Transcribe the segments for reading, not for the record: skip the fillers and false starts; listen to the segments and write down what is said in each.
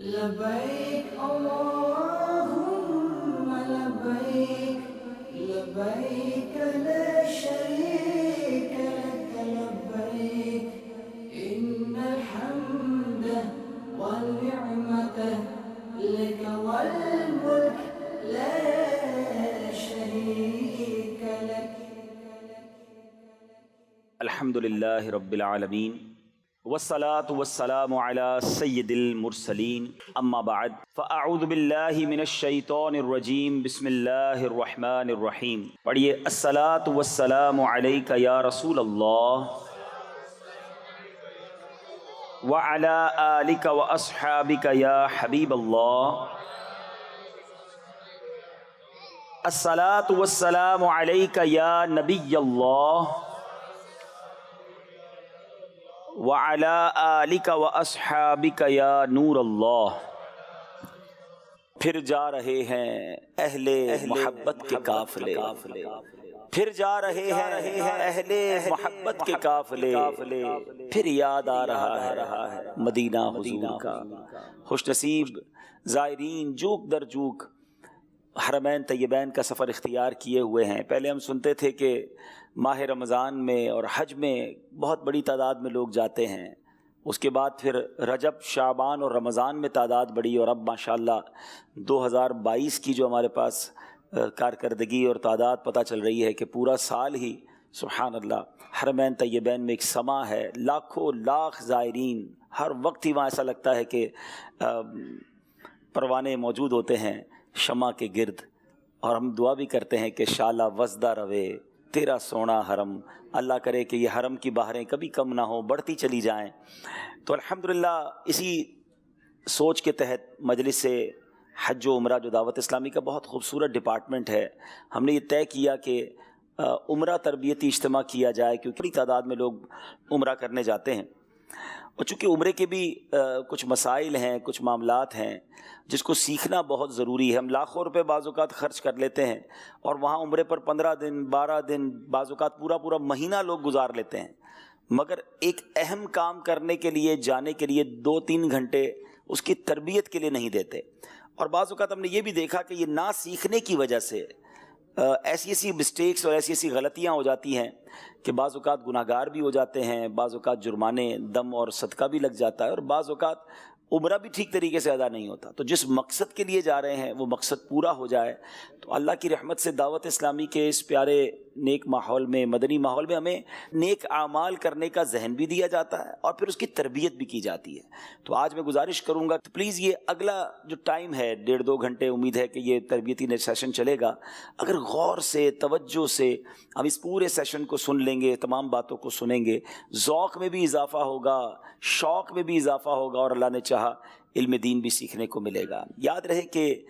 لبيك اللهم لبيك لبيك لا شريك لك لبيك إن الحمد والنعمة لك والملك لا شريك لك. الحمد للہ رب العالمین والصلاة والسلام علی سید المرسلین اما بعد فاعوذ باللہ من الشیطان الرجیم بسم اللہ الرحمن الرحیم. پڑھیے الصلاة والسلام علیک یا رسول اللہ وعلی آلک واصحابک یا حبیب اللہ. الصلاة والسلام علیک یا نبی اللہ وعلی آلک واصحابک یا نور اللہ. پھر جا رہے ہیں اہل محبت کے قافلے، پھر جا رہے ہیں اہل محبت کے قافلے، پھر یاد آ رہا ہے مدینہ حضور کا. خوش نصیب زائرین جوک در جوک حرمین طیبین کا سفر اختیار کیے ہوئے ہیں. پہلے ہم سنتے تھے کہ ماہ رمضان میں اور حج میں بہت بڑی تعداد میں لوگ جاتے ہیں، اس کے بعد پھر رجب، شعبان اور رمضان میں تعداد بڑھی، اور اب ماشاءاللہ 2022 کی جو ہمارے پاس کارکردگی اور تعداد پتہ چل رہی ہے کہ پورا سال ہی سبحان اللہ حرمین طیبین میں ایک سما ہے. لاکھوں لاکھ زائرین ہر وقت ہی وہاں ایسا لگتا ہے کہ پروانے موجود ہوتے ہیں شمع کے گرد، اور ہم دعا بھی کرتے ہیں کہ شالہ وزدہ روے تیرا سونا حرم. اللہ کرے کہ یہ حرم کی بہاریں کبھی کم نہ ہوں، بڑھتی چلی جائیں. تو الحمدللہ اسی سوچ کے تحت مجلس سے حج و عمرہ جو دعوت اسلامی کا بہت خوبصورت ڈپارٹمنٹ ہے، ہم نے یہ طے کیا کہ عمرہ تربیتی اجتماع کیا جائے، کیونکہ بڑی تعداد میں لوگ عمرہ کرنے جاتے ہیں، اور چونکہ عمرے کے بھی کچھ مسائل ہیں، کچھ معاملات ہیں جس کو سیکھنا بہت ضروری ہے. ہم لاکھوں روپے بعض اوقات خرچ کر لیتے ہیں اور وہاں عمرے پر 15 دن 12 دن بعض اوقات پورا مہینہ لوگ گزار لیتے ہیں، مگر ایک اہم کام کرنے کے لیے جانے کے لیے 2-3 گھنٹے اس کی تربیت کے لیے نہیں دیتے. اور بعض اوقات ہم نے یہ بھی دیکھا کہ یہ نہ سیکھنے کی وجہ سے ایسی مسٹیکس اور ایسی غلطیاں ہو جاتی ہیں کہ بعض اوقات گناہگار بھی ہو جاتے ہیں، بعض اوقات جرمانے دم اور صدقہ بھی لگ جاتا ہے، اور بعض اوقات عمرہ بھی ٹھیک طریقے سے ادا نہیں ہوتا. تو جس مقصد کے لیے جا رہے ہیں وہ مقصد پورا ہو جائے. تو اللہ کی رحمت سے دعوت اسلامی کے اس پیارے نیک ماحول میں، مدنی ماحول میں، ہمیں نیک اعمال کرنے کا ذہن بھی دیا جاتا ہے اور پھر اس کی تربیت بھی کی جاتی ہے. تو آج میں گزارش کروں گا کہ پلیز یہ اگلا جو ٹائم ہے 1.5-2 گھنٹے، امید ہے کہ یہ تربیتی سیشن چلے گا، اگر غور سے توجہ سے ہم اس پورے سیشن کو سن لیں گے، تمام باتوں کو سنیں گے، ذوق میں بھی اضافہ ہوگا، شوق میں بھی اضافہ ہوگا، اور اللہ نے چاہا علم دین بھی سیکھنے کو ملے گا. یاد رہے کہ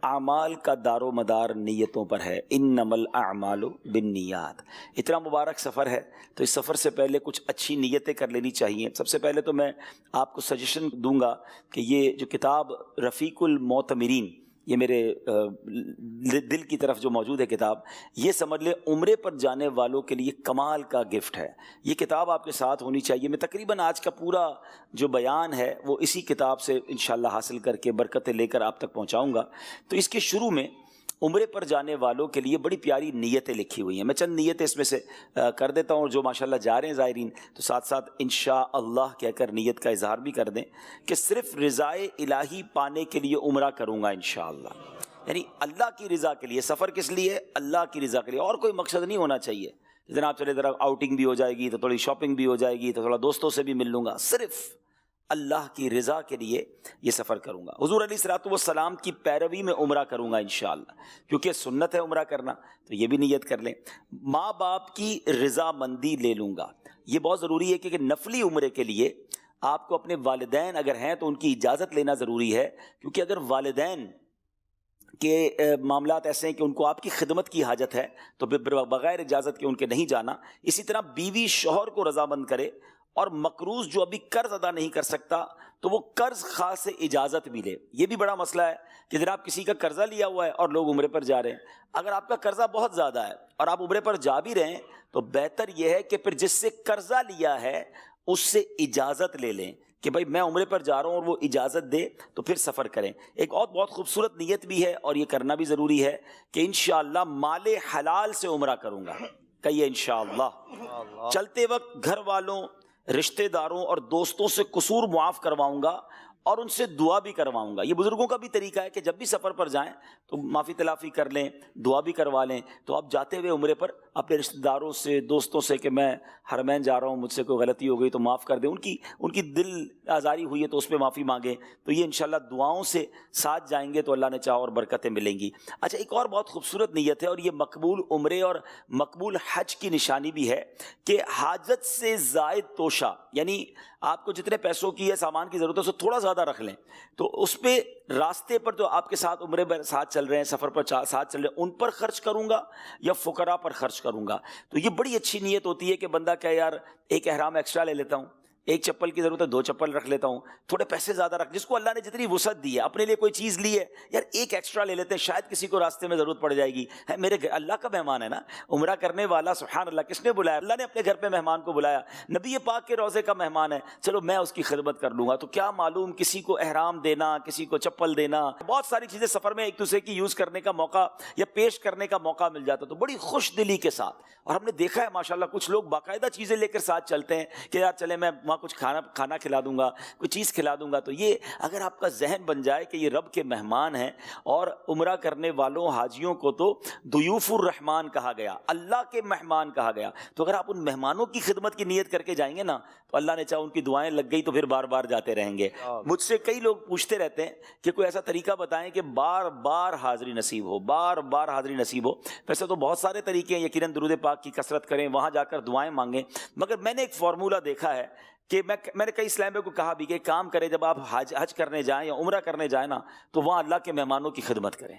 اعمال کا دار و مدار نیتوں پر ہے. انما الاعمال بالنیات. اتنا مبارک سفر ہے تو اس سفر سے پہلے کچھ اچھی نیتیں کر لینی چاہیے. سب سے پہلے تو میں آپ کو سجیشن دوں گا کہ یہ جو کتاب رفیق المعتمرین، یہ میرے دل کی طرف جو موجود ہے کتاب، یہ سمجھ لیں عمرے پر جانے والوں کے لیے کمال کا گفٹ ہے. یہ کتاب آپ کے ساتھ ہونی چاہیے. میں تقریباً آج کا پورا جو بیان ہے وہ اسی کتاب سے انشاءاللہ حاصل کر کے برکتیں لے کر آپ تک پہنچاؤں گا. تو اس کے شروع میں عمرے پر جانے والوں کے لیے بڑی پیاری نیتیں لکھی ہوئی ہیں. میں چند نیتیں اس میں سے کر دیتا ہوں، اور جو ماشاءاللہ جا رہے ہیں زائرین تو ساتھ ساتھ انشاءاللہ کہہ کر نیت کا اظہار بھی کر دیں کہ صرف رضائے الہی پانے کے لیے عمرہ کروں گا انشاءاللہ. یعنی اللہ کی رضا کے لیے. سفر کس لیے؟ اللہ کی رضا کے لیے، اور کوئی مقصد نہیں ہونا چاہیے. جناب چلے ذرا آؤٹنگ بھی ہو جائے گی تو تھوڑی شاپنگ بھی ہو جائے گی تو تھوڑا دوستوں سے بھی مل لوں گا. صرف اللہ کی رضا کے لیے یہ سفر کروں گا. حضور علیہ الصلوۃ والسلام کی پیروی میں عمرہ کروں گا انشاءاللہ، کیونکہ سنت ہے عمرہ کرنا، تو یہ بھی نیت کر لیں. ماں باپ کی رضا مندی لے لوں گا. یہ بہت ضروری ہے کہ نفلی عمرے کے لیے آپ کو اپنے والدین اگر ہیں تو ان کی اجازت لینا ضروری ہے، کیونکہ اگر والدین کے معاملات ایسے ہیں کہ ان کو آپ کی خدمت کی حاجت ہے تو بغیر اجازت کے ان کے نہیں جانا. اسی طرح بیوی شوہر کو رضامند کرے، اور مقروض جو ابھی قرض ادا نہیں کر سکتا تو وہ قرض خواہ سے اجازت بھی لے. یہ بھی بڑا مسئلہ ہے کہ جناب کسی کا قرضہ لیا ہوا ہے اور لوگ عمرے پر جا رہے ہیں. اگر آپ کا قرضہ بہت زیادہ ہے اور آپ عمرے پر جا بھی رہے ہیں تو بہتر یہ ہے کہ پھر جس سے قرضہ لیا ہے اس سے اجازت لے لیں کہ بھائی میں عمرے پر جا رہا ہوں اور وہ اجازت دے تو پھر سفر کریں۔ ایک اور بہت خوبصورت نیت بھی ہے اور یہ کرنا بھی ضروری ہے کہ انشاءاللہ مال حلال سے عمرہ کروں گا، کہیے انشاءاللہ۔ چلتے وقت گھر والوں، رشتہ داروں اور دوستوں سے قصور معاف کرواؤں گا اور ان سے دعا بھی کرواؤں گا۔ یہ بزرگوں کا بھی طریقہ ہے کہ جب بھی سفر پر جائیں تو معافی تلافی کر لیں، دعا بھی کروا لیں۔ تو آپ جاتے ہوئے عمرے پر اپنے رشتہ داروں سے، دوستوں سے کہ میں حرمین جا رہا ہوں، مجھ سے کوئی غلطی ہو گئی تو معاف کر دیں، ان کی دل آزاری ہوئی ہے تو اس پہ معافی مانگیں، تو یہ انشاءاللہ دعاؤں سے ساتھ جائیں گے تو اللہ نے چاہا اور برکتیں ملیں گی۔ اچھا، ایک اور بہت خوبصورت نیت ہے اور یہ مقبول عمرے اور مقبول حج کی نشانی بھی ہے کہ حاجت سے زائد توشہ، یعنی آپ کو جتنے پیسوں کی یا سامان کی ضرورت ہے اس سے تھوڑا زیادہ رکھ لیں، تو اس پہ راستے پر جو آپ کے ساتھ عمرے پر ساتھ چل رہے ہیں، سفر پر ساتھ چل رہے ہیں، ان پر خرچ کروں گا یا فقراء پر خرچ کروں گا۔ تو یہ بڑی اچھی نیت ہوتی ہے کہ بندہ کہ یار ایک احرام ایکسٹرا لے لیتا ہوں، ایک چپل کی ضرورت ہے 2 چپل رکھ لیتا ہوں، تھوڑے پیسے زیادہ رکھ، جس کو اللہ نے جتنی وسعت دی ہے، اپنے لیے کوئی چیز لی ہے یار ایک ایکسٹرا لے لیتے ہیں، شاید کسی کو راستے میں ضرورت پڑ جائے گی، ہے میرے اللہ کا مہمان ہے نا، عمرہ کرنے والا، سبحان اللہ، کس نے بلایا؟ اللہ نے اپنے گھر پہ مہمان کو بلایا، نبی پاک کے روضے کا مہمان ہے، چلو میں اس کی خدمت کر لوں گا۔ تو کیا معلوم کسی کو احرام دینا، کسی کو چپل دینا، بہت ساری چیزیں سفر میں ایک دوسرے کی یوز کرنے کا موقع یا پیش کرنے کا موقع مل جاتا، تو بڑی خوش دلی کے ساتھ۔ اور ہم نے دیکھا ہے ماشاءاللہ کچھ لوگ باقاعدہ چیزیں لے کر ساتھ چلتے ہیں کہ یار چلے میں وہاں کچھ کھانا کھلا دوں گا، کوئی چیز کھلا دوں گا۔ تو یہ اگر آپ کا ذہن بن جائے کہ یہ رب کے مہمان ہیں، اور عمرہ کرنے والوں حاجیوں کو تو ضیوف الرحمان کہا گیا، اللہ کے مہمان کہا گیا، تو اگر آپ ان مہمانوں کی خدمت کی نیت کر کے جائیں گے نا تو اللہ نے چاہا ان کی دعائیں لگ گئی تو پھر بار بار جاتے رہیں گے۔ مجھ سے کئی لوگ پوچھتے رہتے ہیں کہ کوئی ایسا طریقہ بتائیں کہ بار بار حاضری نصیب ہو، بار بار حاضری نصیب ہو۔ ویسے تو بہت سارے طریقے ہیں، یقیناً درود پاک کی کثرت کریں، وہاں جا کر دعائیں مانگیں، مگر میں نے ایک فارمولہ دیکھا ہے کہ میں نے کئی اسلام کو کہا بھی کہ کام کریں، جب آپ حج کرنے جائیں یا عمرہ کرنے جائیں نا تو وہاں اللہ کے مہمانوں کی خدمت کریں،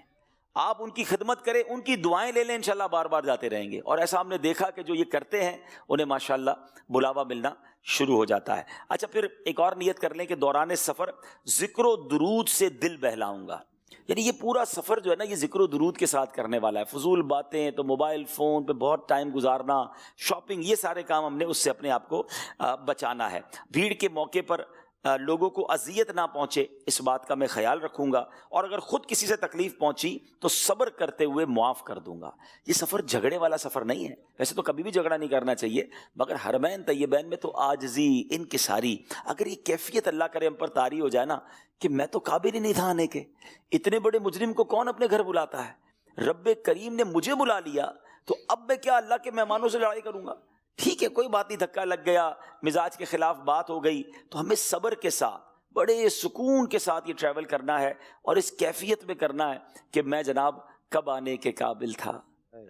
آپ ان کی خدمت کریں، ان کی دعائیں لے لیں، انشاءاللہ بار بار جاتے رہیں گے۔ اور ایسا ہم نے دیکھا کہ جو یہ کرتے ہیں انہیں ماشاءاللہ بلاوا ملنا شروع ہو جاتا ہے۔ اچھا، پھر ایک اور نیت کر لیں کہ دوران سفر ذکر و درود سے دل بہلاؤں گا، یعنی یہ پورا سفر جو ہے نا یہ ذکر و درود کے ساتھ کرنے والا ہے۔ فضول باتیں تو موبائل فون پہ بہت ٹائم گزارنا، شاپنگ، یہ سارے کام ہم نے اس سے اپنے آپ کو بچانا ہے۔ بھیڑ کے موقع پر لوگوں کو اذیت نہ پہنچے، اس بات کا میں خیال رکھوں گا، اور اگر خود کسی سے تکلیف پہنچی تو صبر کرتے ہوئے معاف کر دوں گا۔ یہ سفر جھگڑے والا سفر نہیں ہے، ویسے تو کبھی بھی جھگڑا نہیں کرنا چاہیے، مگر حرمین طیبین میں تو عاجزی، انکساری، اگر یہ کیفیت اللہ کرے ہم پر طاری ہو جائے نا کہ میں تو قابل ہی نہیں تھا آنے کے، اتنے بڑے مجرم کو کون اپنے گھر بلاتا ہے، رب کریم نے مجھے بلا لیا تو اب میں کیا اللہ کے مہمانوں سے لڑائی کروں گا؟ ٹھیک ہے، کوئی بات نہیں، دھکا لگ گیا، مزاج کے خلاف بات ہو گئی، تو ہمیں صبر کے ساتھ، بڑے سکون کے ساتھ یہ ٹریول کرنا ہے، اور اس کیفیت میں کرنا ہے کہ میں جناب کب آنے کے قابل تھا،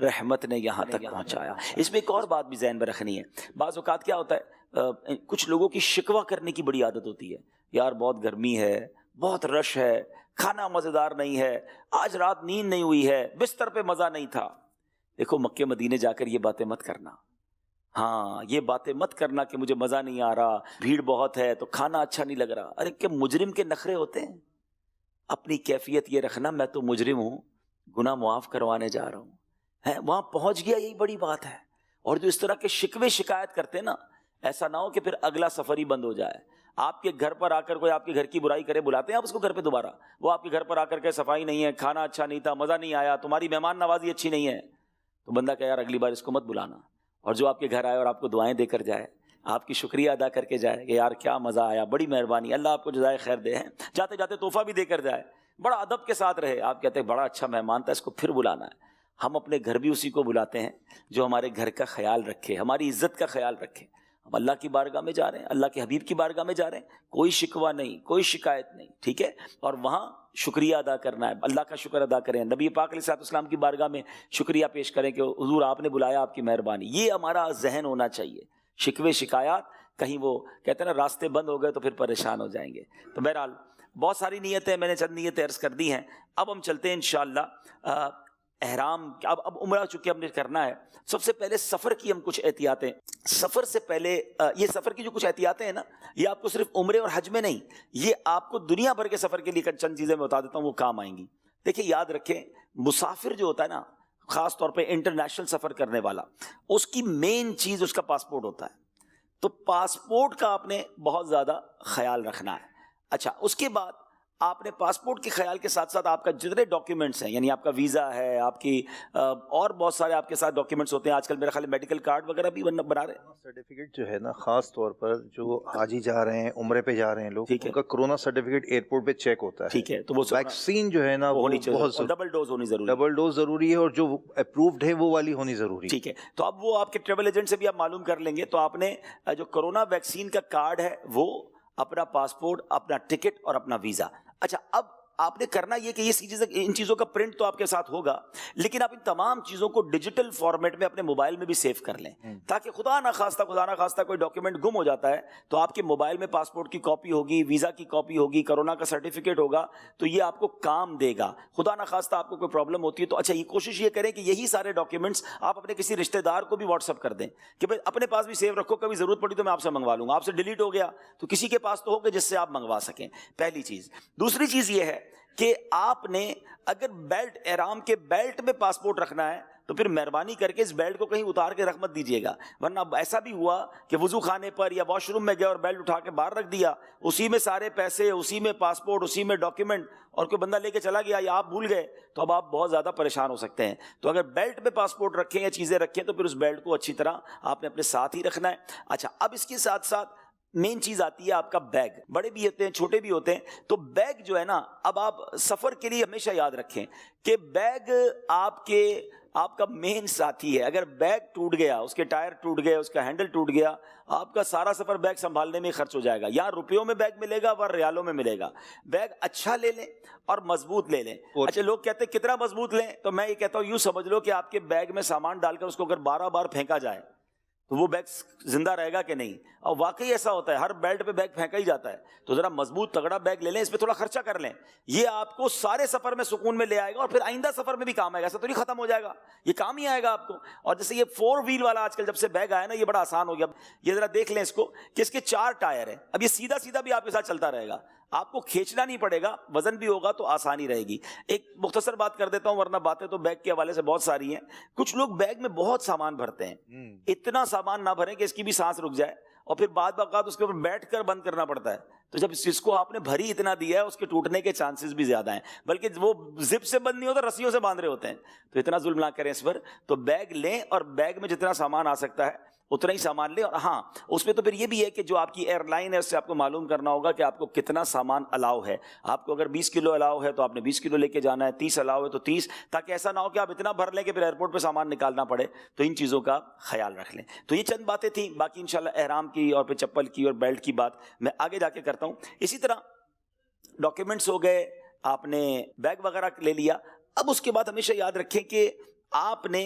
رحمت نے یہاں تک پہنچایا۔ اس میں ایک اور بات بھی ذہن میں رکھنی ہے، بعض اوقات کیا ہوتا ہے، کچھ لوگوں کی شکوہ کرنے کی بڑی عادت ہوتی ہے، یار بہت گرمی ہے، بہت رش ہے، کھانا مزیدار نہیں ہے، آج رات نیند نہیں ہوئی ہے، بستر پہ مزہ نہیں تھا۔ دیکھو مکے مدینے جا کر یہ باتیں مت کرنا، ہاں یہ باتیں مت کرنا کہ مجھے مزہ نہیں آ رہا، بھیڑ بہت ہے تو کھانا اچھا نہیں لگ رہا۔ ارے کہ مجرم کے نخرے ہوتے ہیں، اپنی کیفیت یہ رکھنا میں تو مجرم ہوں، گناہ معاف کروانے جا رہا ہوں، وہاں پہنچ گیا، یہی بڑی بات ہے۔ اور جو اس طرح کے شکوے شکایت کرتے ہیں نا، ایسا نہ ہو کہ پھر اگلا سفر ہی بند ہو جائے۔ آپ کے گھر پر آ کر کوئی آپ کے گھر کی برائی کرے، بلاتے ہیں آپ اس کو گھر پہ دوبارہ، وہ آپ کے گھر پر آ کر کے صفائی نہیں ہے، کھانا اچھا نہیں تھا، مزہ نہیں آیا، تمہاری مہمان نوازی اچھی نہیں ہے، تو بندہ کہ یار اگلی بار اس کو مت بلانا۔ اور جو آپ کے گھر آئے اور آپ کو دعائیں دے کر جائے، آپ کی شکریہ ادا کر کے جائے کہ یار کیا مزہ آیا، بڑی مہربانی، اللہ آپ کو جزائے خیر دے، ہیں جاتے جاتے تحفہ بھی دے کر جائے، بڑا ادب کے ساتھ رہے، آپ کہتے ہیں بڑا اچھا مہمان تھا، اس کو پھر بلانا ہے۔ ہم اپنے گھر بھی اسی کو بلاتے ہیں جو ہمارے گھر کا خیال رکھے، ہماری عزت کا خیال رکھے۔ ہم اللہ کی بارگاہ میں جا رہے ہیں، اللہ کے حبیب کی بارگاہ میں جا رہے ہیں، کوئی شکوہ نہیں، کوئی شکایت نہیں، ٹھیک ہے، اور وہاں شکریہ ادا کرنا ہے، اللہ کا شکر ادا کریں، نبی پاک علیہ الصلوۃ والسلام کی بارگاہ میں شکریہ پیش کریں کہ حضور آپ نے بلایا، آپ کی مہربانی، یہ ہمارا ذہن ہونا چاہیے۔ شکوے شکایات کہیں وہ کہتے ہیں نا راستے بند ہو گئے تو پھر پریشان ہو جائیں گے۔ تو بہرحال بہت ساری نیتیں، میں نے چند نیتیں عرض کر دی ہیں، اب ہم چلتے ہیں انشاءاللہ احرام۔ اب عمرہ چونکہ ہم نے کرنا ہے، سب سے پہلے سفر کی ہم کچھ احتیاطیں، سفر سے پہلے یہ سفر کی جو کچھ احتیاطیں ہیں نا، یہ آپ کو صرف عمرے اور حج میں نہیں، یہ آپ کو دنیا بھر کے سفر کے لیے چند چیزیں میں بتا دیتا ہوں، وہ کام آئیں گی۔ دیکھیں یاد رکھیں، مسافر جو ہوتا ہے نا، خاص طور پہ انٹرنیشنل سفر کرنے والا، اس کی مین چیز اس کا پاسپورٹ ہوتا ہے۔ تو پاسپورٹ کا آپ نے بہت زیادہ خیال رکھنا ہے. اچھا, اس کے بعد آپ نے پاسپورٹ کے خیال کے ساتھ ساتھ آپ کا جتنے ڈاکیومنٹس ہیں, یعنی آپ کا ویزا ہے, آپ کی اور بہت سارے آپ کے ساتھ ڈاکیومنٹس ہوتے ہیں. آج کل میرا خیال میڈیکل کارڈ وغیرہ بھی بنا رہے ہیں. سرٹیفکیٹ جو ہے نا, خاص طور پر جو حاجی جا رہے ہیں, عمرے پہ جا رہے ہیں لوگ, ان کا کورونا سرٹیفکیٹ ایئرپورٹ پہ چیک ہوتا ہے. ٹھیک ہے, تو وہ ویکسین جو ہے نا وہ بہت ڈبل ڈوز ہونی ضروری ہے. ڈبل ڈوز ضروری ہے, اور جو اپرووڈ ہے وہ والی ہونی ضروری ہے. ٹھیک ہے, تو اب وہ آپ کے ٹریول ایجنٹ سے بھی آپ معلوم کر لیں گے. تو آپ نے جو کورونا ویکسین کا کارڈ ہے وہ, اپنا پاسپورٹ, اپنا ٹکٹ اور اپنا ویزا. اچھا, اب آپ نے کرنا یہ کہ یہ ان چیزوں کا پرنٹ تو آپ کے ساتھ ہوگا, لیکن آپ ان تمام چیزوں کو ڈیجیٹل فارمیٹ میں اپنے موبائل میں بھی سیو کر لیں, تاکہ خدا نہ خواستہ کوئی ڈاکیومنٹ گم ہو جاتا ہے تو آپ کے موبائل میں پاسپورٹ کی کاپی ہوگی, ویزا کی کاپی ہوگی, کورونا کا سرٹیفکیٹ ہوگا, تو یہ آپ کو کام دے گا. خدا نہ خواستہ آپ کو کوئی پرابلم ہوتی ہے تو اچھا, یہ کوشش یہ کریں کہ یہی سارے ڈاکیومنٹس آپ اپنے کسی رشتہ دار کو بھی واٹس ایپ کر دیں کہ بھائی اپنے پاس بھی سیو رکھو, کبھی ضرورت پڑی تو میں آپ سے منگوا لوں گا. آپ سے ڈیلیٹ ہو گیا تو کسی کے پاس تو ہوگا جس سے آپ منگوا سکیں. پہلی چیز. دوسری چیز یہ ہے کہ آپ نے اگر بیلٹ, احرام کے بیلٹ میں پاسپورٹ رکھنا ہے تو پھر مہربانی کر کے اس بیلٹ کو کہیں اتار کے رکھ مت دیجیے گا, ورنہ ایسا بھی ہوا کہ وضو خانے پر یا واش روم میں گیا اور بیلٹ اٹھا کے باہر رکھ دیا, اسی میں سارے پیسے, اسی میں پاسپورٹ, اسی میں ڈاکیومنٹ, اور کوئی بندہ لے کے چلا گیا یا آپ بھول گئے تو اب آپ بہت زیادہ پریشان ہو سکتے ہیں. تو اگر بیلٹ میں پاسپورٹ رکھیں یا چیزیں رکھیں تو پھر اس بیلٹ کو اچھی طرح آپ نے اپنے ساتھ ہی رکھنا ہے. اچھا, اب اس کے ساتھ ساتھ مین چیز آتی ہے آپ کا بیگ. بڑے بھی ہوتے ہیں, چھوٹے بھی ہوتے ہیں, تو بیگ جو ہے نا, اب آپ سفر کے لیے ہمیشہ یاد رکھیں کہ بیگ آپ کا مین ساتھی ہے. اگر بیگ ٹوٹ گیا, اس کے ٹائر ٹوٹ گئے, اس کا ہینڈل ٹوٹ گیا, آپ کا سارا سفر بیگ سنبھالنے میں خرچ ہو جائے گا. یہاں روپیوں میں بیگ ملے گا, ور ریالوں میں ملے گا. بیگ اچھا لے لیں اور مضبوط لے لیں. اچھا, لوگ کہتے ہیں کتنا مضبوط لیں, تو میں یہ کہتا ہوں یوں سمجھ لو کہ آپ کے بیگ میں سامان ڈال کر اس کو اگر 12 بار پھینکا جائے تو وہ بیگ زندہ رہے گا کہ نہیں. اور واقعی ایسا ہوتا ہے, ہر بیلٹ پہ بیگ پھینکا ہی جاتا ہے. تو ذرا مضبوط تگڑا بیگ لے لیں, اس پہ تھوڑا خرچہ کر لیں. یہ آپ کو سارے سفر میں سکون میں لے آئے گا, اور پھر آئندہ سفر میں بھی کام آئے گا. ایسا تو نہیں ختم ہو جائے گا, یہ کام ہی آئے گا آپ کو. اور جیسے یہ 4 ویل والا آج کل جب سے بیگ آیا نا, یہ بڑا آسان ہو گیا. یہ ذرا دیکھ لیں اس کو کہ اس کے 4 ٹائر ہیں. اب یہ سیدھا سیدھا بھی آپ کے ساتھ چلتا رہے گا, آپ کو کھینچنا نہیں پڑے گا, وزن بھی ہوگا تو آسانی رہے گی. ایک مختصر بات کر دیتا ہوں, ورنہ باتیں تو بیگ کے حوالے سے بہت ساری ہیں. کچھ لوگ بیگ میں بہت سامان بھرتے ہیں, اتنا سامان نہ بھریں کہ اس کی بھی سانس رک جائے, اور پھر بعد اوقات اس کے اوپر بیٹھ کر بند کرنا پڑتا ہے. تو جب اس کو آپ نے بھری اتنا دیا ہے, اس کے ٹوٹنے کے چانسز بھی زیادہ ہیں, بلکہ وہ زپ سے بند نہیں ہوتا, رسیوں سے باندھ رہے ہوتے ہیں. تو اتنا ظلم نہ کریں اس پر. تو بیگ لیں اور بیگ میں جتنا سامان آ سکتا ہے اتنا ہی سامان لیں. اور ہاں, اس میں تو پھر یہ بھی ہے کہ جو آپ کی ایئر لائن ہے اس سے آپ کو معلوم کرنا ہوگا کہ آپ کو کتنا سامان الاؤ ہے. آپ کو اگر 20 کلو الاؤ ہے تو آپ نے 20 کلو لے کے جانا ہے, 30 الاؤ ہے تو 30, تاکہ ایسا نہ ہو کہ آپ اتنا بھر لیں کہ پھر ایئرپورٹ پہ سامان نکالنا پڑے. تو ان چیزوں کا خیال رکھ لیں. تو یہ چند باتیں تھیں. باقی انشاءاللہ احرام کی اور پھر چپل کی اور بیلٹ کی بات میں آگے جا کے کرتا ہوں. اسی طرح ڈاکیومنٹس ہو گئے, آپ نے بیگ وغیرہ لے لیا. اب اس کے بعد ہمیشہ یاد رکھیں کہ آپ نے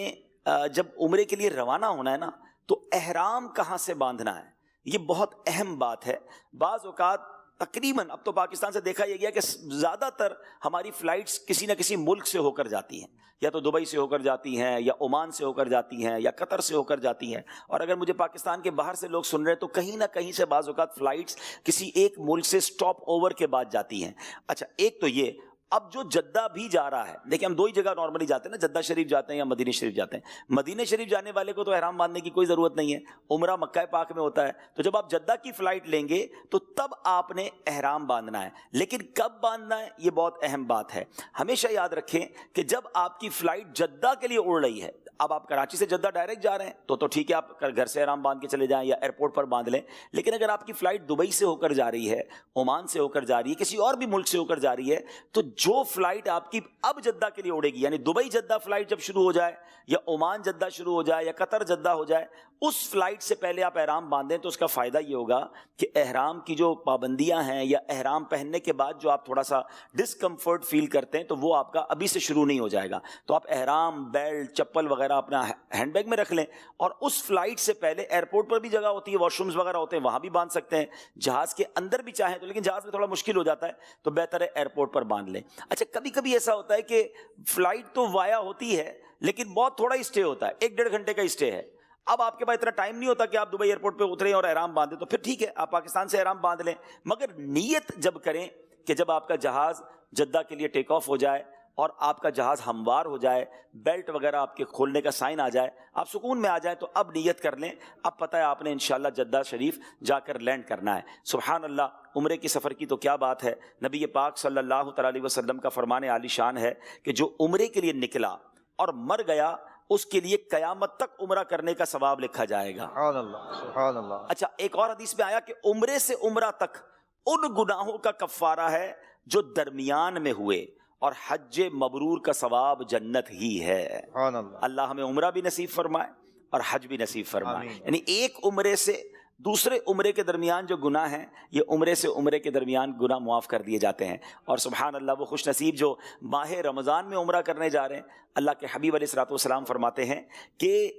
جب عمرے کے لیے روانہ ہونا ہے نا, تو احرام کہاں سے باندھنا ہے, یہ بہت اہم بات ہے. بعض اوقات تقریباً اب تو پاکستان سے دیکھا یہ گیا کہ زیادہ تر ہماری فلائٹس کسی نہ کسی ملک سے ہو کر جاتی ہیں, یا تو دبئی سے ہو کر جاتی ہیں, یا عمان سے ہو کر جاتی ہیں, یا قطر سے ہو کر جاتی ہیں. اور اگر مجھے پاکستان کے باہر سے لوگ سن رہے ہیں تو کہیں نہ کہیں سے بعض اوقات فلائٹس کسی ایک ملک سے سٹاپ اوور کے بعد جاتی ہیں. اچھا, ایک تو یہ. اب جو جدہ بھی جا رہا ہے, دیکھیں ہم 2 ہی جگہ نارملی جاتے ہیں نا, جدہ شریف جاتے ہیں یا مدینہ شریف جاتے ہیں. مدینہ شریف جانے والے کو تو احرام باندھنے کی کوئی ضرورت نہیں ہے, عمرہ مکہ پاک میں ہوتا ہے. تو جب آپ جدہ کی فلائٹ لیں گے تو تب آپ نے احرام باندھنا ہے. لیکن کب باندھنا ہے یہ بہت اہم بات ہے. ہمیشہ یاد رکھیں کہ جب آپ کی فلائٹ جدہ کے لیے اڑ رہی ہے, اب آپ کراچی سے جدہ ڈائریکٹ جا رہے ہیں تو ٹھیک ہے, آپ گھر سے احرام باندھ کے چلے جائیں یا ایئرپورٹ پر باندھ لیں. لیکن اگر آپ کی فلائٹ دبئی سے ہو کر جا رہی ہے, عمان سے ہو کر جا رہی ہے, کسی اور بھی ملک سے ہو کر جا رہی ہے, تو جو فلائٹ آپ کی اب جدہ کے لیے اڑے گی, یعنی دبئی جدہ فلائٹ جب شروع ہو جائے, یا عمان جدہ شروع ہو جائے, یا قطر جدہ ہو جائے, اس فلائٹ سے پہلے آپ احرام باندھیں تو اس کا فائدہ یہ ہوگا کہ احرام کی جو پابندیاں ہیں, یا احرام پہننے کے بعد جو آپ تھوڑا سا ڈسکمفرٹ فیل کرتے ہیں, تو وہ آپ کا ابھی سے شروع نہیں ہو جائے گا. تو آپ احرام, بیلٹ, چپل وغیرہ اپنا ہینڈ بیگ میں رکھ لیں, اور اس فلائٹ سے پہلے ایئرپورٹ پر بھی جگہ ہوتی ہے, واش رومز وغیرہ ہوتے ہیں, وہاں بھی باندھ سکتے ہیں. جہاز کے اندر بھی چاہیں تو, لیکن جہاز میں تھوڑا مشکل ہو جاتا ہے, تو بہتر ہے ایئرپورٹ پر باندھ لیں. اچھا, کبھی کبھی ایسا ہوتا ہے کہ فلائٹ تو وایا ہوتی ہے لیکن بہت تھوڑا اسٹے ہوتا ہے, 1-1.5 گھنٹے کا اسٹے ہے. اب آپ کے پاس اتنا ٹائم نہیں ہوتا کہ آپ دبئی ایئرپورٹ پہ اتریں اور احرام باندھیں, تو پھر ٹھیک ہے آپ پاکستان سے احرام باندھ لیں. مگر نیت جب کریں کہ جب آپ کا جہاز جدہ کے لیے ٹیک آف ہو جائے, اور آپ کا جہاز ہموار ہو جائے، بیلٹ وغیرہ آپ کے کھولنے کا سائن آ جائے، آپ سکون میں آ جائیں، تو اب نیت کر لیں، اب پتہ ہے آپ نے انشاءاللہ جدہ شریف جا کر لینڈ کرنا ہے۔ سبحان اللہ، عمرے کی سفر کی تو کیا بات ہے۔ نبی پاک صلی اللہ تعالی علیہ وسلم کا فرمان عالی شان ہے کہ جو عمرے کے لیے نکلا اور مر گیا، اس کے لیے قیامت تک عمرہ کرنے کا ثواب لکھا جائے گا۔ سبحان اللہ، سبحان اللہ۔ اچھا، ایک اور حدیث میں آیا کہ عمرے سے عمرہ تک ان گناہوں کا کفارہ ہے جو درمیان میں ہوئے، اور حج مبرور کا ثواب جنت ہی ہے۔ سبحان اللہ۔ اللہ ہمیں عمرہ بھی نصیب فرمائے اور حج بھی نصیب فرمائے۔ آمین۔ یعنی ایک عمرے سے دوسرے عمرے کے درمیان جو گناہ ہیں، یہ عمرے سے عمرے کے درمیان گناہ معاف کر دیے جاتے ہیں۔ اور سبحان اللہ، وہ خوش نصیب جو ماہ رمضان میں عمرہ کرنے جا رہے ہیں، اللہ کے حبیب علیہ الصلوۃ والسلام فرماتے ہیں کہ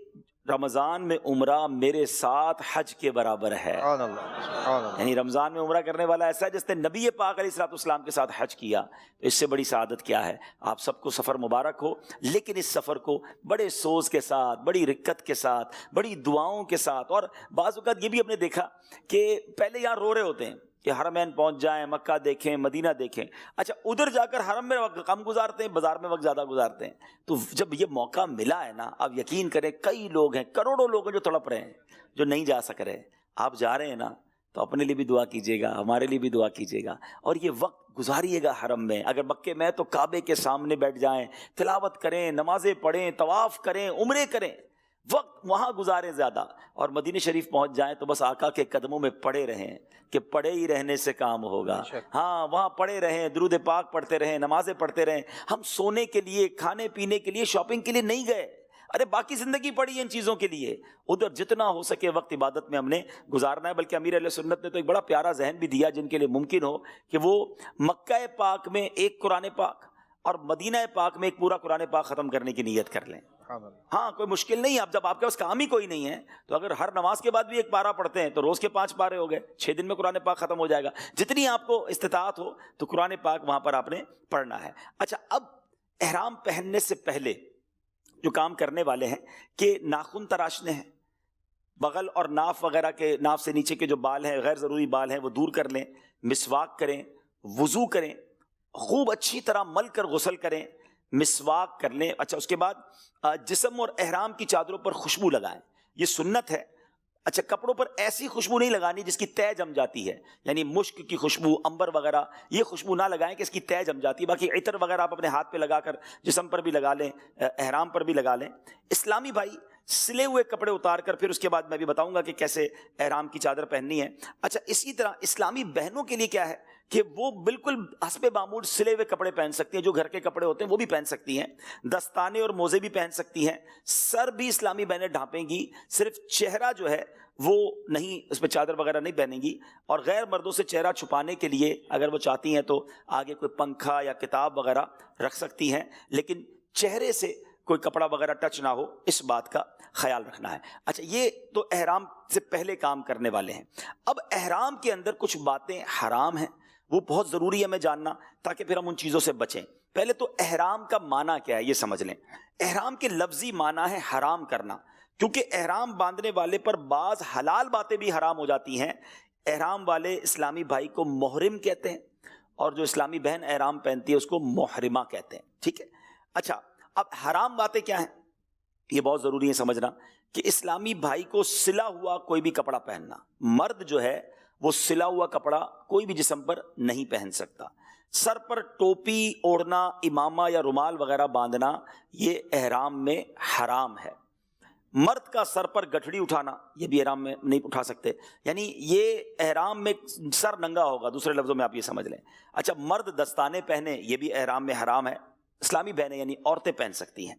رمضان میں عمرہ میرے ساتھ حج کے برابر ہے۔ سبحان اللہ، سبحان اللہ۔ یعنی رمضان میں عمرہ کرنے والا ایسا ہے جس نے نبی پاک علیہ الصلوۃ والسلام کے ساتھ حج کیا، تو اس سے بڑی سعادت کیا ہے۔ آپ سب کو سفر مبارک ہو، لیکن اس سفر کو بڑے سوز کے ساتھ، بڑی رکت کے ساتھ، بڑی دعاؤں کے ساتھ، اور بعض اوقات یہ بھی ہم نے دیکھا کہ پہلے یہاں رو رہے ہوتے ہیں کہ حرمین پہنچ جائیں، مکہ دیکھیں، مدینہ دیکھیں، اچھا ادھر جا کر حرم میں وقت کم گزارتے ہیں، بازار میں وقت زیادہ گزارتے ہیں۔ تو جب یہ موقع ملا ہے نا، آپ یقین کریں کئی لوگ ہیں، کروڑوں لوگ ہیں جو تڑپ رہے ہیں، جو نہیں جا سک رہے۔ آپ جا رہے ہیں نا، تو اپنے لیے بھی دعا کیجیے گا، ہمارے لیے بھی دعا کیجیے گا، اور یہ وقت گزاریے گا حرم میں۔ اگر مکے میں تو کعبے کے سامنے بیٹھ جائیں، تلاوت کریں، نمازیں پڑھیں، طواف کریں، عمرے کریں، وقت وہاں گزاریں زیادہ۔ اور مدینہ شریف پہنچ جائیں تو بس آقا کے قدموں میں پڑے رہیں، کہ پڑے ہی رہنے سے کام ہوگا۔ ہاں، وہاں پڑے رہیں، درود پاک پڑھتے رہیں، نمازیں پڑھتے رہیں۔ ہم سونے کے لیے، کھانے پینے کے لیے، شاپنگ کے لیے نہیں گئے، ارے باقی زندگی پڑی ہے ان چیزوں کے لیے۔ ادھر جتنا ہو سکے وقت عبادت میں ہم نے گزارنا ہے۔ بلکہ امیر اہل سنت نے تو ایک بڑا پیارا ذہن بھی دیا، جن کے لیے ممکن ہو کہ وہ مکہ پاک میں ایک قرآن پاک اور مدینہ پاک میں ایک پورا قرآن پاک ختم کرنے کی نیت کر لیں۔ ہاں، کوئی مشکل نہیں ہے۔ اب جب آپ کے پاس کام ہی کوئی نہیں ہے، تو اگر ہر نماز کے بعد بھی ایک پارہ پڑھتے ہیں تو روز کے 5 پارے ہو گئے، 6 دن میں قرآن پاک ختم ہو جائے گا۔ جتنی آپ کو استطاعت ہو تو قرآن پاک وہاں پر آپ نے پڑھنا ہے۔ اچھا، اب احرام پہننے سے پہلے جو کام کرنے والے ہیں کہ ناخن تراشنے ہیں، بغل اور ناف وغیرہ کے، ناف سے نیچے کے جو بال ہیں، غیر ضروری بال ہیں، وہ دور کر لیں، مسواک کریں، وضو کریں، خوب اچھی طرح مل کر غسل کریں، مسواک کر لیں۔ اچھا، اس کے بعد جسم اور احرام کی چادروں پر خوشبو لگائیں، یہ سنت ہے۔ اچھا، کپڑوں پر ایسی خوشبو نہیں لگانی جس کی تہ جم جاتی ہے، یعنی مشک کی خوشبو، عنبر وغیرہ، یہ خوشبو نہ لگائیں کہ اس کی تہ جم جاتی ہے۔ باقی عطر وغیرہ آپ اپنے ہاتھ پہ لگا کر جسم پر بھی لگا لیں، احرام پر بھی لگا لیں۔ اسلامی بھائی سلے ہوئے کپڑے اتار کر، پھر اس کے بعد میں بھی بتاؤں گا کہ کیسے احرام کی چادر پہننی ہے۔ اچھا، اسی طرح اسلامی بہنوں کے لیے کیا ہے کہ وہ بالکل حسب معمول سلے ہوئے کپڑے پہن سکتی ہیں، جو گھر کے کپڑے ہوتے ہیں وہ بھی پہن سکتی ہیں، دستانے اور موزے بھی پہن سکتی ہیں، سر بھی اسلامی بہنیں ڈھانپیں گی، صرف چہرہ جو ہے وہ نہیں، اس پہ چادر وغیرہ نہیں پہنیں گی۔ اور غیر مردوں سے چہرہ چھپانے کے لیے اگر وہ چاہتی ہیں تو آگے کوئی پنکھا یا کتاب وغیرہ رکھ سکتی ہیں، لیکن چہرے سے کوئی کپڑا وغیرہ ٹچ نہ ہو، اس بات کا خیال رکھنا ہے۔ اچھا، یہ تو احرام سے پہلے کام کرنے والے ہیں۔ اب احرام کے اندر کچھ باتیں حرام ہیں، وہ بہت ضروری ہے ہمیں جاننا، تاکہ پھر ہم ان چیزوں سے بچیں۔ پہلے تو احرام کا معنی کیا ہے یہ سمجھ لیں۔ احرام کے لفظی معنی ہے حرام کرنا، کیونکہ احرام باندھنے والے پر بعض حلال باتیں بھی حرام ہو جاتی ہیں۔ احرام والے اسلامی بھائی کو محرم کہتے ہیں، اور جو اسلامی بہن احرام پہنتی ہے اس کو محرمہ کہتے ہیں، ٹھیک ہے۔ اچھا، اب حرام باتیں کیا ہیں یہ بہت ضروری ہے سمجھنا، کہ اسلامی بھائی کو سلا ہوا کوئی بھی کپڑا پہننا، مرد جو ہے وہ سلا ہوا کپڑا کوئی بھی جسم پر نہیں پہن سکتا۔ سر پر ٹوپی اوڑھنا، امامہ یا رومال وغیرہ باندھنا، یہ احرام میں حرام ہے۔ مرد کا سر پر گٹھڑی اٹھانا، یہ بھی احرام میں نہیں اٹھا سکتے، یعنی یہ احرام میں سر ننگا ہوگا، دوسرے لفظوں میں آپ یہ سمجھ لیں۔ اچھا، مرد دستانے پہنے، یہ بھی احرام میں حرام ہے، اسلامی بہنیں یعنی عورتیں پہن سکتی ہیں۔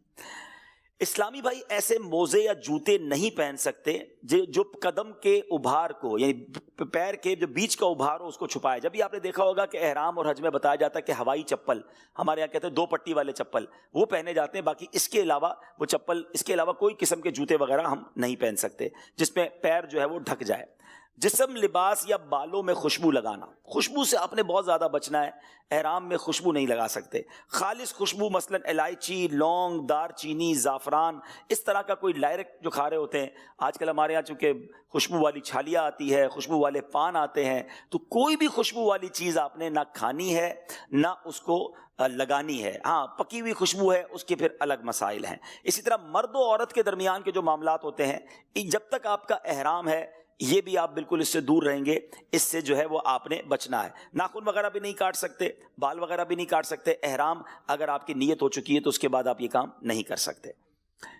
اسلامی بھائی ایسے موزے یا جوتے نہیں پہن سکتے جو قدم کے ابھار کو، یعنی پیر کے جو بیچ کا ابھار ہو اس کو چھپائے۔ جب بھی آپ نے دیکھا ہوگا کہ احرام اور حج میں بتایا جاتا ہے کہ ہوائی چپل، ہمارے یہاں کہتے ہیں 2 پٹی والے چپل، وہ پہنے جاتے ہیں، باقی اس کے علاوہ وہ چپل، اس کے علاوہ کوئی قسم کے جوتے وغیرہ ہم نہیں پہن سکتے جس میں پیر جو ہے وہ ڈھک جائے۔ جسم، لباس یا بالوں میں خوشبو لگانا، خوشبو سے آپ نے بہت زیادہ بچنا ہے، احرام میں خوشبو نہیں لگا سکتے۔ خالص خوشبو مثلا الائچی، لونگ، دار چینی، زعفران، اس طرح کا کوئی ڈائریکٹ جو کھا رہے ہوتے ہیں، آج کل ہمارے ہاں چونکہ خوشبو والی چھالیاں آتی ہے، خوشبو والے پان آتے ہیں، تو کوئی بھی خوشبو والی چیز آپ نے نہ کھانی ہے نہ اس کو لگانی ہے۔ ہاں پکی ہوئی خوشبو ہے اس کے پھر الگ مسائل ہیں۔ اسی طرح مرد و عورت کے درمیان کے جو معاملات ہوتے ہیں، جب تک آپ کا احرام ہے یہ بھی آپ بالکل اس سے دور رہیں گے، اس سے جو ہے وہ آپ نے بچنا ہے۔ ناخن وغیرہ بھی نہیں کاٹ سکتے، بال وغیرہ بھی نہیں کاٹ سکتے۔ احرام اگر آپ کی نیت ہو چکی ہے تو اس کے بعد آپ یہ کام نہیں کر سکتے۔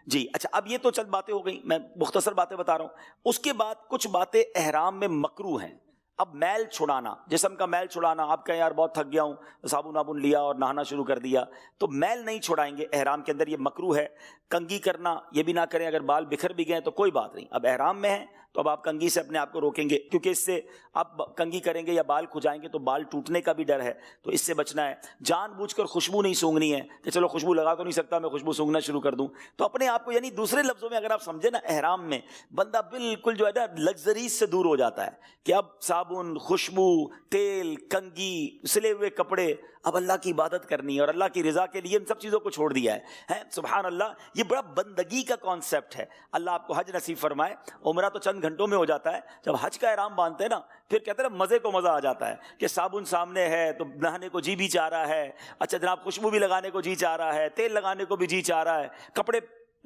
جی اچھا، اب یہ تو چند باتیں ہو گئیں، میں مختصر باتیں بتا رہا ہوں۔ اس کے بعد کچھ باتیں احرام میں مکروہ ہیں۔ اب میل چھڑانا، جسم کا میل چھڑانا، آپ کہیں یار بہت تھک گیا ہوں، صابن وابن لیا اور نہانا شروع کر دیا، تو میل نہیں چھڑائیں گے احرام کے اندر، یہ مکروہ ہے۔ کنگھی کرنا یہ بھی نہ کریں، اگر بال بکھر بھی گئے تو کوئی بات نہیں، اب احرام میں ہیں تو اب آپ کنگھی سے اپنے آپ کو روکیں گے، کیونکہ اس سے آپ کنگھی کریں گے یا بال کھجائیں گے تو بال ٹوٹنے کا بھی ڈر ہے، تو اس سے بچنا ہے۔ جان بوجھ کر خوشبو نہیں سونگھنی ہے کہ چلو خوشبو لگا تو نہیں سکتا، میں خوشبو سونگھنا شروع کر دوں، تو اپنے آپ کو، یعنی دوسرے لفظوں میں اگر آپ سمجھیں نا، احرام میں بندہ بالکل جو ہے نا لگژریز سے دور ہو جاتا ہے کہ اب صابن، خوشبو، تیل، کنگھی، سلے ہوئے کپڑے، اب اللہ کی عبادت کرنی ہے اور اللہ کی رضا کے لیے ان سب چیزوں کو چھوڑ دیا ہے۔ سبحان اللہ، یہ بڑا بندگی کا کانسیپٹ ہے۔ اللہ آپ کو حج نصیب فرمائے۔ عمرہ تو چند گھنٹوں میں ہو جاتا ہے، جب حج کا احرام باندھتے ہیں نا پھر کہتے ہیں مزے کو مزہ آ جاتا ہے کہ صابن سامنے ہے تو نہانے کو جی بھی چاہ رہا ہے، اچھا جناب خوشبو بھی لگانے کو جی چاہ رہا ہے، تیل لگانے کو بھی جی چاہ رہا ہے، کپڑے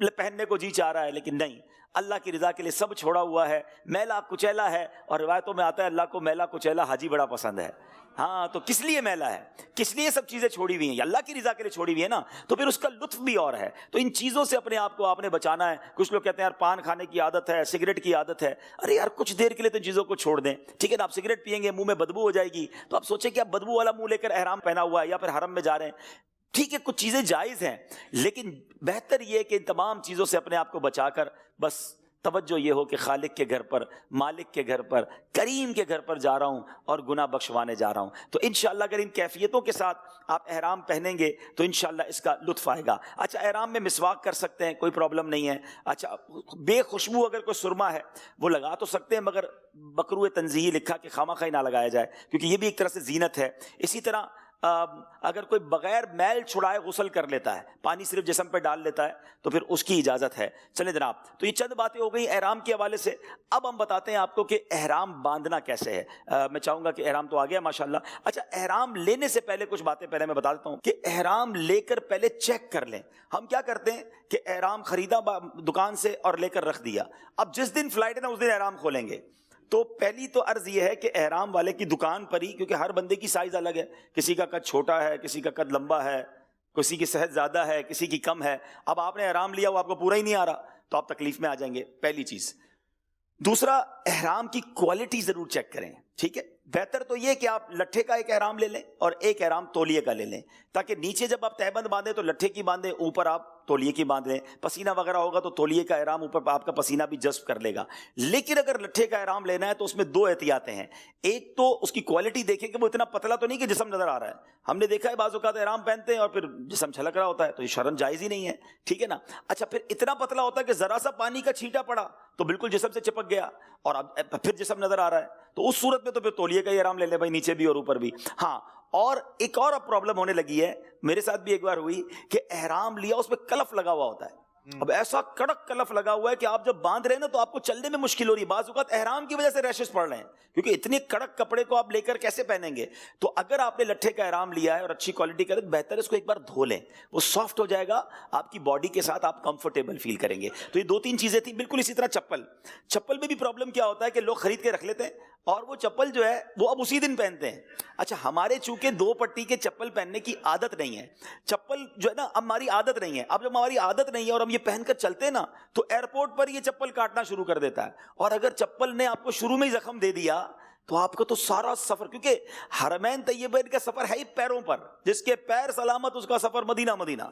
پہننے کو جی چاہ رہا ہے، لیکن نہیں، اللہ کی رضا کے لیے سب چھوڑا ہوا ہے۔ میلا کچیلا ہے، اور روایتوں میں آتا ہے اللہ کو میلا کچیلا حاجی بڑا پسند ہے۔ ہاں تو کس لیے میلا ہے، کس لیے سب چیزیں چھوڑی ہوئی ہیں، اللہ کی رضا کے لیے چھوڑی ہوئی ہے نا، تو پھر اس کا لطف بھی اور ہے۔ تو ان چیزوں سے اپنے آپ کو آپ نے بچانا ہے۔ کچھ لوگ کہتے ہیں یار پان کھانے کی عادت ہے، سگریٹ کی عادت ہے، ارے یار کچھ دیر کے لیے تو چیزوں کو چھوڑ دیں، ٹھیک ہے نا۔ آپ سگریٹ پیئیں گے منہ میں بدبو ہو جائے گی، تو آپ سوچیں کہ آپ بدبو والا منہ لے کر احرام پہنا ہوا ہے یا پھر حرم میں جا رہے ہیں، ٹھیک ہے کچھ چیزیں جائز ہیں، لیکن بہتر یہ کہ ان تمام چیزوں سے اپنے آپ کو بچا کر بس توجہ یہ ہو کہ خالق کے گھر پر، مالک کے گھر پر، کریم کے گھر پر جا رہا ہوں اور گناہ بخشوانے جا رہا ہوں۔ تو انشاءاللہ اگر ان کیفیتوں کے ساتھ آپ احرام پہنیں گے تو انشاءاللہ اس کا لطف آئے گا۔ اچھا احرام میں مسواک کر سکتے ہیں، کوئی پرابلم نہیں ہے۔ اچھا بے خوشبو اگر کوئی سرما ہے وہ لگا تو سکتے ہیں، مگر مکروہ تنزیہی لکھا کہ خواہ مخواہ نہ لگایا جائے، کیونکہ یہ بھی ایک طرح سے زینت ہے۔ اسی طرح اگر کوئی بغیر میل چھڑائے غسل کر لیتا ہے، پانی صرف جسم پہ ڈال لیتا ہے، تو پھر اس کی اجازت ہے۔ چلیں جناب، تو یہ چند باتیں ہو گئی احرام کے حوالے سے۔ اب ہم بتاتے ہیں آپ کو کہ احرام باندھنا کیسے ہے۔ میں چاہوں گا کہ احرام تو آ گیا ماشاءاللہ۔ اچھا احرام لینے سے پہلے کچھ باتیں پہلے میں بتا دیتا ہوں کہ احرام لے کر پہلے چیک کر لیں۔ ہم کیا کرتے ہیں کہ احرام خریدا دکان سے اور لے کر رکھ دیا، اب جس دن فلائٹ ہے نا اس دن احرام کھولیں گے۔ تو پہلی تو عرض یہ ہے کہ احرام والے کی دکان پر ہی، کیونکہ ہر بندے کی سائز الگ ہے، کسی کا قد چھوٹا ہے، کسی کا قد لمبا ہے، کسی کی صحت زیادہ ہے، کسی کی کم ہے، اب آپ نے احرام لیا وہ آپ کو پورا ہی نہیں آ رہا تو آپ تکلیف میں آ جائیں گے، پہلی چیز۔ دوسرا، احرام کی کوالٹی ضرور چیک کریں، ٹھیک ہے۔ بہتر تو یہ کہ آپ لٹھے کا ایک احرام لے لیں اور ایک احرام تولیے کا لے لیں، تاکہ نیچے جب آپ تہبند باندھیں تو لٹھے کی باندھیں، اوپر آپ تولیے کی باندھ لیں۔ پسینہ وغیرہ ہوگا تو تولیے کا احرام اوپر آپ کا پسینہ بھی جذب کر لے گا۔ لیکن اگر لٹھے کا احرام لینا ہے تو اس میں دو احتیاطیں ہیں۔ ایک تو اس کی کوالٹی دیکھیں کہ وہ اتنا پتلا تو نہیں کہ جسم نظر آ رہا ہے۔ ہم نے دیکھا ہے بعض اوقات احرام پہنتے ہیں اور پھر جسم چھلک رہا ہوتا ہے، تو یہ شرعاً جائز ہی نہیں ہے، ٹھیک ہے نا۔ اچھا پھر اتنا پتلا ہوتا ہے کہ ذرا سا پانی کا چھینٹا پڑا تو بالکل جسم سے چپک گیا اور اب پھر جسم نظر آ رہا ہے، تو اس صورت میں تو پھر تولیے کا ہی احرام لے لیں بھائی، نیچے بھی اور اوپر بھی۔ ہاں، اور ایک اور اب پرابلم ہونے لگی ہے، میرے ساتھ بھی ایک بار ہوئی کہ احرام لیا اس پہ کلف لگا ہوا ہوتا ہے۔ اب ایسا کڑک کلف لگا ہوا ہے کہ آپ جب باندھ رہے ہیں نا تو آپ کو چلنے میں مشکل ہو رہی ہے، بعض اوقات احرام کی وجہ سے ریشز پڑ رہے ہیں، کیونکہ اتنے کڑک کپڑے کو آپ لے کر کیسے پہنیں گے۔ تو اگر آپ نے لٹھے کا احرام لیا ہے اور اچھی کوالٹی کا، بہتر اس کو ایک بار دھو لیں، وہ سافٹ ہو جائے گا، آپ کی باڈی کے ساتھ آپ کمفرٹیبل فیل کریں گے۔ تو یہ دو تین چیزیں تھیں۔ بالکل اسی طرح چپل میں بھی پرابلم کیا ہوتا ہے کہ لوگ خرید کے رکھ لیتے ہیں اور وہ چپل جو ہے وہ اب اسی دن پہنتے ہیں۔ اچھا ہمارے چونکہ 2 پٹی کے چپل پہننے کی عادت نہیں ہے، چپل جو ہے نا ہماری عادت نہیں ہے، اب جب ہماری عادت نہیں ہے اور ہم یہ پہن کر چلتے ہیں نا تو ایئرپورٹ پر یہ چپل کاٹنا شروع کر دیتا ہے، اور اگر چپل نے آپ کو شروع میں ہی زخم دے دیا تو آپ کا تو سارا سفر، کیونکہ حرمین طیبین کا سفر ہے ہی پیروں پر، جس کے پیر سلامت اس کا سفر مدینہ مدینہ۔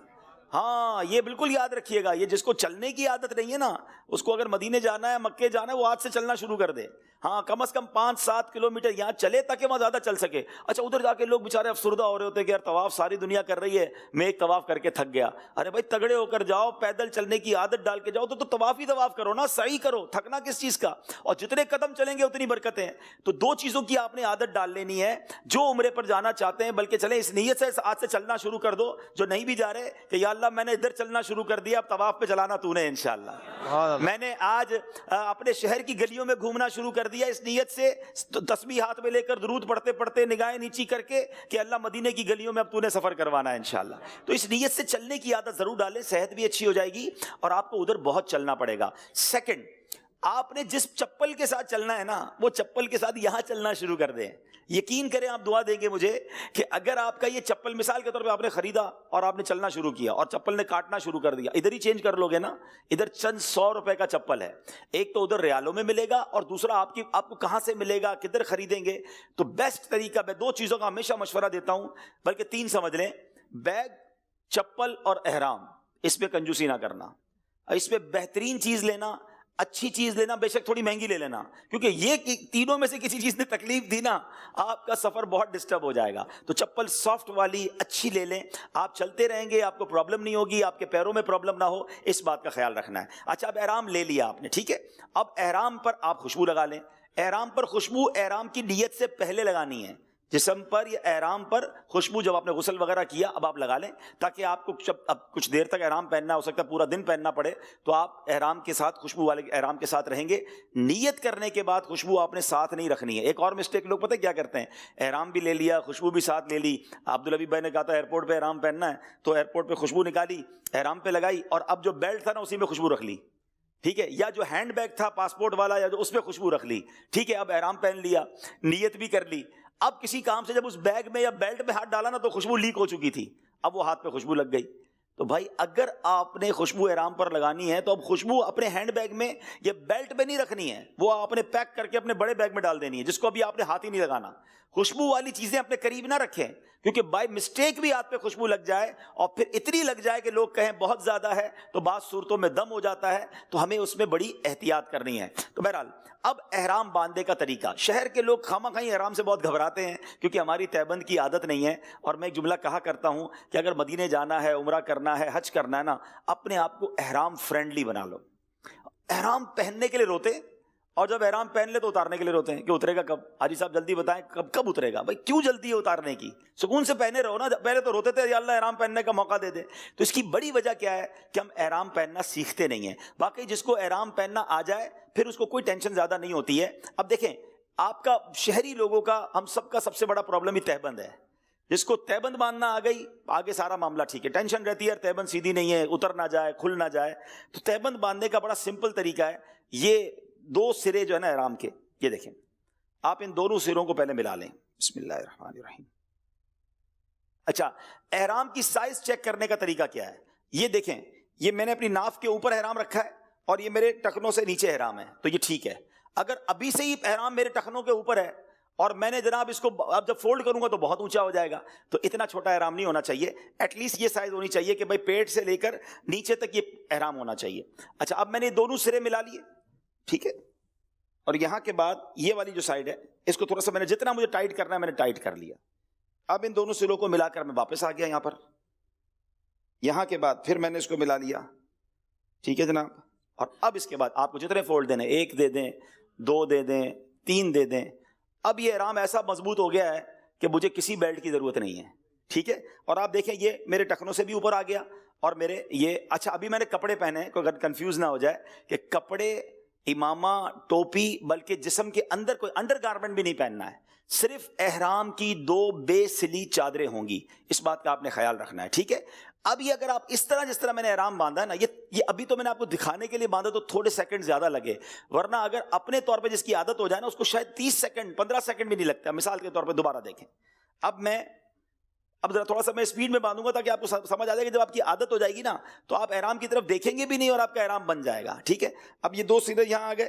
ہاں یہ بالکل یاد رکھیے گا, یہ جس کو چلنے کی عادت نہیں ہے نا, اس کو اگر مدینے جانا ہے, مکے جانا ہے, وہ آج سے چلنا شروع کر دے. ہاں کم از کم 5-7 کلومیٹر یہاں چلے تاکہ وہاں زیادہ چل سکے. اچھا ادھر جا کے لوگ بیچارے افسردہ ہو رہے ہوتے ہیں کہ یار طواف ساری دنیا کر رہی ہے, میں ایک طواف کر کے تھک گیا. ارے بھائی تگڑے ہو کر جاؤ, پیدل چلنے کی عادت ڈال کے جاؤ تو طواف ہی طواف کرو نا, سعی کرو, تھکنا کس چیز کا. اور جتنے قدم چلیں گے اتنی برکتیں ہیں. تو 2 چیزوں کی آپ نے عادت ڈال لینی ہے. جو عمرے پر جانا چاہتے ہیں بلکہ چلیں اس نیت سے آج سے چلنا شروع کر دو. جو نہیں بھی جا رہے کہ یا اللہ میں نے ادھر چلنا شروع کر دیا, اب طواف پہ چلانا تو نے انشاءاللہ. میں نے آج اپنے شہر کی گلیوں میں گھومنا شروع کر دیا اس نیت سے, تسبیح ہاتھ میں لے کر درود پڑھتے پڑھتے نگاہیں نیچی کر کے کہ اللہ مدینے کی گلیوں میں اب تو نے سفر کروانا ہے انشاءاللہ. تو اس نیت سے چلنے کی عادت ضرور ڈالیں, صحت بھی اچھی ہو جائے گی اور آپ کو ادھر بہت چلنا پڑے گا. سیکنڈ, آپ نے جس چپل کے ساتھ چلنا ہے نا, وہ چپل کے ساتھ یہاں چلنا شروع کر دیں. یقین کریں, آپ دعا دیں گے مجھے کہ اگر آپ کا یہ چپل مثال کے طور پہ آپ نے خریدا اور آپ نے چلنا شروع کیا اور چپل نے کاٹنا شروع کر دیا, ادھر ہی چینج کر لو گے نا, ادھر چند 100 روپے کا چپل ہے, ایک تو ادھر ریالوں میں ملے گا اور دوسرا آپ کو کہاں سے ملے گا, کدھر خریدیں گے. تو بیسٹ طریقہ, میں 2 چیزوں کا ہمیشہ مشورہ دیتا ہوں, بلکہ 3 سمجھ لیں, بیگ, چپل اور احرام. اس پہ کنجوسی نہ کرنا, اس پہ بہترین چیز لینا, اچھی چیز لینا, بے شک تھوڑی مہنگی لے لینا, کیونکہ یہ تینوں میں سے کسی چیز نے تکلیف دی نا, آپ کا سفر بہت ڈسٹرب ہو جائے گا. تو چپل سافٹ والی اچھی لے لیں, آپ چلتے رہیں گے, آپ کو پرابلم نہیں ہوگی, آپ کے پیروں میں پرابلم نہ ہو, اس بات کا خیال رکھنا ہے. اچھا اب احرام لے لیا آپ نے, ٹھیک ہے, اب احرام پر آپ خوشبو لگا لیں. احرام پر خوشبو احرام کی نیت سے پہلے لگانی ہے. جسم پر یا احرام پر خوشبو جب آپ نے غسل وغیرہ کیا اب آپ لگا لیں, تاکہ آپ کو جب اب کچھ دیر تک احرام پہننا, ہو سکتا ہے پورا دن پہننا پڑے, تو آپ احرام کے ساتھ خوشبو والے احرام کے ساتھ رہیں گے. نیت کرنے کے بعد خوشبو آپ نے ساتھ نہیں رکھنی ہے. ایک اور مسٹیک لوگ پتہ کیا کرتے ہیں, احرام بھی لے لیا, خوشبو بھی ساتھ لے لی. عبدالحبیب بھائی نے کہا تھا ایئرپورٹ پہ احرام پہننا ہے, تو ایئرپورٹ پہ خوشبو نکالی, احرام پہ لگائی, اور اب جو بیلٹ تھا نا اسی میں خوشبو رکھ لی, ٹھیک ہے, یا جو ہینڈ بیگ تھا پاسپورٹ والا یا جو اس پہ خوشبو رکھ لی, ٹھیک ہے. اب احرام پہن لیا, نیت بھی کر لی, اب کسی کام سے جب اس بیگ میں یا بیلٹ میں ہاتھ ڈالا نا تو خوشبو لیک ہو چکی تھی, اب وہ ہاتھ پہ خوشبو لگ گئی. تو بھائی اگر آپ نے خوشبو احرام پر لگانی ہے تو اب خوشبو اپنے ہینڈ بیگ میں یا بیلٹ میں نہیں رکھنی ہے, وہ آپ نے پیک کر کے اپنے بڑے بیگ میں ڈال دینی ہے, جس کو ابھی آپ نے ہاتھ ہی نہیں لگانا. خوشبو والی چیزیں اپنے قریب نہ رکھیں, کیونکہ بائی مسٹیک بھی ہاتھ پہ خوشبو لگ جائے اور پھر اتنی لگ جائے کہ لوگ کہیں بہت زیادہ ہے, تو بعض صورتوں میں دم ہو جاتا ہے, تو ہمیں اس میں بڑی احتیاط کرنی ہے. تو بہرحال اب احرام باندھنے کا طریقہ, شہر کے لوگ خواہ مخواہ احرام سے بہت گھبراتے ہیں کیونکہ ہماری تہبند کی عادت نہیں ہے. اور میں ایک جملہ کہا کرتا ہوں کہ اگر مدینے جانا ہے, عمرہ کرنا ہے, حج کرنا ہے نا, اپنے آپ کو احرام فرینڈلی بنا لو. احرام پہننے کے لیے روتے, اور جب احرام پہن لے تو اتارنے کے لیے روتے ہیں کہ اترے گا کب, حاجی صاحب جلدی بتائیں کب اترے گا. بھائی کیوں جلدی ہے اتارنے کی, سکون سے پہنے رہو نا. پہلے تو روتے تھے یا اللہ احرام پہننے کا موقع دے دے. تو اس کی بڑی وجہ کیا ہے کہ ہم احرام پہننا سیکھتے نہیں ہیں. باقی جس کو احرام پہننا آ جائے پھر اس کو کوئی ٹینشن زیادہ نہیں ہوتی ہے. اب دیکھیں, آپ کا شہری لوگوں کا, ہم سب کا سب سے بڑا پرابلم ہی تہبند ہے. جس کو تہبند باندھنا آ گئی, آگے سارا معاملہ ٹھیک ہے. ٹینشن رہتی ہے تہبند سیدھی نہیں ہے, اتر نہ جائے, کھل نہ جائے. تو تہبند باندھنے کا بڑا سمپل طریقہ ہے, یہ 2 سرے جو ہے نا احرام کے, یہ دیکھیں, آپ ان دونوں سروں کو پہلے ملا لیں. بسم اللہ الرحمن الرحیم. اچھا, احرام کی سائز چیک کرنے کا طریقہ کیا ہے, یہ دیکھیں, یہ میں نے اپنی ناف کے اوپر احرام رکھا ہے اور یہ میرے ٹخنوں سے نیچے احرام ہے, تو یہ ٹھیک ہے. اگر ابھی سے ہی احرام میرے ٹخنوں کے اوپر ہے اور میں نے جناب اس کو اب جب فولڈ کروں گا تو بہت اونچا ہو جائے گا, تو اتنا چھوٹا احرام نہیں ہونا چاہیے. ایٹ لیسٹ یہ سائز ہونی چاہیے کہ بھائی پیٹ سے لے کر نیچے تک یہ احرام ہونا چاہیے. اچھا, اب میں نے دونوں سرے ملا لیے, ٹھیک ہے, اور یہاں کے بعد یہ والی جو سائڈ ہے اس کو تھوڑا سا میں نے جتنا مجھے ٹائٹ کرنا ہے میں نے ٹائٹ کر لیا. اب ان دونوں سروں کو ملا کر میں واپس آ گیا یہاں پر. یہاں کے بعد پھر میں نے اس کو ملا لیا, ٹھیک ہے جناب. اور اب اس کے بعد آپ کو جتنے فولڈ دینے, 1 دے دیں, 2 دے دیں, 3 دے دیں. اب یہ احرام ایسا مضبوط ہو گیا ہے کہ مجھے کسی بیلٹ کی ضرورت نہیں ہے, ٹھیک ہے. اور آپ دیکھیں یہ میرے ٹخنوں سے بھی اوپر آ گیا اور میرے یہ, اچھا ابھی میں نے کپڑے پہنے, کوئی کنفیوز نہ ہو جائے کہ کپڑے, امامہ, ٹوپی, بلکہ جسم کے اندر کوئی انڈر گارمنٹ بھی نہیں پہننا ہے. صرف احرام کی 2 بے سلی چادریں ہوں گی, اس بات کا آپ نے خیال رکھنا ہے, ٹھیک ہے. اب یہ اگر آپ اس طرح جس طرح میں نے احرام باندھا ہے نا, یہ ابھی تو میں نے آپ کو دکھانے کے لیے باندھا تو تھوڑے سیکنڈ زیادہ لگے, ورنہ اگر اپنے طور پہ جس کی عادت ہو جائے نا اس کو شاید 30 سیکنڈ 15 سیکنڈ بھی نہیں لگتا. مثال کے طور پہ دوبارہ دیکھیں, اب ذرا تھوڑا سا میں اسپیڈ میں باندھوں گا تاکہ آپ کو سمجھ آ جائے کہ جب آپ کی عادت ہو جائے گی نا تو آپ احرام کی طرف دیکھیں گے بھی نہیں اور آپ کا احرام بن جائے گا, ٹھیک ہے. اب یہ 2 سرے یہاں آ گئے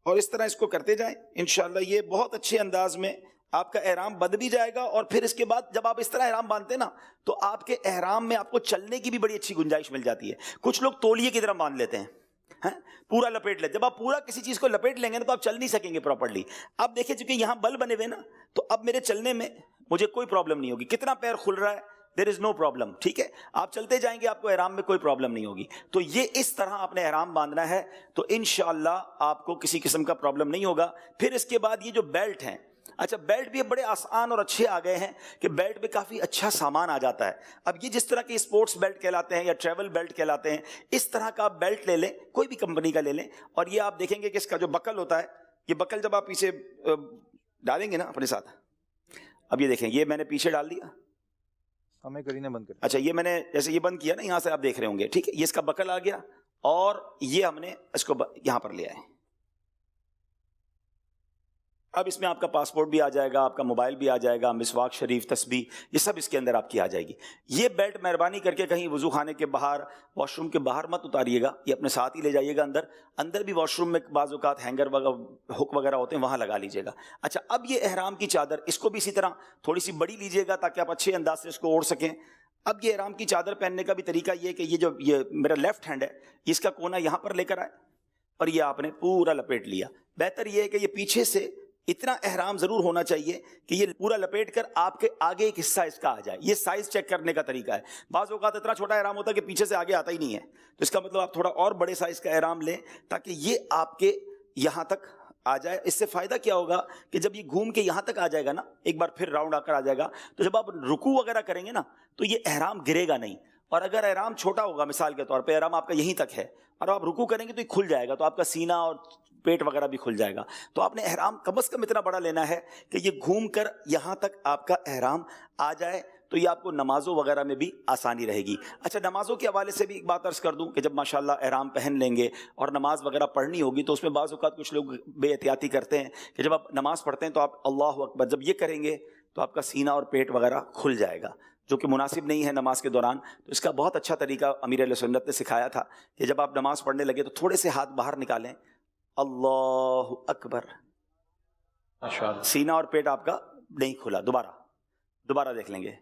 اور اس طرح اس کو کرتے جائیں انشاءاللہ. یہ بہت اچھے انداز میں آپ کا احرام بندھ بھی جائے گا، اور پھر اس کے بعد جب آپ اس طرح احرام باندھتے ہیں نا تو آپ کے احرام میں آپ کو چلنے کی بھی بڑی اچھی گنجائش مل جاتی ہے. کچھ لوگ تولیے کی طرح باندھ لیتے ہیں، پورا لپیٹ لیتے. جب آپ پورا کسی چیز کو لپیٹ لیں گے نا تو آپ چل نہیں سکیں گے پراپرلی. اب دیکھیں چونکہ یہاں بل بنے ہوئے نا تو اب میرے چلنے میں مجھے کوئی پرابلم نہیں ہوگی. کتنا پیر کھل رہا ہے، دیر از نو پرابلم. ٹھیک ہے، آپ چلتے جائیں گے، آپ کو احرام میں کوئی پرابلم نہیں ہوگی. تو یہ اس طرح آپ نے احرام باندھنا ہے تو انشاءاللہ آپ کو کسی قسم کا پرابلم نہیں ہوگا. پھر اس کے بعد یہ جو بیلٹ ہیں، اچھا بیلٹ بھی بڑے آسان اور اچھے آ گئے ہیں کہ بیلٹ میں کافی اچھا سامان آ جاتا ہے. اب یہ جس طرح کے اسپورٹس بیلٹ کہلاتے ہیں یا ٹریول بیلٹ کہلاتے ہیں، اس طرح کا آپ بیلٹ لے لیں، کوئی بھی کمپنی کا لے لیں. اور یہ آپ دیکھیں گے کہ اس کا جو بکل ہوتا ہے، یہ بکل جب آپ پیچھے ڈالیں گے نا اپنے ساتھ، اب یہ دیکھیں یہ میں نے پیچھے ڈال دیا، ہمیں کرینے بند کر. اچھا یہ میں نے جیسے یہ بند کیا نا، یہاں سے آپ دیکھ رہے ہوں گے، ٹھیک ہے، یہ اس کا بکل آ گیا اور یہ ہم نے اس کو یہاں پر لے آئے. اب اس میں آپ کا پاسپورٹ بھی آ جائے گا، آپ کا موبائل بھی آ جائے گا، مسواک شریف، تسبیح، یہ سب اس کے اندر آپ کی آ جائے گی. یہ بیلٹ مہربانی کر کے کہیں وضو خانے کے باہر، واش روم کے باہر مت اتاریے گا، یہ اپنے ساتھ ہی لے جائیے گا. اندر بھی واش روم میں بعض اوقات ہینگر وغیرہ، ہک وغیرہ ہوتے ہیں، وہاں لگا لیجیے گا. اچھا اب یہ احرام کی چادر، اس کو بھی اسی طرح تھوڑی سی بڑی لیجیے گا تاکہ آپ اچھے انداز سے اس کو اوڑھ سکیں. اب یہ احرام کی چادر پہننے کا بھی طریقہ یہ کہ یہ میرا لیفٹ ہینڈ ہے، اس کا کونا یہاں پر لے کر آئے اور یہ آپ نے پورا لپیٹ لیا. بہتر یہ ہے کہ یہ پیچھے سے اتنا احرام ضرور ہونا چاہیے کہ یہ پورا لپیٹ کر آپ کے آگے ایک حصہ اس کا آ جائے. یہ سائز چیک کرنے کا طریقہ ہے. بعض اوقات اتنا چھوٹا احرام ہوتا ہے کہ پیچھے سے آگے آتا ہی نہیں ہے، تو اس کا مطلب آپ تھوڑا اور بڑے سائز کا احرام لیں تاکہ یہ آپ کے یہاں تک آ جائے. اس سے فائدہ کیا ہوگا کہ جب یہ گھوم کے یہاں تک آ جائے گا نا، ایک بار پھر راؤنڈ آ کر آ جائے گا، تو جب آپ رکوع وغیرہ کریں گے نا تو یہ احرام گرے گا نہیں. اور اگر احرام چھوٹا ہوگا، مثال کے طور پہ احرام آپ کا یہیں تک ہے اور آپ رکوع کریں گے تو یہ کھل جائے گا، تو آپ کا سینہ اور پیٹ وغیرہ بھی کھل جائے گا. تو آپ نے احرام کم از کم اتنا بڑا لینا ہے کہ یہ گھوم کر یہاں تک آپ کا احرام آ جائے، تو یہ آپ کو نمازوں وغیرہ میں بھی آسانی رہے گی. اچھا نمازوں کے حوالے سے بھی ایک بات عرض کر دوں کہ جب ماشاءاللہ احرام پہن لیں گے اور نماز وغیرہ پڑھنی ہوگی تو اس میں بعض اوقات کچھ لوگ بے احتیاطی کرتے ہیں کہ جب آپ نماز پڑھتے ہیں تو آپ اللہ اکبر جب یہ کریں گے تو آپ کا سینہ اور پیٹ وغیرہ کھل جائے گا، جو کہ مناسب نہیں ہے نماز کے دوران. تو اس کا بہت اچھا طریقہ امیر اہل سنت نے سکھایا تھا کہ جب آپ نماز پڑھنے لگے تو تھوڑے سے ہاتھ باہر نکالیں، اللہ اکبر، سینہ اور پیٹ آپ کا نہیں کھلا. دوبارہ دیکھ لیں گے،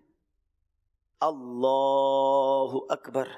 اللہ اکبر.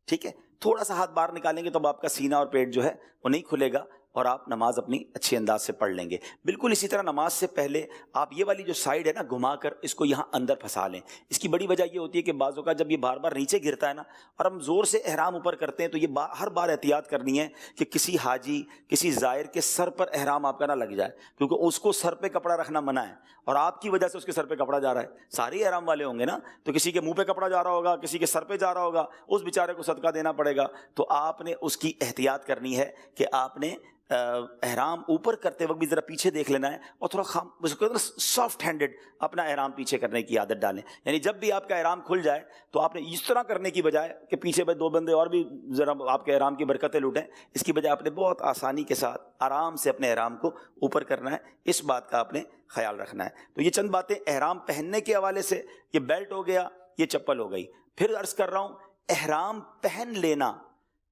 ٹھیک ہے، تھوڑا سا ہاتھ باہر نکالیں گے تو آپ کا سینہ اور پیٹ جو ہے وہ نہیں کھلے گا اور آپ نماز اپنی اچھے انداز سے پڑھ لیں گے. بالکل اسی طرح نماز سے پہلے آپ یہ والی جو سائڈ ہے نا گھما کر اس کو یہاں اندر پھنسا لیں. اس کی بڑی وجہ یہ ہوتی ہے کہ بعضوں کا جب یہ بار بار نیچے گرتا ہے نا اور ہم زور سے احرام اوپر کرتے ہیں تو یہ ہر بار احتیاط کرنی ہے کہ کسی حاجی، کسی زائر کے سر پر احرام آپ کا نہ لگ جائے، کیونکہ اس کو سر پہ کپڑا رکھنا منع ہے اور آپ کی وجہ سے اس کے سر پہ کپڑا جا رہا ہے. سارے احرام والے ہوں گے نا، تو کسی کے منہ پہ کپڑا جا رہا ہوگا، کسی کے سر پہ جا رہا ہوگا، اس بیچارے کو صدقہ دینا پڑے گا. تو آپ نے اس کی احتیاط کرنی ہے کہ آپ نے احرام اوپر کرتے وقت بھی ذرا پیچھے دیکھ لینا ہے اور تھوڑا سافٹ ہینڈڈ اپنا احرام پیچھے کرنے کی عادت ڈالیں. یعنی جب بھی آپ کا احرام کھل جائے تو آپ نے اس طرح کرنے کی بجائے کہ پیچھے دو بندے اور بھی ذرا آپ کے احرام کی برکتیں لوٹیں، اس کی بجائے آپ نے بہت آسانی کے ساتھ آرام سے اپنے احرام کو اوپر کرنا ہے. اس بات کا آپ نے خیال رکھنا ہے. تو یہ چند باتیں احرام پہننے کے حوالے سے. یہ بیلٹ ہو گیا، یہ چپل ہو گئی. پھر عرض کر رہا ہوں احرام پہن لینا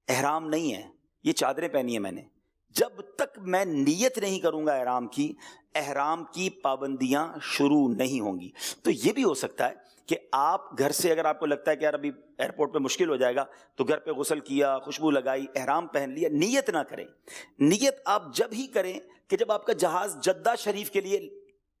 احرام نہیں ہے. یہ چادریں پہنی ہیں میں نے، جب تک میں نیت نہیں کروں گا احرام کی پابندیاں شروع نہیں ہوں گی. تو یہ بھی ہو سکتا ہے کہ آپ گھر سے اگر آپ کو لگتا ہے کہ یار ابھی ایئرپورٹ پہ مشکل ہو جائے گا تو گھر پہ غسل کیا، خوشبو لگائی، احرام پہن لیا، نیت نہ کریں. نیت آپ جب ہی کریں کہ جب آپ کا جہاز جدہ شریف کے لیے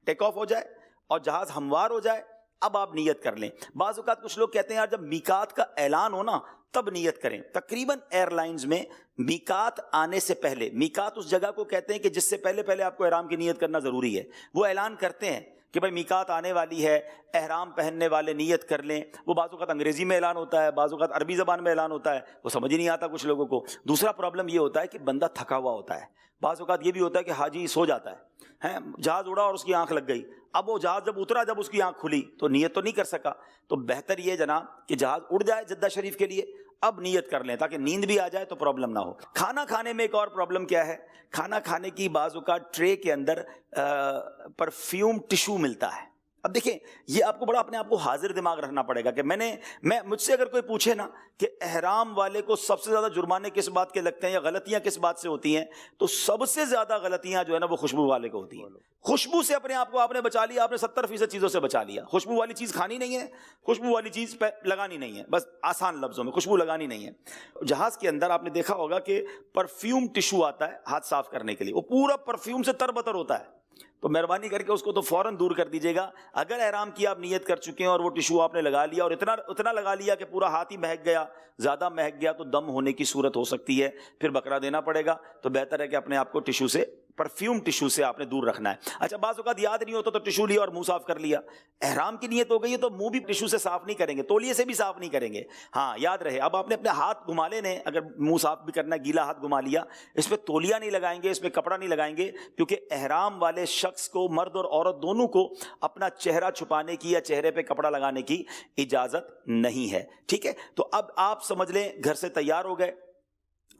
ٹیک آف ہو جائے اور جہاز ہموار ہو جائے، اب آپ نیت کر لیں. بعض اوقات کچھ لوگ کہتے ہیں یار جب میقات کا اعلان ہو نا تب نیت کریں. تقریباً ایئر لائنز میں میقات آنے سے پہلے، میقات اس جگہ کو کہتے ہیں کہ جس سے پہلے آپ کو احرام کی نیت کرنا ضروری ہے. وہ اعلان کرتے ہیں کہ بھائی میقات آنے والی ہے، احرام پہننے والے نیت کر لیں. وہ بعض اوقات انگریزی میں اعلان ہوتا ہے، بعض اوقات عربی زبان میں اعلان ہوتا ہے، وہ سمجھ ہی نہیں آتا کچھ لوگوں کو. دوسرا پرابلم یہ ہوتا ہے کہ بندہ تھکا ہوا ہوتا ہے. بعض اوقات یہ بھی ہوتا ہے کہ حاجی سو جاتا ہے، جہاز اڑا اور اس کی آنکھ لگ گئی. اب وہ جہاز جب اترا، جب اس کی آنکھ کھلی تو نیت تو نہیں کر سکا. تو بہتر یہ جناب کہ جہاز اڑ جائے جدہ شریف کے لیے، اب نیت کر لیں تاکہ نیند بھی آ جائے تو پرابلم نہ ہو. کھانا کھانے میں ایک اور پرابلم کیا ہے، کھانا کھانے کی بعض اوقات ٹرے کے اندر پرفیوم ٹشو ملتا ہے. اب دیکھیں یہ آپ کو بڑا اپنے آپ کو حاضر دماغ رکھنا پڑے گا کہ مجھ سے اگر کوئی پوچھے نا کہ احرام والے کو سب سے زیادہ جرمانے کس بات کے لگتے ہیں یا غلطیاں کس بات سے ہوتی ہیں، تو سب سے زیادہ غلطیاں جو ہے نا وہ خوشبو والے کو ہوتی ہیں. خوشبو سے اپنے آپ کو آپ نے بچا لیا، آپ نے 70% چیزوں سے بچا لیا. خوشبو والی چیز کھانی نہیں ہے، خوشبو والی چیز لگانی نہیں ہے، بس آسان لفظوں میں خوشبو لگانی نہیں ہے. جہاز کے اندر آپ نے دیکھا ہوگا کہ پرفیوم ٹشو آتا ہے ہاتھ صاف کرنے کے لیے، وہ پورا پرفیوم سے تر بتر ہوتا ہے. تو مہربانی کر کے اس کو تو فوراً دور کر دیجیے گا. اگر احرام کی آپ نیت کر چکے ہیں اور وہ ٹشو آپ نے لگا لیا اور اتنا لگا لیا کہ پورا ہاتھ ہی مہک گیا، زیادہ مہک گیا، تو دم ہونے کی صورت ہو سکتی ہے، پھر بکرا دینا پڑے گا. تو بہتر ہے کہ اپنے آپ کو ٹشو سے، پرفیوم ٹشو سے آپ نے دور رکھنا ہے. اچھا بعض اوقات یاد نہیں ہوتا تو ٹشو لیا اور منہ صاف کر لیا. احرام کی نیت ہو گئی ہے تو منہ بھی ٹشو سے صاف نہیں کریں گے، تولیے سے بھی صاف نہیں کریں گے. ہاں یاد رہے، اب آپ نے اپنے ہاتھ گھما لینے، اگر منہ صاف بھی کرنا ہے گیلا ہاتھ گھما لیا، اس پہ تولیہ نہیں لگائیں گے، اس پہ کپڑا نہیں لگائیں گے، کیونکہ احرام والے شخص کو، مرد اور عورت دونوں کو، اپنا چہرہ چھپانے کی یا چہرے پہ کپڑا لگانے کی اجازت نہیں ہے. ٹھیک ہے، تو اب آپ سمجھ لیں گھر سے تیار ہو گئے،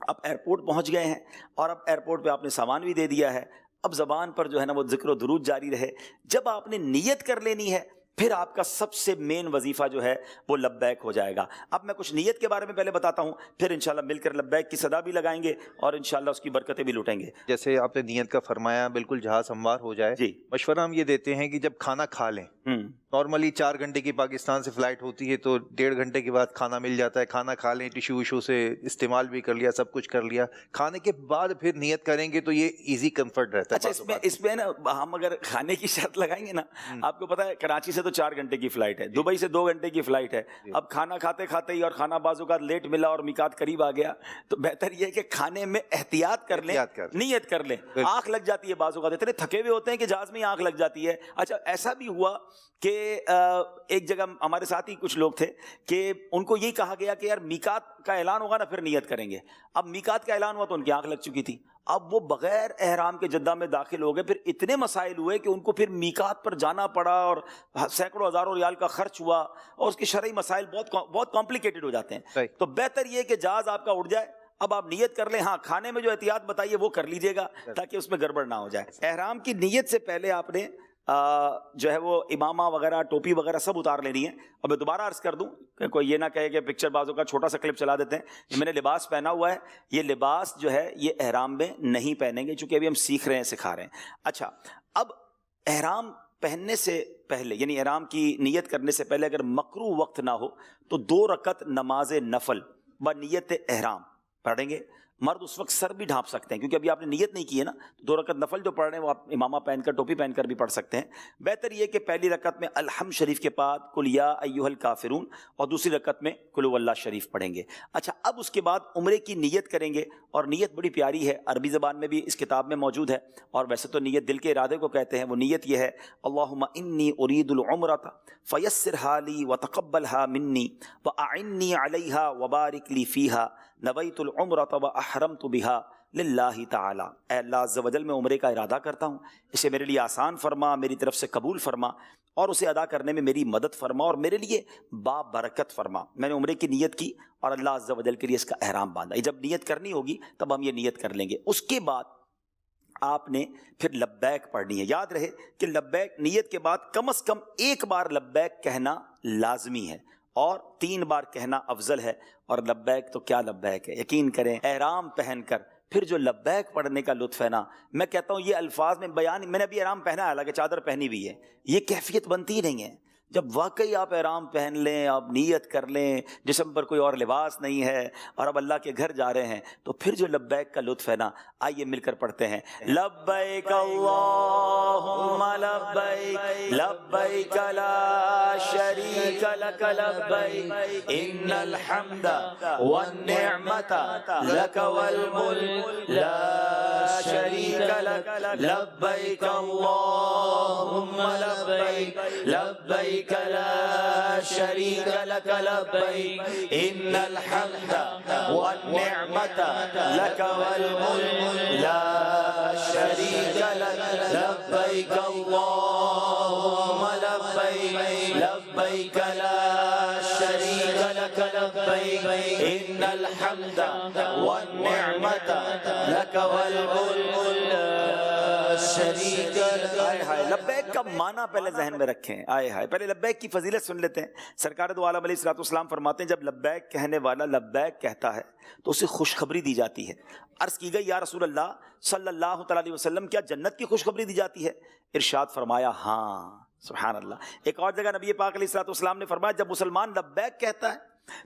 اب ایئرپورٹ پہنچ گئے ہیں، اور اب ایئرپورٹ پہ آپ نے سامان بھی دے دیا ہے. اب زبان پر جو ہے نا وہ ذکر و درود جاری رہے. جب آپ نے نیت کر لینی ہے، پھر آپ کا سب سے مین وظیفہ جو ہے وہ لبیک ہو جائے گا. اب میں کچھ نیت کے بارے میں پہلے بتاتا ہوں، پھر انشاءاللہ مل کر لبیک کی صدا بھی لگائیں گے اور انشاءاللہ اس کی برکتیں بھی لوٹیں گے. جیسے آپ نے نیت کا فرمایا بالکل جہاز ہموار ہو جائے. جی مشورہ ہم یہ دیتے ہیں کہ جب کھانا کھا لیں، نارملی 4 گھنٹے کی پاکستان سے فلائٹ ہوتی ہے تو 1.5 گھنٹے کے بعد کھانا مل جاتا ہے. کھانا کھا لیں، ٹشو وشو سے استعمال بھی کر لیا، سب کچھ کر لیا، کھانے کے بعد پھر نیت کریں گے تو یہ ایزی کمفرٹ رہتا ہے. اچھا اس میں نا ہم اگر کھانے کی شرط لگائیں گے نا، آپ کو پتا ہے کراچی سے تو 4 گھنٹے کی فلائٹ ہے، دبئی سے 2 گھنٹے کی فلائٹ ہے. اب کھانا کھاتے کھاتے ہی اور کھانا بعض اوقات لیٹ ملا اور میقات قریب آ گیا، تو بہتر یہ ہے کہ کھانے میں احتیاط کر لیں، نیت کر لیں. آنکھ لگ جاتی ہے بعض اوقات، اتنے تھکے ہوئے ہوتے ہیں کہ جہاز میں آنکھ لگ جاتی ہے. اچھا ایسا بھی ہوا کہ ایک جگہ ہمارے ساتھ ہی کچھ لوگ تھے کہ ان کو یہی کہا گیا کہ یار میقات کا اعلان ہوگا نا پھر نیت کریں گے. اب میقات کا اعلان ہوا تو ان کی آنکھ لگ چکی تھی. اب وہ بغیر احرام کے جدہ میں داخل ہو گئے. پھر اتنے مسائل ہوئے کہ ان کو پھر میقات پر جانا پڑا اور سینکڑوں ہزاروں ریال کا خرچ ہوا، اور اس کے شرعی مسائل بہت کمپلیکیٹڈ ہو جاتے ہیں. تو بہتر یہ کہ جہاز آپ کا اڑ جائے، اب آپ نیت کر لیں. ہاں کھانے میں جو احتیاط بتائیے وہ کر لیجئے گا تاکہ اس میں گڑبڑ نہ ہو جائے. احرام کی نیت سے پہلے آپ نے جو ہے وہ امامہ وغیرہ، ٹوپی وغیرہ سب اتار لینی ہے. اور میں دوبارہ عرض کر دوں کہ کوئی یہ نہ کہے کہ پکچر بازوں کا چھوٹا سا کلپ چلا دیتے ہیں. میں نے لباس پہنا ہوا ہے، یہ لباس جو ہے یہ احرام میں نہیں پہنیں گے، چونکہ ابھی ہم سیکھ رہے ہیں، سکھا رہے ہیں. اچھا اب احرام پہننے سے پہلے، یعنی احرام کی نیت کرنے سے پہلے اگر مکروہ وقت نہ ہو تو 2 رکعت نماز نفل بنیت احرام پڑھیں گے. مرد اس وقت سر بھی ڈھانپ سکتے ہیں کیونکہ ابھی آپ نے نیت نہیں کی ہے نا. 2 رکعت نفل جو پڑھ رہے ہیں وہ آپ امامہ پہن کر، ٹوپی پہن کر بھی پڑھ سکتے ہیں. بہتر یہ کہ پہلی رکعت میں الحمد شریف کے بعد قل یا ایھا الکافرون اور دوسری رکعت میں قل هو اللہ شریف پڑھیں گے. اچھا اب اس کے بعد عمرے کی نیت کریں گے، اور نیت بڑی پیاری ہے، عربی زبان میں بھی اس کتاب میں موجود ہے. اور ویسے تو نیت دل کے ارادے کو کہتے ہیں. وہ نیت یہ ہے اللہم انی ارید العمرۃ فیسرھا لی وتقبلھا منی واعنی علیھا وبارک لی فیھا نویت العمرۃ واحرمت بها للہ تعالی. اے اللہ عز و جل میں عمرے کا ارادہ کرتا ہوں، اسے میرے لیے آسان فرما، میری طرف سے قبول فرما، اور اسے ادا کرنے میں میری مدد فرما اور میرے لیے بابرکت فرما. میں نے عمرے کی نیت کی اور اللہ عز و جل کے لیے اس کا احرام باندھا. جب نیت کرنی ہوگی تب ہم یہ نیت کر لیں گے. اس کے بعد آپ نے پھر لبیک پڑھنی ہے. یاد رہے کہ لبیک نیت کے بعد کم از کم 1 بار لبیک کہنا لازمی ہے اور 3 بار کہنا افضل ہے. اور لبیک تو کیا لبیک ہے، یقین کریں احرام پہن کر پھر جو لبیک پڑھنے کا لطف ہے نا، میں کہتا ہوں یہ الفاظ میں بیان، میں نے ابھی احرام پہنا ہے حالانکہ چادر پہنی بھی ہے، یہ کیفیت بنتی ہی نہیں ہے. جب واقعی آپ احرام پہن لیں، آپ نیت کر لیں، جسم پر کوئی اور لباس نہیں ہے اور اب اللہ کے گھر جا رہے ہیں، تو پھر جو لبیک کا لطف ہے نا، آئیے مل کر پڑھتے ہیں. لبیک اللہم لبیک لبیک لا شریک لک لبیک ان الحمد والنعمت لک والملک لا شریک لک لبیک اللہم لبیک لبیک لا شریک لک لبیک ان الحمد والنعمت لک والملک لا شریک لک لبیک اللہم لبیک لبیک لا شریک لک لبیک ان الحمد والنعمت لک والملک لا شریک لک. آئے ہائے، لبیک کا معنی پہلے ذہن میں رکھیں. آئے ہائے، پہلے لبیک کی فضیلت سن لیتے ہیں. سرکار دو عالم علیہ الصلوۃ والسلام فرماتے ہیں جب لبیک کہنے والا لبیک کہتا ہے تو اسے خوشخبری دی جاتی ہے. عرض کی گئی یا رسول اللہ صلی اللہ تعالیٰ علیہ وسلم کیا جنت کی خوشخبری دی جاتی ہے؟ ارشاد فرمایا ہاں. سبحان اللہ. ایک اور جگہ نبی پاک علیہ الصلوۃ والسلام نے فرمایا جب مسلمان لبیک کہتا ہے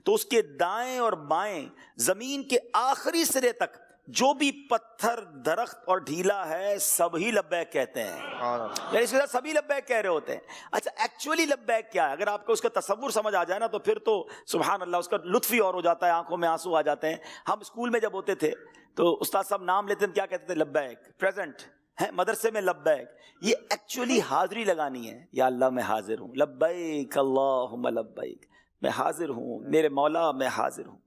تو اس کے دائیں اور بائیں زمین کے آخری سرے تک جو بھی پتھر، درخت اور ڈھیلا ہے سب ہی لبیک کہتے ہیں. یعنی اس کے ساتھ سبھی لبیک کہہ رہے ہوتے ہیں. اچھا ایکچولی لبیک کیا ہے؟ اگر آپ کو اس کا تصور سمجھ آ جائے نا تو پھر تو سبحان اللہ اس کا لطف ہی اور ہو جاتا ہے، آنکھوں میں آنسو آ جاتے ہیں. ہم اسکول میں جب ہوتے تھے تو استاد صاحب نام لیتے ہیں کیا کہتے تھے؟ لبیک. پریزنٹ ہے مدرسے میں لبیک. یہ ایکچولی حاضری لگانی ہے. یا اللہ میں حاضر ہوں، لبیک اللہم لبیک، میں حاضر ہوں میرے مولا، میں حاضر ہوں.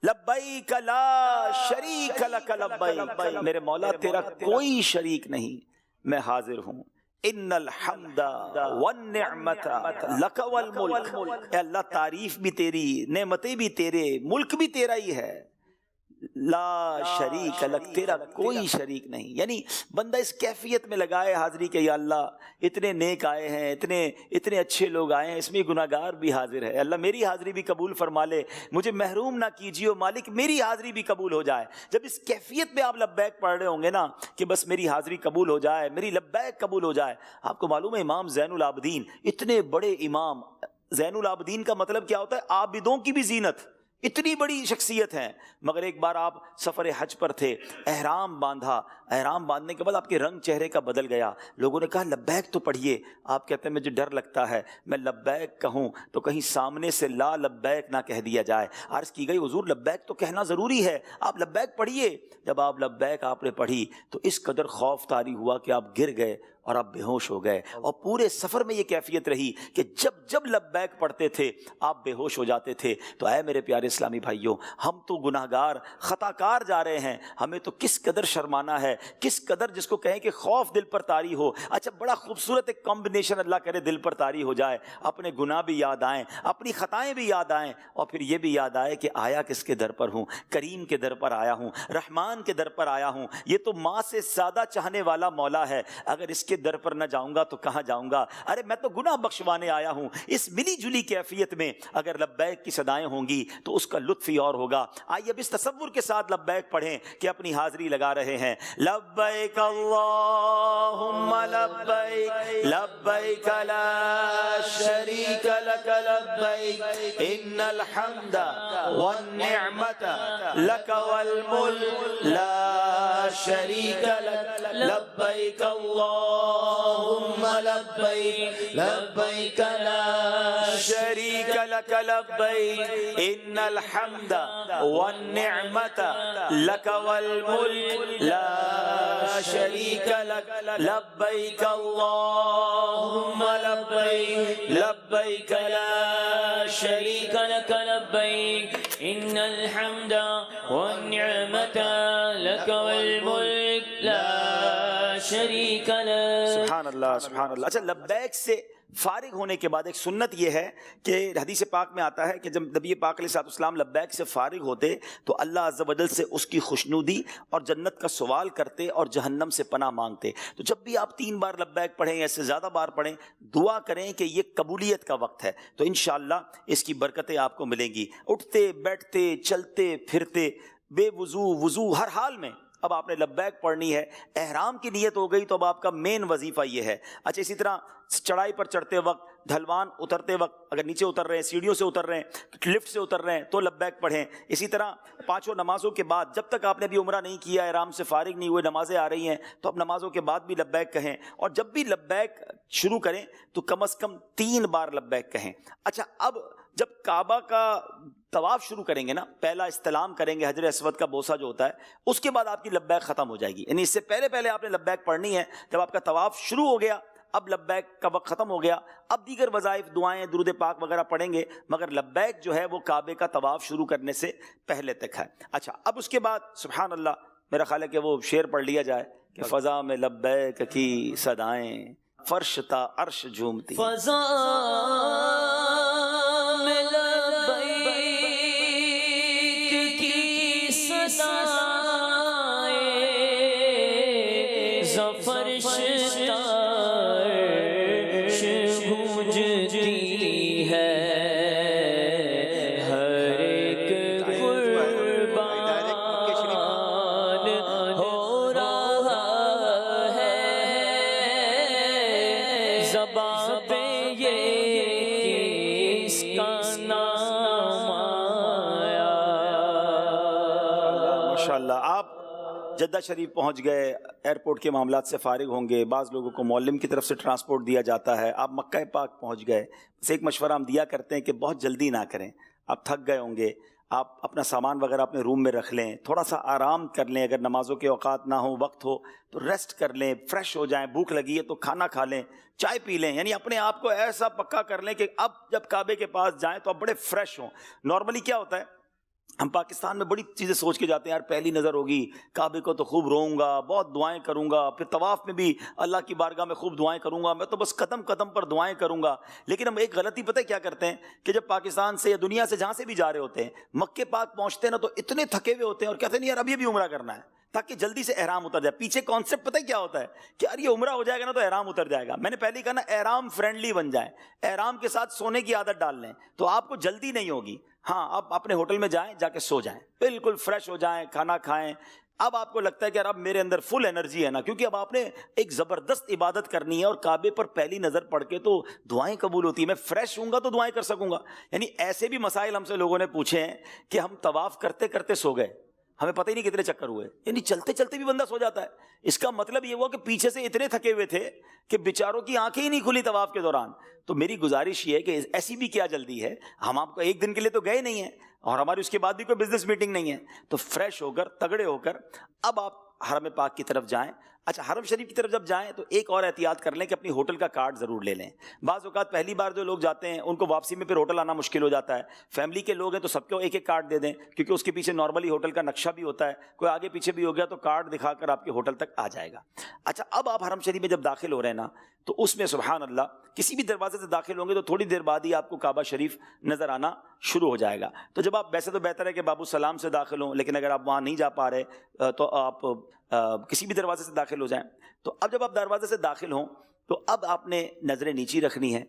لبیک لا شریک لک لبیک، میرے مولا تیرا کوئی شریک نہیں، میں حاضر ہوں. ان الحمد والنعمت لک والملک، اے اللہ تعریف بھی تیری، نعمتیں بھی تیرے، ملک بھی تیرا ہی ہے. لا شریک لک، تیرا کوئی شریک نہیں. یعنی بندہ اس کیفیت میں لگائے حاضری کہ یا اللہ اتنے نیک آئے ہیں، اتنے اچھے لوگ آئے ہیں، اس میں گناہگار بھی حاضر ہے. اللہ میری حاضری بھی قبول فرما لے، مجھے محروم نہ کیجیے مالک، میری حاضری بھی قبول ہو جائے. جب اس کیفیت میں آپ لبیک پڑھ رہے ہوں گے نا کہ بس میری حاضری قبول ہو جائے، میری لبیک قبول ہو جائے. آپ کو معلوم ہے امام زین العابدین، اتنے بڑے امام، زین العابدین کا مطلب کیا ہوتا ہے؟ عابدوں کی بھی زینت. اتنی بڑی شخصیت ہیں. مگر ایک بار آپ سفر حج پر تھے، احرام باندھا، احرام باندھنے کے بعد آپ کے رنگ چہرے کا بدل گیا. لوگوں نے کہا لبیک تو پڑھیے. آپ کہتے ہیں مجھے ڈر لگتا ہے میں لبیک کہوں تو کہیں سامنے سے لا لبیک نہ کہہ دیا جائے. عرض کی گئی حضور لبیک تو کہنا ضروری ہے، آپ لبیک پڑھیے. جب آپ لبیک آپ نے پڑھی تو اس قدر خوف طاری ہوا کہ آپ گر گئے اور آپ بے ہوش ہو گئے. اور پورے سفر میں یہ کیفیت رہی کہ جب جب لبیک پڑھتے تھے آپ بے ہوش ہو جاتے تھے. تو اے میرے پیارے اسلامی بھائیوں، ہم تو گناہگار خطا کار جا رہے ہیں، ہمیں تو کس قدر شرمانا ہے، کس قدر جس کو کہیں کہ خوف دل پر طاری ہو. اچھا بڑا خوبصورت ایک کمبینیشن اللہ کرے دل پر طاری ہو جائے، اپنے گناہ بھی یاد آئیں، اپنی خطائیں بھی یاد آئیں، اور پھر یہ بھی یاد آئے کہ آیا کس کے در پر ہوں؟ کریم کے در پر آیا ہوں، رحمان کے در پر آیا ہوں. یہ تو ماں سے زیادہ چاہنے والا مولا ہے، اگر اس کے در پر نہ جاؤں گا تو کہاں جاؤں گا؟ ارے میں تو گناہ بخشوانے آیا ہوں. اس ملی جلی کیفیت میں اگر لبیک کی صدائیں ہوں گی تو اس کا لطف ہی اور ہوگا. آئیے اب اس تصور کے ساتھ لبیک پڑھیں کہ اپنی حاضری لگا رہے ہیں. لبیک اللہم لبیک، لبیک لا شریک لک لبیک، ان الحمد والنعمت لک والملک لا شریک لک. لبیک اللہم لبیک، لبیک لا شریک لک لبیک، ان الحمد والنعمت لک والملک لا شریک لک. لبیک اللہم لبیک، لبیک لا شریک لک لبیک، ان الحمد والنعمت لک والملک لا شریک لک. سبحان اللہ سبحان اللہ. اچھا لبیک سے فارغ ہونے کے بعد ایک سنت یہ ہے کہ حدیث پاک میں آتا ہے کہ جب نبی پاک علیہ الصلوۃ والسلام لبیک سے فارغ ہوتے تو اللہ عز و جل سے اس کی خوشنودی اور جنت کا سوال کرتے اور جہنم سے پناہ مانگتے. تو جب بھی آپ 3 بار لبیک پڑھیں یا اس سے زیادہ بار پڑھیں، دعا کریں کہ یہ قبولیت کا وقت ہے، تو انشاءاللہ اس کی برکتیں آپ کو ملیں گی. اٹھتے بیٹھتے چلتے پھرتے، بے وضو ہر حال میں اب آپ نے لبیک پڑھنی ہے. احرام کی نیت ہو گئی تو اب آپ کا مین وظیفہ یہ ہے. اچھا اسی طرح چڑھائی پر چڑھتے وقت، ڈھلوان اترتے وقت، اگر نیچے اتر رہے ہیں، سیڑھیوں سے اتر رہے ہیں، لفٹ سے اتر رہے ہیں تو لبیک پڑھیں. اسی طرح 5 نمازوں کے بعد جب تک آپ نے ابھی عمرہ نہیں کیا، احرام سے فارغ نہیں ہوئے، نمازیں آ رہی ہیں تو اب نمازوں کے بعد بھی لبیک کہیں. اور جب بھی لبیک شروع کریں تو کم از کم 3 بار لبیک کہیں. اچھا اب جب کعبہ کا طواف شروع کریں گے نا، پہلا استلام کریں گے، حجر اسود کا بوسہ جو ہوتا ہے، اس کے بعد آپ کی لبیک ختم ہو جائے گی. یعنی اس سے پہلے آپ نے لبیک پڑھنی ہے. جب آپ کا طواف شروع ہو گیا، اب لبیک کا وقت ختم ہو گیا، اب دیگر وظائف، دعائیں، درود پاک وغیرہ پڑھیں گے، مگر لبیک جو ہے وہ کعبے کا طواف شروع کرنے سے پہلے تک ہے. اچھا اب اس کے بعد سبحان اللہ، میرا خیال ہے کہ وہ شعر پڑھ لیا جائے کہ فضا میں لبیک کی صدائیں، فرش تا عرش جھومتی. فضا میں لبیک کی صدائیں، فرش جدہ شریف پہنچ گئے، ایئرپورٹ کے معاملات سے فارغ ہوں گے، بعض لوگوں کو معلم کی طرف سے ٹرانسپورٹ دیا جاتا ہے، آپ مکہ پاک پہنچ گئے، بس ایک مشورہ ہم دیا کرتے ہیں کہ بہت جلدی نہ کریں، آپ تھک گئے ہوں گے، آپ اپنا سامان وغیرہ اپنے روم میں رکھ لیں، تھوڑا سا آرام کر لیں، اگر نمازوں کے اوقات نہ ہوں، وقت ہو تو ریسٹ کر لیں، فریش ہو جائیں، بھوک لگی ہے تو کھانا کھا لیں، چائے پی لیں، یعنی اپنے آپ کو ایسا پکا کر لیں کہ اب جب کعبے کے پاس جائیں تو اب بڑے فریش ہوں۔ نارملی کیا ہوتا ہے، ہم پاکستان میں بڑی چیزیں سوچ کے جاتے ہیں، یار پہلی نظر ہوگی کعبے کو تو خوب روؤں گا، بہت دعائیں کروں گا، پھر طواف میں بھی اللہ کی بارگاہ میں خوب دعائیں کروں گا، میں تو بس قدم قدم پر دعائیں کروں گا۔ لیکن ہم ایک غلطی پتہ ہے کیا کرتے ہیں کہ جب پاکستان سے یا دنیا سے جہاں سے بھی جا رہے ہوتے ہیں، مکے پاک پہنچتے ہیں نا تو اتنے تھکے ہوئے ہوتے ہیں اور کہتے ہیں نہیں یار ابھی بھی عمرہ کرنا ہے تاکہ جلدی سے احرام اتر جائے۔ پیچھے کانسیپٹ پتہ ہے کیا ہوتا ہے کہ یار یہ عمرہ ہو جائے گا نا تو احرام اتر جائے گا۔ میں نے پہلے ہی کہا نا احرام فرینڈلی بن جائیں، احرام کے ساتھ سونے کی عادت ڈال لیں تو آپ کو جلدی نہیں ہوگی۔ ہاں آپ اپنے ہوٹل میں جائیں، جا کے سو جائیں، بالکل فریش ہو جائیں، کھانا کھائیں، اب آپ کو لگتا ہے کہ یار اب میرے اندر فل انرجی ہے نا، کیونکہ اب آپ نے ایک زبردست عبادت کرنی ہے اور کعبے پر پہلی نظر پڑھ کے تو دعائیں قبول ہوتی ہیں۔ میں فریش ہوں گا تو دعائیں کر سکوں گا۔ یعنی ایسے بھی مسائل ہم سے لوگوں نے پوچھے ہیں کہ ہم طواف کرتے کرتے سو گئے، ہمیں پتہ ہی نہیں کتنے چکر ہوئے، یعنی چلتے چلتے بھی بندہ سو جاتا ہے۔ اس کا مطلب یہ ہوا کہ پیچھے سے اتنے تھکے ہوئے تھے کہ بیچاروں کی آنکھیں ہی نہیں کھلی طواف کے دوران۔ تو میری گزارش یہ ہے کہ ایسی بھی کیا جلدی ہے، ہم آپ کو ایک دن کے لیے تو گئے نہیں ہیں اور ہماری اس کے بعد بھی کوئی بزنس میٹنگ نہیں ہے، تو فریش ہو کر تگڑے ہو کر اب آپ حرم پاک کی طرف جائیں۔ اچھا، حرم شریف کی طرف جب جائیں تو ایک اور احتیاط کر لیں کہ اپنی ہوٹل کا کارڈ ضرور لے لیں۔ بعض اوقات پہلی بار جو لوگ جاتے ہیں ان کو واپسی میں پھر ہوٹل آنا مشکل ہو جاتا ہے، فیملی کے لوگ ہیں تو سب کو ایک ایک کارڈ دے دیں، کیونکہ اس کے پیچھے نارملی ہوٹل کا نقشہ بھی ہوتا ہے، کوئی آگے پیچھے بھی ہو گیا تو کارڈ دکھا کر آپ کے ہوٹل تک آ جائے گا۔ اچھا، اب آپ حرم شریف میں جب داخل ہو رہے ہیں نا تو اس میں سبحان اللہ کسی بھی دروازے سے داخل ہوں گے تو تھوڑی دیر بعد ہی آپ کو کعبہ شریف نظر آنا شروع ہو جائے گا۔ تو جب آپ، ویسے تو بہتر ہے کہ باب السلام سے داخل ہوں، لیکن اگر آپ وہاں نہیں جا پا رہے تو آپ کسی بھی دروازے سے داخل ہو جائیں۔ تو اب جب آپ دروازے سے داخل ہوں تو اب آپ نے نظریں نیچی رکھنی ہے،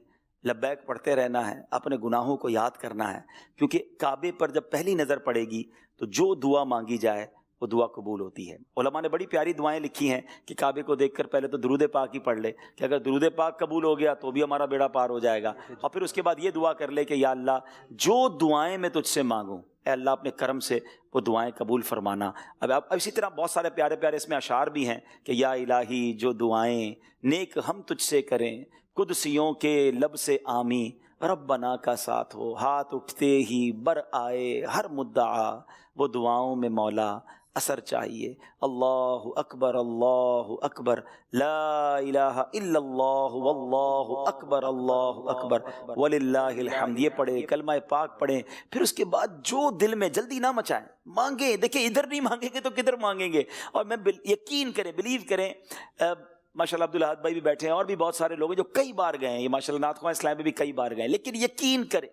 لبیک پڑھتے رہنا ہے، اپنے گناہوں کو یاد کرنا ہے، کیونکہ کعبے پر جب پہلی نظر پڑے گی تو جو دعا مانگی جائے وہ دعا قبول ہوتی ہے۔ علماء نے بڑی پیاری دعائیں لکھی ہیں کہ کعبے کو دیکھ کر پہلے تو درود پاک ہی پڑھ لے کہ اگر درود پاک قبول ہو گیا تو بھی ہمارا بیڑا پار ہو جائے گا، اور پھر اس کے بعد یہ دعا کر لے کہ یا اللہ جو دعائیں میں تجھ سے مانگوں اے اللہ اپنے کرم سے وہ دعائیں قبول فرمانا۔ اب اسی طرح بہت سارے پیارے پیارے اس میں اشعار بھی ہیں کہ یا الہی جو دعائیں نیک ہم تجھ سے کریں قدسیوں کے لب سے آمی، ربنا کا ساتھ ہو ہاتھ اٹھتے ہی بر آئے ہر مدعا، وہ دعاؤں میں مولا اثر چاہیے۔ اللہ اکبر لا الہ الا اللہ واللہ اکبر اللہ اکبر وللہ الحمد، یہ پڑھیں، کلمہ پاک پڑھیں، پھر اس کے بعد جو دل میں، جلدی نہ مچائیں، مانگیں۔ دیکھیں ادھر نہیں مانگیں گے تو کدھر مانگیں گے؟ اور میں یقین کریں، بلیو کریں، ماشاءاللہ عبدالحاد بھائی بھی بیٹھے ہیں اور بھی بہت سارے لوگ ہیں جو کئی بار گئے ہیں، یہ ماشاءاللہ نعت خواہ اسلام میں بھی کئی بار گئے ہیں، لیکن یقین کریں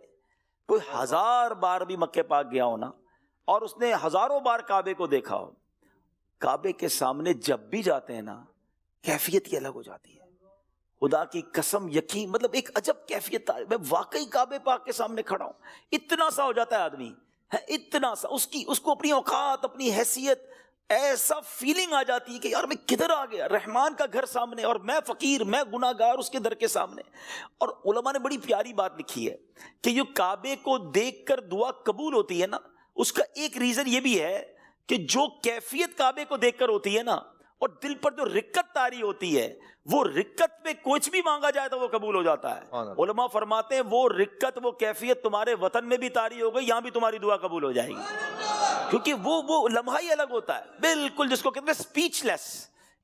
کوئی 1000 بار بھی مکہ پاک گیا ہونا اور اس نے ہزاروں بار کعبے کو دیکھا ہو، کعبے کے سامنے جب بھی جاتے ہیں نا کیفیت ہی الگ ہو جاتی ہے۔ خدا کی قسم، یقین، مطلب ایک عجب کیفیت، میں واقعی کعبے پاک کے سامنے کھڑا ہوں، اتنا سا ہو جاتا ہے آدمی، اتنا سا اس کو اپنی اوقات، اپنی حیثیت، ایسا فیلنگ آ جاتی ہے کہ یار میں کدھر آ گیا، رحمان کا گھر سامنے اور میں فقیر، میں گناہ گار اس کے در کے سامنے۔ اور علماء نے بڑی پیاری بات لکھی ہے کہ جو کعبے کو دیکھ کر دعا قبول ہوتی ہے نا، اس کا ایک ریزن یہ بھی ہے کہ جو کیفیت کعبے کو دیکھ کر ہوتی ہے نا اور دل پر جو رکت طاری ہوتی ہے، وہ رکت میں کچھ بھی مانگا جائے تو وہ قبول ہو جاتا ہے۔ علماء فرماتے ہیں وہ رکت، وہ کیفیت تمہارے وطن میں بھی طاری ہو گئی، یہاں بھی تمہاری دعا قبول ہو جائے گی، کیونکہ وہ لمحہ ہی الگ ہوتا ہے، بالکل جس کو کہتے ہیں اسپیچ لیس۔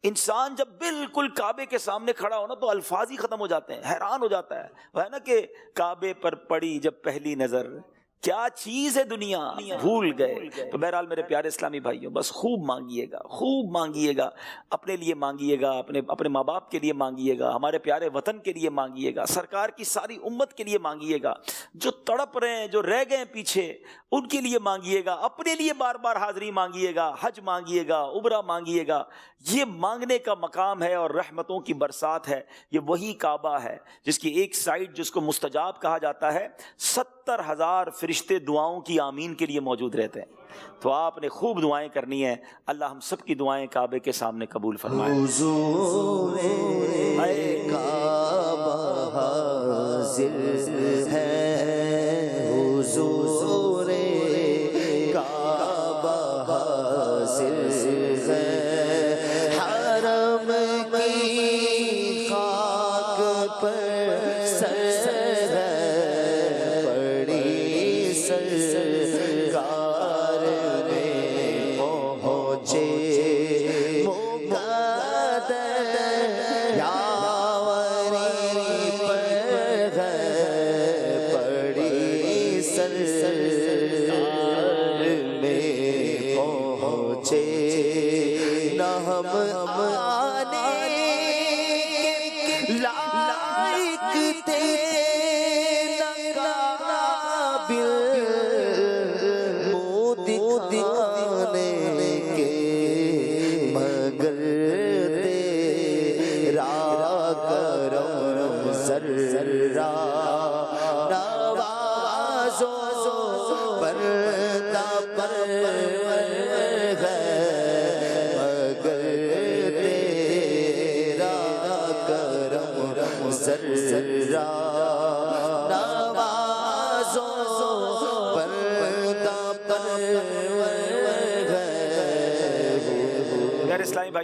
انسان جب بالکل کعبے کے سامنے کھڑا ہونا تو الفاظ ہی ختم ہو جاتے ہیں، حیران ہو جاتا ہے، وہ ہے نا کہ کعبے پر پڑی جب پہلی نظر، کیا چیز ہے دنیا بھول گئے۔ تو بہرحال میرے پیارے اسلامی بھائیوں، بس خوب مانگیے گا، خوب مانگیے گا، اپنے لیے مانگیے گا، اپنے ماں باپ کے لیے مانگیے گا، ہمارے پیارے وطن کے لیے مانگیے گا، سرکار کی ساری امت کے لیے مانگیے گا، جو تڑپ رہے ہیں، جو رہ گئے ہیں پیچھے، ان کے لیے مانگیے گا، اپنے لیے بار بار حاضری مانگیے گا، حج مانگیے گا، عمرہ مانگیے گا۔ یہ مانگنے کا مقام ہے اور رحمتوں کی برسات ہے۔ یہ وہی کعبہ ہے جس کی ایک سائڈ، جس کو مستجاب کہا جاتا ہے، 70,000 فرشتے دعاؤں کی آمین کے لیے موجود رہتے ہیں۔ تو آپ نے خوب دعائیں کرنی ہیں، اللہ ہم سب کی دعائیں کعبے کے سامنے قبول فرمائے۔ حضور کعبہ حاضر ہے، حضور کعبہ حاضر ہے،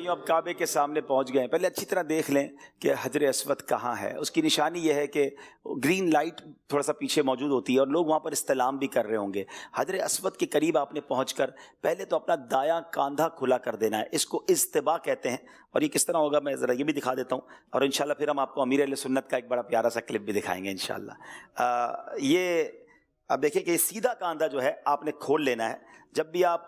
بھائیوں اب کعبے کے سامنے پہنچ گئے ہیں. پہلے اچھی طرح دیکھ لیں کہ حجر اسود کہاں ہے. اس کی نشانی یہ ہے کہ گرین لائٹ تھوڑا سا پیچھے موجود ہوتی ہے اور لوگ وہاں پر استلام بھی کر رہے ہوں گے. حجر اسود کے قریب آپ نے پہنچ کر پہلے تو اپنا دایاں کاندھا کھلا کر دینا ہے. اس کو اجتباء کہتے ہیں. اور یہ کس طرح ہوگا میں ذرا یہ بھی دکھا دیتا ہوں, اور انشاءاللہ پھر ہم آپ کو امیر اہل سنت کا ایک بڑا پیارا سا کلپ بھی دکھائیں گے انشاءاللہ. یہ اب دیکھیں کہ سیدھا کاندھا جو ہے آپ نے کھول لینا ہے. جب بھی آپ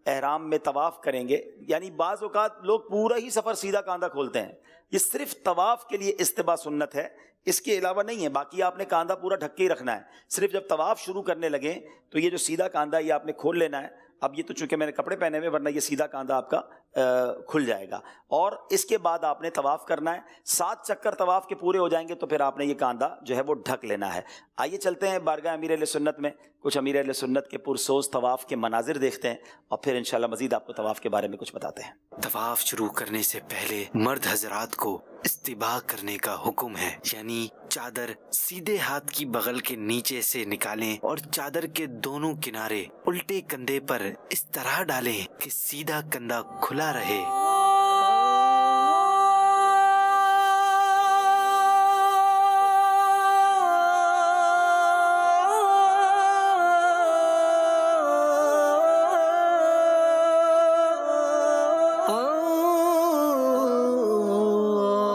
احرام میں طواف کریں گے, یعنی بعض اوقات لوگ پورا ہی سفر سیدھا کاندھا کھولتے ہیں, یہ صرف طواف کے لیے اجتباء سنت ہے, اس کے علاوہ نہیں ہے. باقی آپ نے کاندھا پورا ڈھک کے ہی رکھنا ہے. صرف جب طواف شروع کرنے لگیں تو یہ جو سیدھا کاندھا یہ آپ نے کھول لینا ہے. اب یہ تو چونکہ میں نے کپڑے پہنے ہوئے, ورنہ یہ سیدھا کاندھا آپ کا کھل جائے گا. اور اس کے بعد آپ نے طواف کرنا ہے. 7 چکر طواف کے پورے ہو جائیں گے تو پھر آپ نے یہ کاندھا جو ہے وہ ڈھک لینا ہے. آئیے چلتے ہیں بارگاہ امیر اہل سنت میں, کچھ امیر اہل سنت کے پرسوز طواف کے مناظر دیکھتے ہیں, اور پھر انشاءاللہ مزید آپ کو طواف کے بارے میں کچھ بتاتے ہیں. طواف شروع کرنے سے پہلے مرد حضرات کو استباء کرنے کا حکم ہے, یعنی چادر سیدھے ہاتھ کی بغل کے نیچے سے نکالیں اور چادر کے دونوں کنارے الٹے کندھے پر اس طرح ڈالیں کہ سیدھا کندھا کھلا رہے.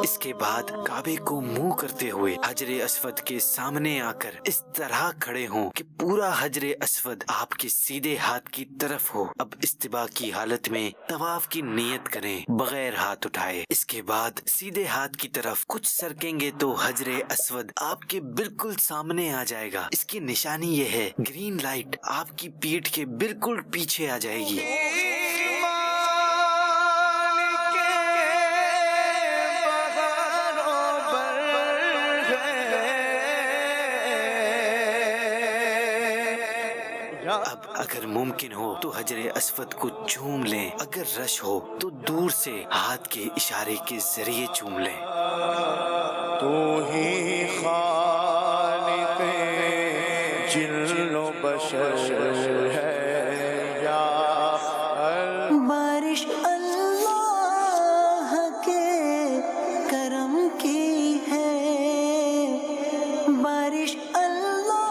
اس کے بعد کعبے کو منہ کرتے ہوئے حجر اسود کے سامنے آ کر اس طرح کھڑے ہوں کہ پورا حجر اسود آپ کے سیدھے ہاتھ کی طرف ہو. اب استباء کی حالت میں طواف کی نیت کریں بغیر ہاتھ اٹھائے. اس کے بعد سیدھے ہاتھ کی طرف کچھ سرکیں گے تو حجر اسود آپ کے بالکل سامنے آ جائے گا. اس کی نشانی یہ ہے گرین لائٹ آپ کی پیٹھ کے بالکل پیچھے آ جائے گی. اب اگر ممکن ہو تو حجر اسود کو چوم لیں, اگر رش ہو تو دور سے ہاتھ کے اشارے کے ذریعے چوم لیں. تو ہی خالق جن و بشر ہے یا بارش اللہ کے کرم کی ہے, بارش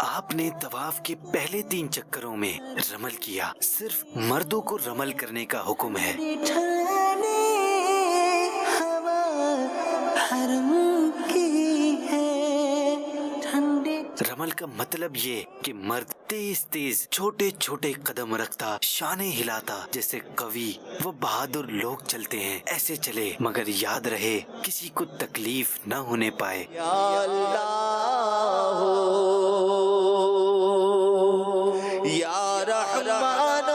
آپ نے طواف کے پہلے 3 چکروں میں رمل کیا. صرف مردوں کو رمل کرنے کا حکم ہے. ٹھنڈی ہوا حرم کی ہے, ٹھنڈی. رمل کا مطلب یہ کہ مرد تیز تیز چھوٹے چھوٹے قدم رکھتا, شانے ہلاتا, جیسے قوی و بہادر لوگ چلتے ہیں ایسے چلے, مگر یاد رہے کسی کو تکلیف نہ ہونے پائے. یا اللہ یا رحمان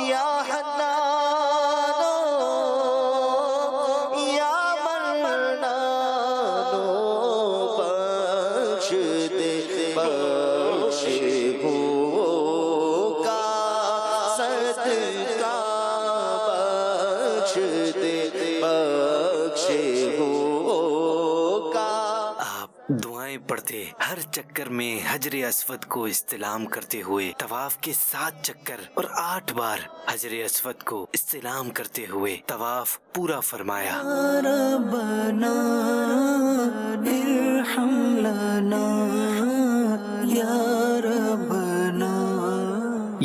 یا حنان یا منان بخش دے بخش ہو کا صدقہ بخش دے بخش ہو کا. آپ دعائیں پڑھتے ہر چکر میں حجر اسود کو استلام کرتے ہوئے طواف کے 7 چکر اور 8 بار حجر اسود کو استلام کرتے ہوئے طواف پورا فرمایا. ربنا ارحم لنا یا ربنا.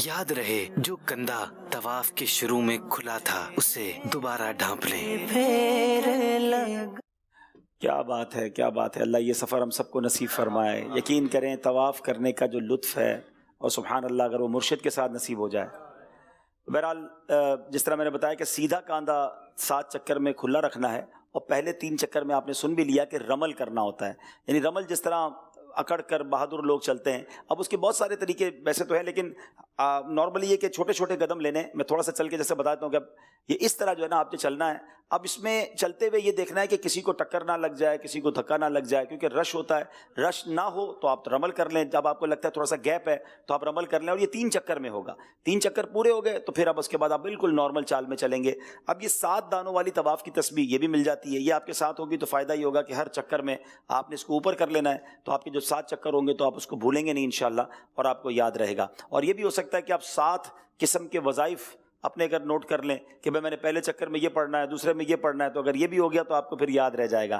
یاد رہے جو کندھا طواف کے شروع میں کھلا تھا اسے دوبارہ ڈھانپ لیں. پھر لگ کیا بات ہے, کیا بات ہے. اللہ یہ سفر ہم سب کو نصیب فرمائے. یقین کریں طواف کرنے کا جو لطف ہے, اور سبحان اللہ اگر وہ مرشد کے ساتھ نصیب ہو جائے. بہرحال جس طرح میں نے بتایا کہ سیدھا کاندھا 7 چکر میں کھلا رکھنا ہے, اور پہلے 3 چکر میں آپ نے سن بھی لیا کہ رمل کرنا ہوتا ہے. یعنی رمل جس طرح اکڑ کر بہادر لوگ چلتے ہیں. اب اس کے بہت سارے طریقے ویسے تو ہیں, لیکن نارملی یہ کہ چھوٹے چھوٹے قدم لینے. میں تھوڑا سا چل کے جیسے بتاتا ہوں کہ اب یہ اس طرح جو ہے نا آپ نے چلنا ہے. اب اس میں چلتے ہوئے یہ دیکھنا ہے کہ کسی کو ٹکر نہ لگ جائے, کسی کو دھکا نہ لگ جائے, کیونکہ رش ہوتا ہے. رش نہ ہو تو آپ رمل کر لیں, جب آپ کو لگتا ہے تھوڑا سا گیپ ہے تو آپ رمل کر لیں. اور یہ 3 چکر میں ہوگا. 3 چکر پورے ہو گئے تو پھر اب اس کے بعد آپ بالکل نارمل چال میں چلیں گے. اب یہ 7 دانوں والی طواف کی تسبیح یہ بھی مل جاتی ہے, یہ آپ کے ساتھ ہوگی تو فائدہ یہ ہوگا کہ ہر چکر میں آپ نے اس کو اوپر کر لینا ہے, تو آپ کے جو جب 7 چکر ہوں گے تو آپ اس کو بھولیں گے نہیں انشاءاللہ، اور آپ کو یاد رہے گا۔ اور یہ بھی ہو سکتا ہے کہ آپ 7 قسم کے وظائف اپنے اگر نوٹ کر لیں کہ میں نے پہلے چکر میں یہ پڑھنا ہے، دوسرے میں یہ پڑھنا ہے، تو اگر یہ بھی ہو گیا تو آپ کو پھر یاد رہ جائے گا۔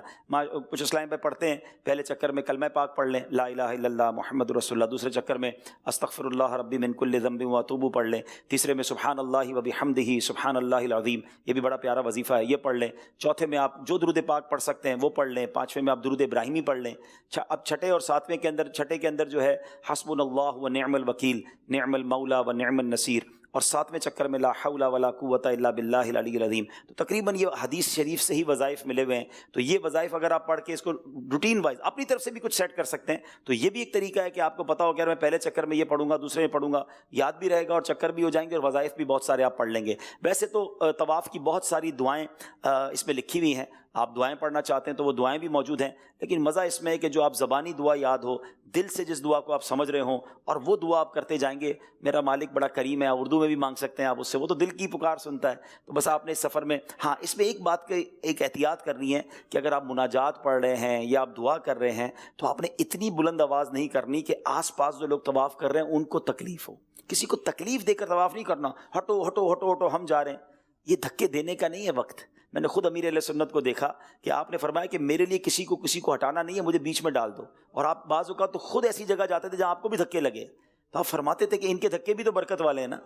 کچھ اسلام پہ پڑھتے ہیں، پہلے چکر میں کلمہ پاک پڑھ لیں لا الہ الا اللہ محمد رسول اللہ، دوسرے چکر میں استغفر اللہ ربی من کل ذنب واتوب پڑھ لیں، تیسرے میں سبحان اللہ وبحمدہ سبحان اللہ العظیم، یہ بھی بڑا پیارا وظیفہ ہے، یہ پڑھ لیں۔ چوتھے میں آپ جو درود پاک پڑھ سکتے ہیں وہ پڑھ لیں۔ پانچویں میں آپ درود ابراہیمی پڑھ لیں۔ اب چھٹے اور ساتویں کے اندر، چھٹے کے اندر جو ہے حسبنا اللہ ونعم الوکیل نعم المولا ونعم النصیر، اور 7ویں چکر میں لا حول ولا قوت الا باللہ العلی العظیم۔ تو تقریباً یہ حدیث شریف سے ہی وظائف ملے ہوئے ہیں، تو یہ وظائف اگر آپ پڑھ کے اس کو روٹین وائز اپنی طرف سے بھی کچھ سیٹ کر سکتے ہیں تو یہ بھی ایک طریقہ ہے کہ آپ کو پتا ہو کہ میں پہلے چکر میں یہ پڑھوں گا، دوسرے میں پڑھوں گا، یاد بھی رہے گا اور چکر بھی ہو جائیں گے اور وظائف بھی بہت سارے آپ پڑھ لیں گے۔ ویسے تو طواف کی بہت ساری دعائیں اس میں لکھی ہوئی ہیں، آپ دعائیں پڑھنا چاہتے ہیں تو وہ دعائیں بھی موجود ہیں، لیکن مزہ اس میں ہے کہ جو آپ زبانی دعا یاد ہو، دل سے جس دعا کو آپ سمجھ رہے ہوں اور وہ دعا آپ کرتے جائیں گے۔ میرا مالک بڑا کریم ہے، اردو میں بھی مانگ سکتے ہیں آپ اس سے، وہ تو دل کی پکار سنتا ہے۔ تو بس آپ نے اس سفر میں، ہاں اس میں ایک بات کی ایک احتیاط کرنی ہے کہ اگر آپ مناجات پڑھ رہے ہیں یا آپ دعا کر رہے ہیں تو آپ نے اتنی بلند آواز نہیں کرنی کہ آس پاس جو لوگ طواف کر رہے ہیں ان کو تکلیف ہو۔ کسی کو تکلیف دے کر طواف نہیں کرنا، ہٹو ہٹو ہٹو ہٹو ہم جا رہے ہیں، یہ دھکے دینے کا نہیں ہے وقت۔ میں نے خود امیر علیہ سنت کو دیکھا کہ آپ نے فرمایا کہ میرے لیے کسی کو ہٹانا نہیں ہے، مجھے بیچ میں ڈال دو، اور آپ بعض اوقات تو خود ایسی جگہ جاتے تھے جہاں آپ کو بھی دھکے لگے، تو آپ فرماتے تھے کہ ان کے دھکے بھی تو برکت والے ہیں نا۔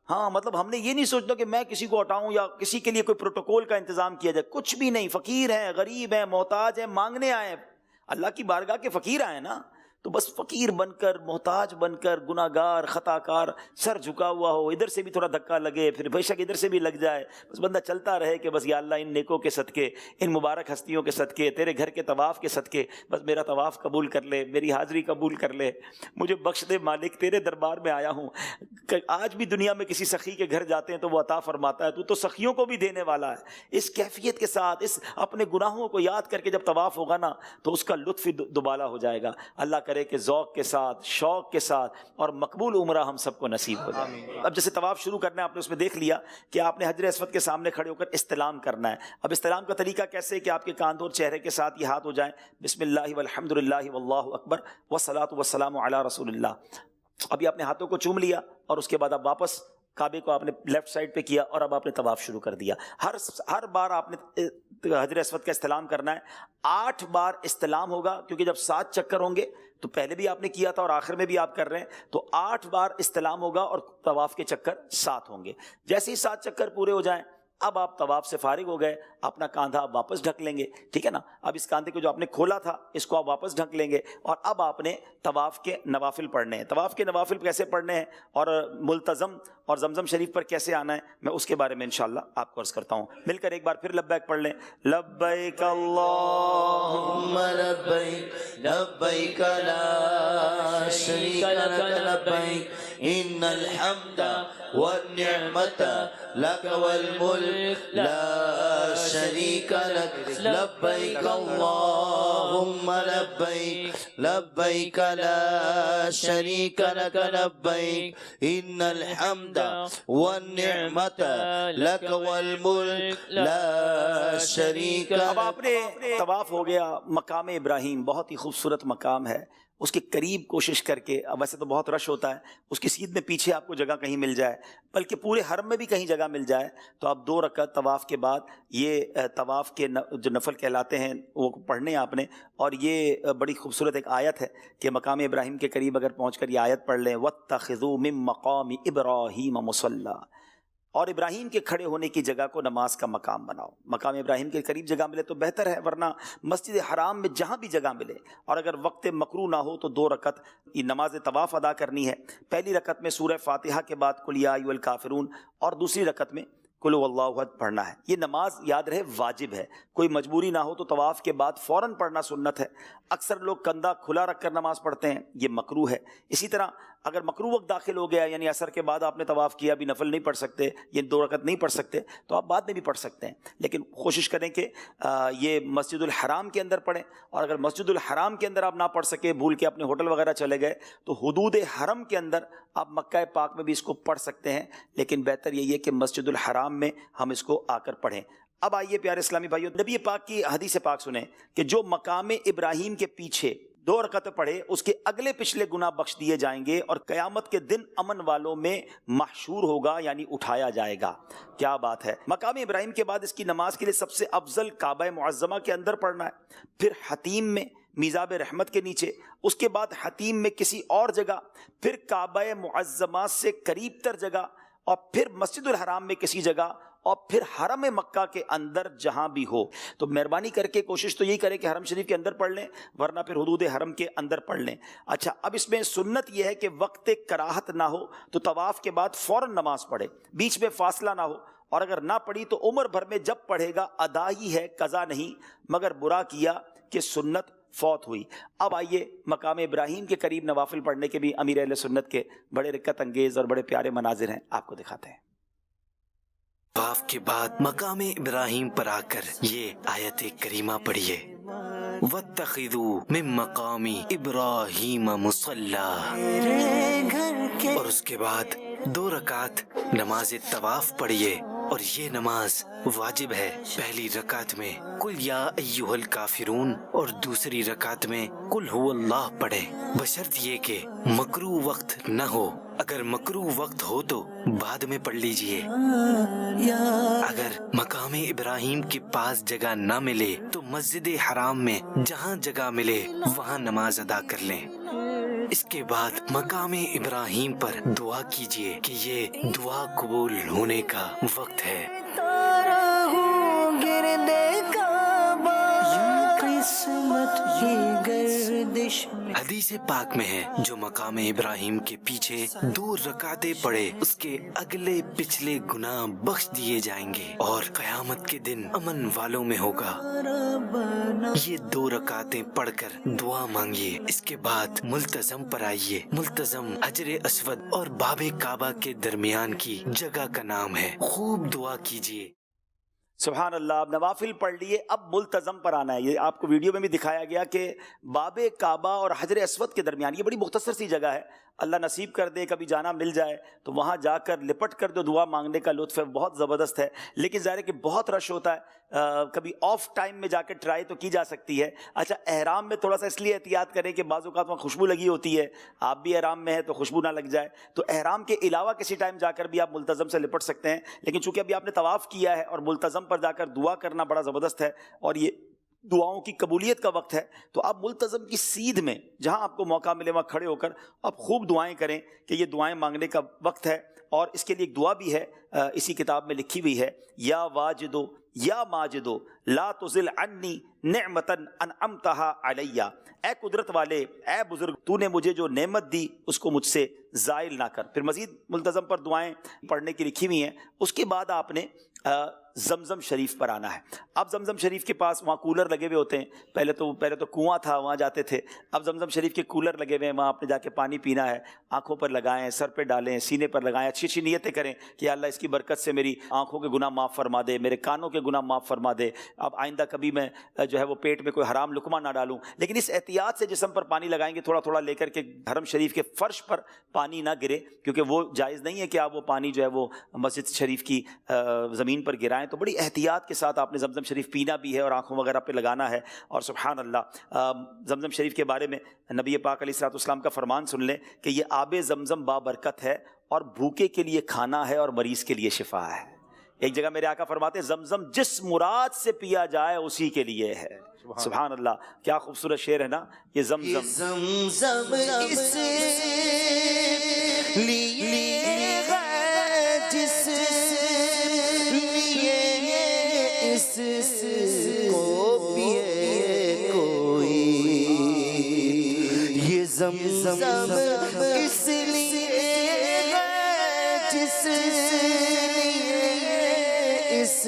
ہاں مطلب ہم نے یہ نہیں سوچنا کہ میں کسی کو ہٹاؤں یا کسی کے لیے کوئی پروٹوکول کا انتظام کیا جائے، کچھ بھی نہیں۔ فقیر ہیں، غریب ہیں، محتاج ہیں، مانگنے آئے ہیں، اللہ کی بارگاہ کے فقیر آئے نا، تو بس فقیر بن کر، محتاج بن کر، گناہ گار، خطا کار، سر جھکا ہوا ہو، ادھر سے بھی تھوڑا دھکا لگے، پھر بے شک ادھر سے بھی لگ جائے، بس بندہ چلتا رہے کہ بس یا اللہ ان نیکوں کے صدقے، ان مبارک ہستیوں کے صدقے، تیرے گھر کے طواف کے صدقے، بس میرا طواف قبول کر لے، میری حاضری قبول کر لے، مجھے بخش دے مالک، تیرے دربار میں آیا ہوں۔ آج بھی دنیا میں کسی سخی کے گھر جاتے ہیں تو وہ عطا فرماتا ہے، تو سخیوں کو بھی دینے والا ہے۔ اس کیفیت کے ساتھ، اس اپنے گناہوں کو یاد کر کے جب طواف ہوگا نا تو اس کا لطف دوبالا ہو جائے گا۔ اللہ کرے کہ ذوق کے ساتھ، شوق کے ساتھ اور مقبول عمرہ ہم سب کو نصیب ہو جائے۔ اب جیسے طواف شروع کرنا ہے، آپ نے اس میں دیکھ لیا کہ آپ نے حجر اسود کے سامنے کھڑے ہو کر استلام کرنا ہے۔ اب استلام کا طریقہ کیسے ہے کہ آپ کے کاندھوں اور چہرے کے ساتھ یہ ہاتھ ہو جائیں، بسم اللہ والحمد للہ واللہ اکبر والصلاۃ والسلام علی رسول اللہ۔ ابھی آپ نے ہاتھوں کو چوم لیا اور اس کے بعد آپ واپس کعبے کو آپ نے لیفٹ سائڈ پہ کیا اور اب آپ نے طواف شروع کر دیا۔ ہر بار آپ نے حجر اسود کا استلام کرنا ہے۔ 8 بار استلام ہوگا، کیونکہ جب 7 چکر ہوں گے تو پہلے بھی آپ نے کیا تھا اور آخر میں بھی آپ کر رہے ہیں، تو 8 بار استلام ہوگا اور طواف کے چکر 7 ہوں گے۔ جیسے ہی 7 چکر پورے ہو جائیں اب آپ طواف سے فارغ ہو گئے، اپنا کاندھا آپ واپس ڈھک لیں گے، ٹھیک ہے نا۔ اب اس کاندھے کو جو آپ نے کھولا تھا اس کو آپ واپس ڈھک لیں گے، اور اب آپ نے طواف کے نوافل پڑھنے ہیں۔ طواف کے نوافل کیسے پڑھنے ہیں اور ملتزم اور زمزم شریف پر کیسے آنا ہے، میں اس کے بارے میں انشاءاللہ آپ کو عرض کرتا ہوں۔ مل کر ایک بار پھر لبیک پڑھ لیں۔ لبیک اللہم لبیک لبیک لا شریک لک لبیک ان الحمد والنعمت لک والملک لا شریک لک لبیک اللہم لبیک لبیک لا شریک لک لبیک ان الحمد والنعمت لک والملک لا شریک لک۔ اب آپ نے طواف ہو گیا، مقام ابراہیم بہت ہی خوبصورت مقام ہے، اس کے قریب کوشش کر کے، اب ویسے تو بہت رش ہوتا ہے، اس کی سیدھ میں پیچھے آپ کو جگہ کہیں مل جائے، بلکہ پورے حرم میں بھی کہیں جگہ مل جائے تو آپ 2 رکعت طواف کے بعد یہ طواف کے جو نفل کہلاتے ہیں وہ پڑھنے آپ نے۔ اور یہ بڑی خوبصورت ایک آیت ہے کہ مقام ابراہیم کے قریب اگر پہنچ کر یہ آیت پڑھ لیں، وَاتَّخِذُوا مِن مَقَامِ إِبْرَاهِيمَ مُصَلًّى، اور ابراہیم کے کھڑے ہونے کی جگہ کو نماز کا مقام بناؤ۔ مقام ابراہیم کے قریب جگہ ملے تو بہتر ہے، ورنہ مسجد حرام میں جہاں بھی جگہ ملے، اور اگر وقت مکروہ نہ ہو تو 2 رکعت یہ نماز طواف ادا کرنی ہے۔ پہلی رکعت میں سورہ فاتحہ کے بعد قل یا ایھا الکافرون، اور دوسری رکعت میں قل هو اللہ احد پڑھنا ہے۔ یہ نماز یاد رہے واجب ہے، کوئی مجبوری نہ ہو تو طواف کے بعد فوراً پڑھنا سنت ہے۔ اکثر لوگ کندھا کھلا رکھ کر نماز پڑھتے ہیں، یہ مکروہ ہے۔ اسی طرح اگر مکروہ وقت داخل ہو گیا، یعنی عصر کے بعد آپ نے طواف کیا، بھی نفل نہیں پڑھ سکتے، یہ 2 رکعت نہیں پڑھ سکتے، تو آپ بعد میں بھی پڑھ سکتے ہیں، لیکن کوشش کریں کہ یہ مسجد الحرام کے اندر پڑھیں۔ اور اگر مسجد الحرام کے اندر آپ نہ پڑھ سکے، بھول کے اپنے ہوٹل وغیرہ چلے گئے، تو حدود حرم کے اندر آپ مکہ پاک میں بھی اس کو پڑھ سکتے ہیں، لیکن بہتر یہی ہے کہ مسجد الحرام میں ہم اس کو آ کر پڑھیں۔ اب آئیے پیارے اسلامی بھائیوں، نبی پاک کی حدیث پاک سنیں کہ جو مقام ابراہیم کے پیچھے 2 رکعتیں پڑھے اس کے اگلے پچھلے گناہ بخش دیے جائیں گے اور قیامت کے دن امن والوں میں محشور ہوگا، یعنی اٹھایا جائے گا۔ کیا بات ہے! مقام ابراہیم کے بعد اس کی نماز کے لیے سب سے افضل کعبہ معظمہ کے اندر پڑھنا ہے، پھر حتیم میں میزاب رحمت کے نیچے، اس کے بعد حتیم میں کسی اور جگہ، پھر کعبہ معظمہ سے قریب تر جگہ، اور پھر مسجد الحرام میں کسی جگہ، اور پھر حرم مکہ کے اندر جہاں بھی ہو۔ تو مہربانی کر کے کوشش تو یہی کریں کہ حرم شریف کے اندر پڑھ لیں، ورنہ پھر حدود حرم کے اندر پڑھ لیں۔ اچھا، اب اس میں سنت یہ ہے کہ وقت کراہت نہ ہو تو طواف کے بعد فوراً نماز پڑھے، بیچ میں فاصلہ نہ ہو، اور اگر نہ پڑھی تو عمر بھر میں جب پڑھے گا ادا ہی ہے، قضا نہیں، مگر برا کیا کہ سنت فوت ہوئی۔ اب آئیے مقام ابراہیم کے قریب نوافل پڑھنے کے بھی امیر اہل سنت کے بڑے رکعت انگیز اور بڑے پیارے مناظر ہیں، آپ کو دکھاتے ہیں۔ طواف کے بعد مقام ابراہیم پر آ کر یہ آیت کریمہ پڑھیے، وَاتَّخِذُوا مِن مَّقَامِ إِبْرَاهِيمَ مُصَلَّى، اور اس کے بعد 2 رکعت نماز طواف پڑھیے، اور یہ نماز واجب ہے۔ پہلی رکعت میں قل یا ایھا الکافرون اور دوسری رکعت میں قل هو اللہ پڑھیں، بشرط یہ کہ مکروہ وقت نہ ہو۔ اگر مکروہ وقت ہو تو بعد میں پڑھ لیجئے۔ اگر مقام ابراہیم کے پاس جگہ نہ ملے تو مسجد حرام میں جہاں جگہ ملے وہاں نماز ادا کر لیں۔ اس کے بعد مقام ابراہیم پر دعا کیجئے کہ یہ دعا قبول ہونے کا وقت ہے۔ حدیث پاک میں ہے جو مقام ابراہیم کے پیچھے 2 رکعتیں پڑھے اس کے اگلے پچھلے گناہ بخش دیے جائیں گے اور قیامت کے دن امن والوں میں ہوگا۔ یہ 2 رکعتیں پڑھ کر دعا مانگیے، اس کے بعد ملتزم پر آئیے۔ ملتزم حجر اسود اور باب کعبہ کے درمیان کی جگہ کا نام ہے، خوب دعا کیجیے۔ سبحان اللہ، اب نوافل پڑھ لیے، اب ملتزم پر آنا ہے۔ یہ آپ کو ویڈیو میں بھی دکھایا گیا کہ باب کعبہ اور حجر اسود کے درمیان یہ بڑی مختصر سی جگہ ہے، اللہ نصیب کر دے کبھی جانا مل جائے تو وہاں جا کر لپٹ کر جو دعا مانگنے کا لطف ہے بہت زبردست ہے، لیکن ظاہر ہے کہ بہت رش ہوتا ہے، کبھی آف ٹائم میں جا کے ٹرائی تو کی جا سکتی ہے۔ اچھا، احرام میں تھوڑا سا اس لیے احتیاط کریں کہ بعض اوقات وہاں خوشبو لگی ہوتی ہے، آپ بھی احرام میں ہیں تو خوشبو نہ لگ جائے، تو احرام کے علاوہ کسی ٹائم جا کر بھی آپ ملتزم سے لپٹ سکتے ہیں، لیکن چونکہ ابھی آپ نے طواف کیا ہے اور ملتزم پر جا کر دعا کرنا بڑا زبردست ہے اور یہ دعاؤں کی قبولیت کا وقت ہے، تو آپ ملتزم کی سیدھ میں جہاں آپ کو موقع ملے وہاں کھڑے ہو کر آپ خوب دعائیں کریں کہ یہ دعائیں مانگنے کا وقت ہے۔ اور اس کے لیے ایک دعا بھی ہے، اسی کتاب میں لکھی ہوئی ہے، یا واجدو یا ماجدو لا تزل عنی نعمتا انعمتہا علیہ، اے قدرت والے، اے بزرگ، تو نے مجھے جو نعمت دی اس کو مجھ سے زائل نہ کر۔ پھر مزید ملتزم پر دعائیں پڑھنے کی لکھی ہوئی ہیں۔ اس کے بعد آپ نے زمزم شریف پر آنا ہے۔ اب زمزم شریف کے پاس وہاں کولر لگے ہوئے ہوتے ہیں، پہلے تو کنواں تھا وہاں جاتے تھے، اب زمزم شریف کے کولر لگے ہوئے ہیں، وہاں آپ نے جا کے پانی پینا ہے، آنکھوں پر لگائیں، سر پہ ڈالیں، سینے پر لگائیں، اچھی اچھی نیتیں کریں کہ اللہ اس کی برکت سے میری آنکھوں کے گناہ معاف فرما دے، میرے کانوں کے گناہ معاف فرما دے، اب آئندہ کبھی میں جو ہے وہ پیٹ میں کوئی حرام لقمہ نہ ڈالوں۔ لیکن اس احتیاط سے جسم پر پانی لگائیں گے، تھوڑا تھوڑا لے کر کے حرم شریف کے فرش پر پانی نہ گرے، کیونکہ وہ جائز نہیں ہے کہ آپ وہ پانی جو ہے وہ مسجد شریف کی زمین پر گرائیں، تو بڑی احتیاط کے ساتھ آپ نے زمزم شریف پینا بھی ہے اور آنکھوں وغیرہ پہ لگانا ہے۔ اور سبحان اللہ، زمزم شریف کے بارے میں نبی پاک علیہ الصلوۃ والسلام کا فرمان سن لیں کہ یہ آب زمزم بابرکت ہے اور بھوکے کے لیے کھانا ہے اور مریض کے لیے شفا ہے۔ ایک جگہ میرے آقا فرماتے ہیں زمزم جس مراد سے پیا جائے اسی کے لیے ہے۔ سبحان اللہ، کیا خوبصورت شعر ہے نا یہ زمزم۔ زمزم اس لیے ہے جس لیے اس کو پیے کوئی، یہ زمزم اس لیے ہے جس لیے اس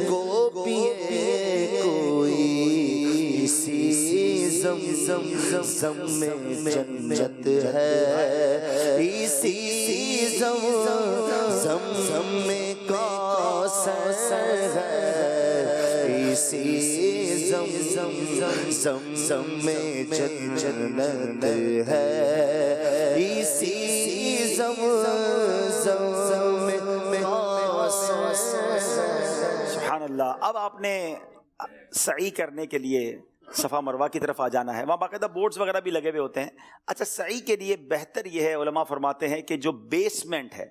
کو پیے کوئی، اسی زمزم میں جنت ہے، اسی زمزم میں کوثر ہے، اسی زمزم میں جنت ہے، اسی زمزم میں کوثر۔ سبحان اللہ۔ اب آپ نے سعی کرنے کے لیے صفا مروہ کی طرف آ جانا ہے. وہاں باقاعدہ بورڈز وغیرہ بھی لگے ہوئے ہوتے ہیں. اچھا سعی کے لیے بہتر یہ ہے، علماء فرماتے ہیں کہ جو بیسمنٹ ہے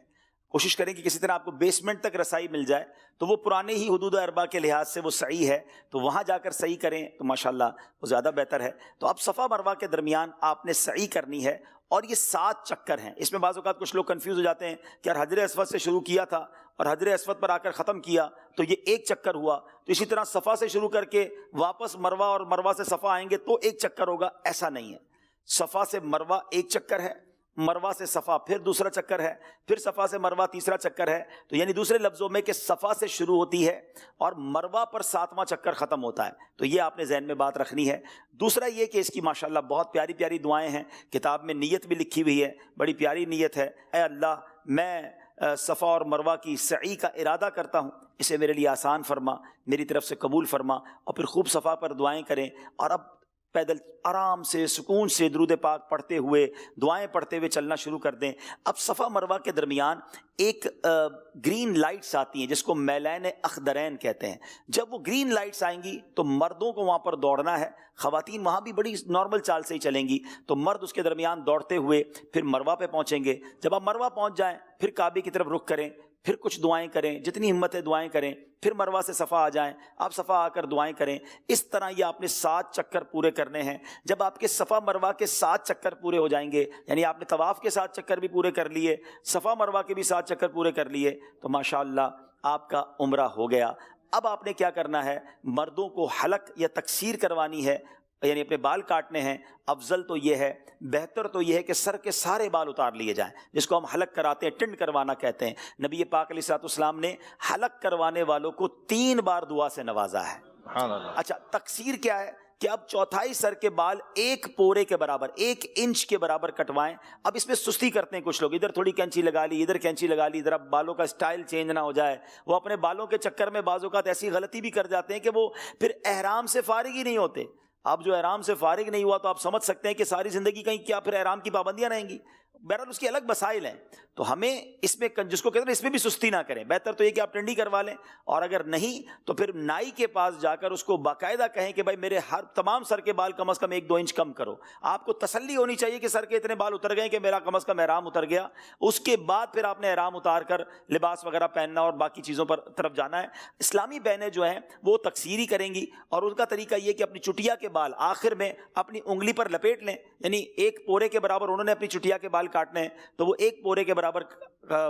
کوشش کریں کہ کسی طرح آپ کو بیسمنٹ تک رسائی مل جائے، تو وہ پرانے ہی حدود اربع کے لحاظ سے وہ صحیح ہے، تو وہاں جا کر صحیح کریں تو ماشاءاللہ وہ زیادہ بہتر ہے. تو اب صفا مروہ کے درمیان آپ نے صحیح کرنی ہے، اور یہ 7 چکر ہیں. اس میں بعض اوقات کچھ لوگ کنفیوز ہو جاتے ہیں کہ یار حجر اسود سے شروع کیا تھا اور حجر اسود پر آ کر ختم کیا تو یہ 1 چکر ہوا، تو اسی طرح صفا سے شروع کر کے واپس مروہ اور مروہ سے صفا آئیں گے تو 1 چکر ہوگا. ایسا نہیں ہے. صفا سے مروہ 1 چکر ہے، مروہ سے صفا پھر دوسرا چکر ہے، پھر صفا سے مروہ تیسرا چکر ہے. تو یعنی دوسرے لفظوں میں کہ صفا سے شروع ہوتی ہے اور مروہ پر 7واں چکر ختم ہوتا ہے. تو یہ آپ نے ذہن میں بات رکھنی ہے. دوسرا یہ کہ اس کی ماشاءاللہ بہت پیاری پیاری دعائیں ہیں، کتاب میں نیت بھی لکھی ہوئی ہے، بڑی پیاری نیت ہے. اے اللہ میں صفا اور مروہ کی سعی کا ارادہ کرتا ہوں، اسے میرے لیے آسان فرما، میری طرف سے قبول فرما. اور پھر خوب صفا پر دعائیں کریں، اور اب پیدل آرام سے سکون سے درود پاک پڑھتے ہوئے دعائیں پڑھتے ہوئے چلنا شروع کر دیں. اب صفا مروہ کے درمیان ایک گرین لائٹس آتی ہیں جس کو میلین اخضرین کہتے ہیں. جب وہ گرین لائٹس آئیں گی تو مردوں کو وہاں پر دوڑنا ہے، خواتین وہاں بھی بڑی نارمل چال سے ہی چلیں گی. تو مرد اس کے درمیان دوڑتے ہوئے پھر مروہ پہ پہنچیں گے. جب آپ مروہ پہنچ جائیں پھر کعبے کی طرف رخ کریں، پھر کچھ دعائیں کریں، جتنی ہمت ہے دعائیں کریں، پھر مروہ سے صفا آ جائیں، آپ صفا آ کر دعائیں کریں. اس طرح یہ آپ نے 7 چکر پورے کرنے ہیں. جب آپ کے صفا مروہ کے 7 چکر پورے ہو جائیں گے، یعنی آپ نے طواف کے 7 چکر بھی پورے کر لیے، صفا مروہ کے بھی 7 چکر پورے کر لیے، تو ماشاءاللہ آپ کا عمرہ ہو گیا. اب آپ نے کیا کرنا ہے، مردوں کو حلق یا تقصیر کروانی ہے، یعنی اپنے بال کاٹنے ہیں. افضل تو یہ ہے، بہتر تو یہ ہے کہ سر کے سارے بال اتار لیے جائیں، جس کو ہم حلق کراتے ہیں، ٹنڈ کروانا کہتے ہیں. نبی پاک علیہ الصلوۃ والسلام نے حلق کروانے والوں کو 3 بار دعا سے نوازا ہے. اچھا تقصیر کیا ہے کہ اب 1/4 سر کے بال 1 پورے کے برابر 1 انچ کے برابر کٹوائیں. اب اس میں سستی کرتے ہیں کچھ لوگ، ادھر تھوڑی کینچی لگا لی، ادھر کینچی لگا لی، ادھر اب بالوں کا سٹائل چینج نہ ہو جائے. وہ اپنے بالوں کے چکر میں بعض اوقات ایسی غلطی بھی کر جاتے ہیں کہ وہ پھر احرام سے فارغ ہی نہیں ہوتے. آپ جو احرام سے فارغ نہیں ہوا تو آپ سمجھ سکتے ہیں کہ ساری زندگی کہیں کیا پھر احرام کی پابندیاں رہیں گی. بہرحال اس کی الگ مسائل ہیں. تو ہمیں اس میں جس کو کہتے ہیں اس میں بھی سستی نہ کریں. بہتر تو یہ کہ آپ ٹنڈی کروا لیں، اور اگر نہیں تو پھر نائی کے پاس جا کر اس کو باقاعدہ کہیں کہ بھائی میرے ہر تمام سر کے بال کم از کم 1-2 انچ کم کرو. آپ کو تسلی ہونی چاہیے کہ سر کے اتنے بال اتر گئے کہ میرا کم از کم احرام اتر گیا. اس کے بعد پھر آپ نے احرام اتار کر لباس وغیرہ پہننا اور باقی چیزوں پر طرف جانا ہے. اسلامی بہنیں جو ہیں وہ تقصیری کریں گی، اور ان کا طریقہ یہ کہ اپنی چٹیا کے بال آخر میں اپنی انگلی پر لپیٹ لیں، یعنی 1 پورے کے برابر انہوں نے اپنی چٹیا کے بال کاٹنے ہیں تو وہ 1 پورے کے برابر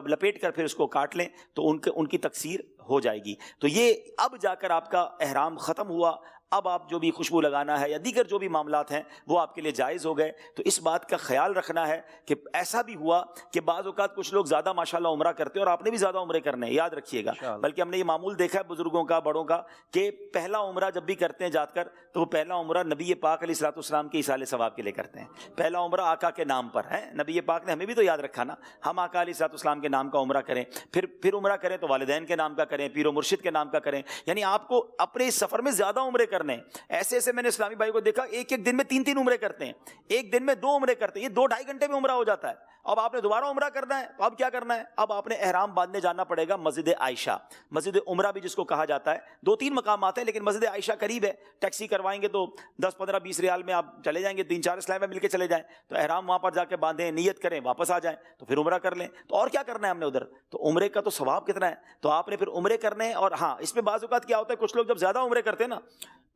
لپیٹ کر پھر اس کو کاٹ لیں، تو ان کی تقصیر ہو جائے گی. تو یہ اب جا کر آپ کا احرام ختم ہوا. اب آپ جو بھی خوشبو لگانا ہے یا دیگر جو بھی معاملات ہیں وہ آپ کے لیے جائز ہو گئے. تو اس بات کا خیال رکھنا ہے کہ ایسا بھی ہوا کہ بعض اوقات کچھ لوگ زیادہ ماشاءاللہ عمرہ کرتے ہیں، اور آپ نے بھی زیادہ عمرے کرنے ہیں، یاد رکھیے گا. بلکہ ہم نے یہ معمول دیکھا ہے بزرگوں کا، بڑوں کا، کہ پہلا عمرہ جب بھی کرتے ہیں جا کر تو وہ پہلا عمرہ نبی پاک علیہ الصلوۃ والسلام کے ایصال ثواب کے لیے کرتے ہیں. پہلا عمرہ آقا کے نام پر ہے. نبی پاک نے ہمیں بھی تو یاد رکھا نا، ہم آقا علیہ الصلوۃ والسلام کے نام کا عمرہ کریں، پھر عمرہ کریں تو والدین کے نام کا کریں، پیر و مرشد کے نام کا کریں. یعنی آپ کو اپنے اس سفر میں زیادہ عمرے کرنے. ایسے میں نے اسلامی بھائی کو دیکھا ایک دن میں 3 عمرے کرتے ہیں، ایک دن میں 2 عمرے کرتے ہیں. یہ 2-2.5 گھنٹے میں عمرہ ہو جاتا ہے. اب آپ نے دوبارہ عمرہ کرنا ہے تو اب کیا کرنا ہے، اب آپ نے احرام باندھنے جانا پڑے گا مسجد عائشہ، مسجد عمرہ بھی جس کو کہا جاتا ہے. 2-3 مقامات ہیں لیکن مسجد عائشہ قریب ہے. ٹیکسی کروائیں گے تو 10-15-20 ریال میں آپ چلے جائیں گے، 3-4 اسلام میں مل کے چلے جائیں. تو احرام وہاں پر جا کے باندھیں، نیت کریں، واپس آ جائیں تو پھر عمرہ کر لیں. تو اور کیا کرنا ہے ہم نے ادھر، تو عمرے کا تو ثواب کتنا ہے. تو آپ نے پھر عمرے کرنے ہیں. اور ہاں اس میں بعض اوقات کیا ہوتا ہے، کچھ لوگ جب زیادہ عمرے کرتے ہیں نا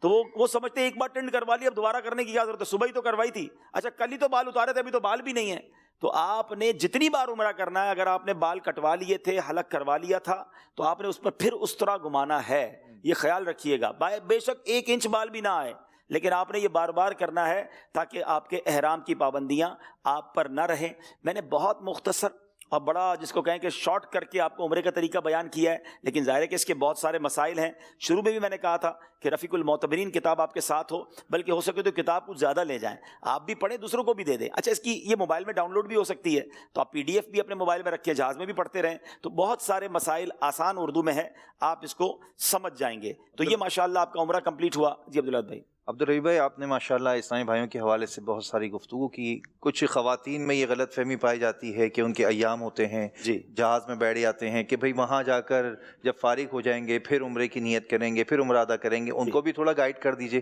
تو وہ سمجھتے ہیں ایک بار ٹینڈ کروا لی اب دوبارہ کرنے کی کیا ضرورت ہے، صبح ہی تو کروائی تھی، اچھا کل ہی تو بال اتارے تھے ابھی تو بال بھی نہیں ہیں. تو آپ نے جتنی بار عمرہ کرنا ہے، اگر آپ نے بال کٹوا لیے تھے، حلق کروا لیا تھا، تو آپ نے اس پر پھر اس طرح گھمانا ہے. یہ خیال رکھیے گا. بے شک 1 انچ بال بھی نہ آئے، لیکن آپ نے یہ بار بار کرنا ہے تاکہ آپ کے احرام کی پابندیاں آپ پر نہ رہیں. میں نے بہت مختصر اور بڑا جس کو کہیں کہ شارٹ کر کے آپ کو عمرے کا طریقہ بیان کیا ہے، لیکن ظاہر ہے کہ اس کے بہت سارے مسائل ہیں. شروع میں بھی میں نے کہا تھا کہ رفیق المعتبرین کتاب آپ کے ساتھ ہو، بلکہ ہو سکے تو کتاب کچھ زیادہ لے جائیں، آپ بھی پڑھیں دوسروں کو بھی دے دیں. اچھا اس کی یہ موبائل میں ڈاؤن لوڈ بھی ہو سکتی ہے، تو آپ PDF بھی اپنے موبائل میں رکھیں، جہاز میں بھی پڑھتے رہیں. تو بہت سارے مسائل آسان اردو میں ہے، آپ اس کو سمجھ جائیں گے. تو یہ ماشاءاللہ آپ کا عمرہ کمپلیٹ ہوا. جی عبداللہ بھائی. عبدالرحیم بھائی، آپ نے ماشاءاللہ اسلامی بھائیوں کے حوالے سے بہت ساری گفتگو کی. کچھ خواتین میں یہ غلط فہمی پائی جاتی ہے کہ ان کے ایام ہوتے ہیں، جہاز میں بیٹھ جاتے ہیں کہ بھئی وہاں جا کر جب فارغ ہو جائیں گے پھر عمرے کی نیت کریں گے، پھر عمرہ ادا کریں گے. ان کو بھی تھوڑا گائیڈ کر دیجئے.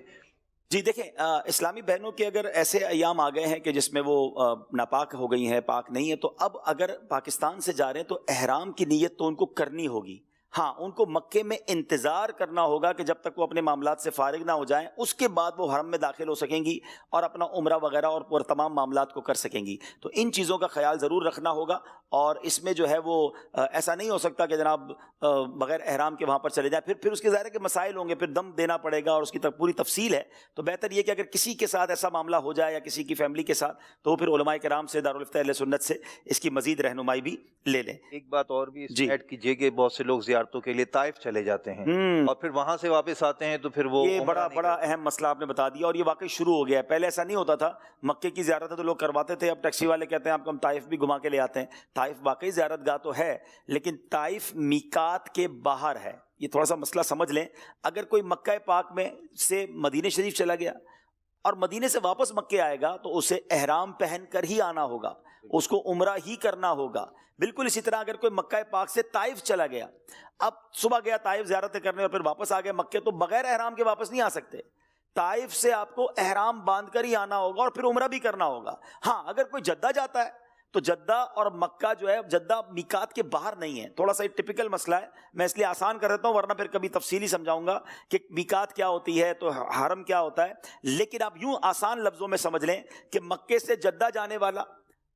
جی دیکھیں، اسلامی بہنوں کے اگر ایسے ایام آ گئے ہیں کہ جس میں وہ ناپاک ہو گئی ہیں، پاک نہیں ہے، تو اب اگر پاکستان سے جا رہے ہیں تو احرام کی نیت تو ان کو کرنی ہوگی. ہاں، ان کو مکے میں انتظار کرنا ہوگا کہ جب تک وہ اپنے معاملات سے فارغ نہ ہو جائیں، اس کے بعد وہ حرم میں داخل ہو سکیں گی اور اپنا عمرہ وغیرہ اور تمام معاملات کو کر سکیں گی. تو ان چیزوں کا خیال ضرور رکھنا ہوگا، اور اس میں جو ہے وہ ایسا نہیں ہو سکتا کہ جناب بغیر احرام کے وہاں پر چلے جائیں. پھر اس کے ظاہر ہے کہ مسائل ہوں گے، پھر دم دینا پڑے گا اور اس کی پوری تفصیل ہے. تو بہتر یہ کہ اگر کسی کے ساتھ ایسا معاملہ ہو جائے یا کسی کی فیملی کے ساتھ، تو وہ پھر علماء کرام سے، دارالفتہ اہل سنت سے اس کی مزید رہنمائی بھی لے لیں. ایک بات اور بھی اس میں ایڈ کیجیے کہ بہت سے لوگ زیارتوں کے لیے طائف چلے جاتے ہیں اور پھر وہاں سے واپس آتے ہیں، تو پھر وہ یہ بڑا اہم مسئلہ آپ نے بتا دیا، اور یہ واقعی شروع ہو گیا ہے. پہلے ایسا نہیں ہوتا تھا، مکے کی زیارت تو لوگ کرواتے تھے، اب ٹیکسی والے کہتے ہیں آپ کو ہم طائف بھی گھما کے لے آتے ہیں. طائف واقعی زیارت گاہ تو ہے، لیکن طائف میقات کے باہر ہے. یہ تھوڑا سا مسئلہ سمجھ لیں. اگر کوئی مکہ پاک میں سے مدینہ شریف چلا گیا اور مدینے سے واپس مکے آئے گا تو اسے احرام پہن کر ہی آنا ہوگا، اس کو عمرہ ہی کرنا ہوگا. بالکل اسی طرح اگر کوئی مکہ پاک سے طائف چلا گیا، اب صبح گیا طائف زیارتیں کرنے اور پھر واپس آ گیا مکے، تو بغیر احرام کے واپس نہیں آ سکتے. طائف سے آپ کو احرام باندھ کر ہی آنا ہوگا اور پھر عمرہ بھی کرنا ہوگا. ہاں، اگر کوئی جدہ جاتا ہے تو جدہ اور مکہ جو ہے، جدہ میقات کے باہر نہیں ہے. تھوڑا سا ایک ٹپیکل مسئلہ ہے، میں اس لیے آسان کر دیتا ہوں، ورنہ پھر کبھی تفصیلی سمجھاؤں گا کہ میقات کیا ہوتی ہے تو حرم کیا ہوتا ہے. لیکن آپ یوں آسان لفظوں میں سمجھ لیں کہ مکے سے جدہ جانے والا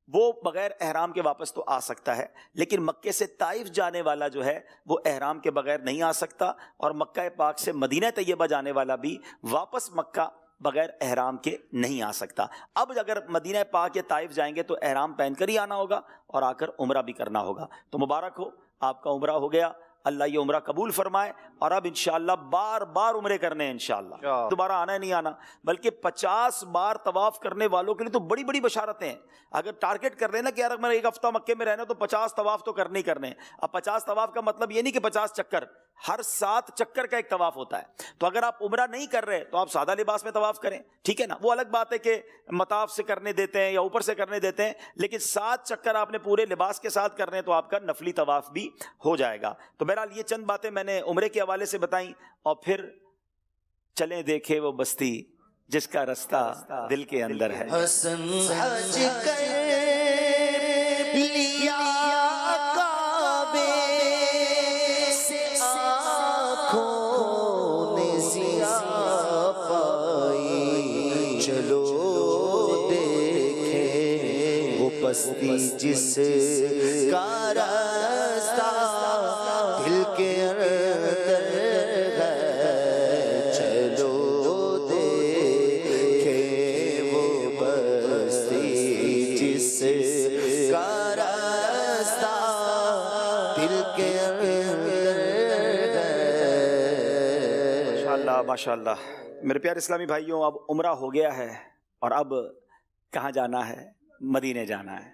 وہ بغیر احرام کے واپس تو آ سکتا ہے، لیکن مکے سے طائف جانے والا جو ہے وہ احرام کے بغیر نہیں آ سکتا، اور مکہ پاک سے مدینہ طیبہ جانے والا بھی واپس مکہ بغیر احرام کے نہیں آ سکتا. اب اگر مدینہ پاک یا طائف جائیں گے تو احرام پہن کر ہی آنا ہوگا اور آ کر عمرہ بھی کرنا ہوگا. تو مبارک ہو، آپ کا عمرہ ہو گیا، اللہ یہ عمرہ قبول فرمائے. اور اب انشاءاللہ بار بار عمرے کرنے ہیں انشاءاللہ، دوبارہ آنا ہے نہیں آنا، بلکہ 50 بار طواف کرنے والوں کے لیے تو بڑی بڑی بشارتیں ہیں. اگر ٹارگٹ کر رہے نا کہ یار میں ایک ہفتہ مکے میں رہنا تو 50 طواف تو کرنے ہی کرنے ہیں. اب 50 طواف کا مطلب یہ نہیں کہ 50 چکر، ہر 7 چکر کا ایک طواف ہوتا ہے. تو اگر آپ عمرہ نہیں کر رہے تو آپ سادہ لباس میں طواف کریں، ٹھیک ہے نا. وہ الگ بات ہے کہ مطاف سے کرنے دیتے ہیں یا اوپر سے کرنے دیتے ہیں، لیکن 7 چکر آپ نے پورے لباس کے ساتھ کرنے ہیں تو آپ کا نفلی طواف بھی ہو جائے گا. تو بہرحال یہ چند باتیں میں نے عمرے کے حوالے سے بتائیں، اور پھر چلیں دیکھے وہ بستی جس کا رستہ دل کے اندر ہے. حسن حج کر لیا کعبے سے، آنکھوں نے ضیاء پائی. چلو دیکھیں وہ بستی جس کا راستہ دل کے اندر ہے. چلو دیکھیں وہ بستی جس کا راستہ دل کے اندر ہے. ماشاءاللہ ماشاءاللہ. میرے پیارے اسلامی بھائیوں، اب عمرہ ہو گیا ہے اور اب کہاں جانا ہے؟ مدینے جانا ہے.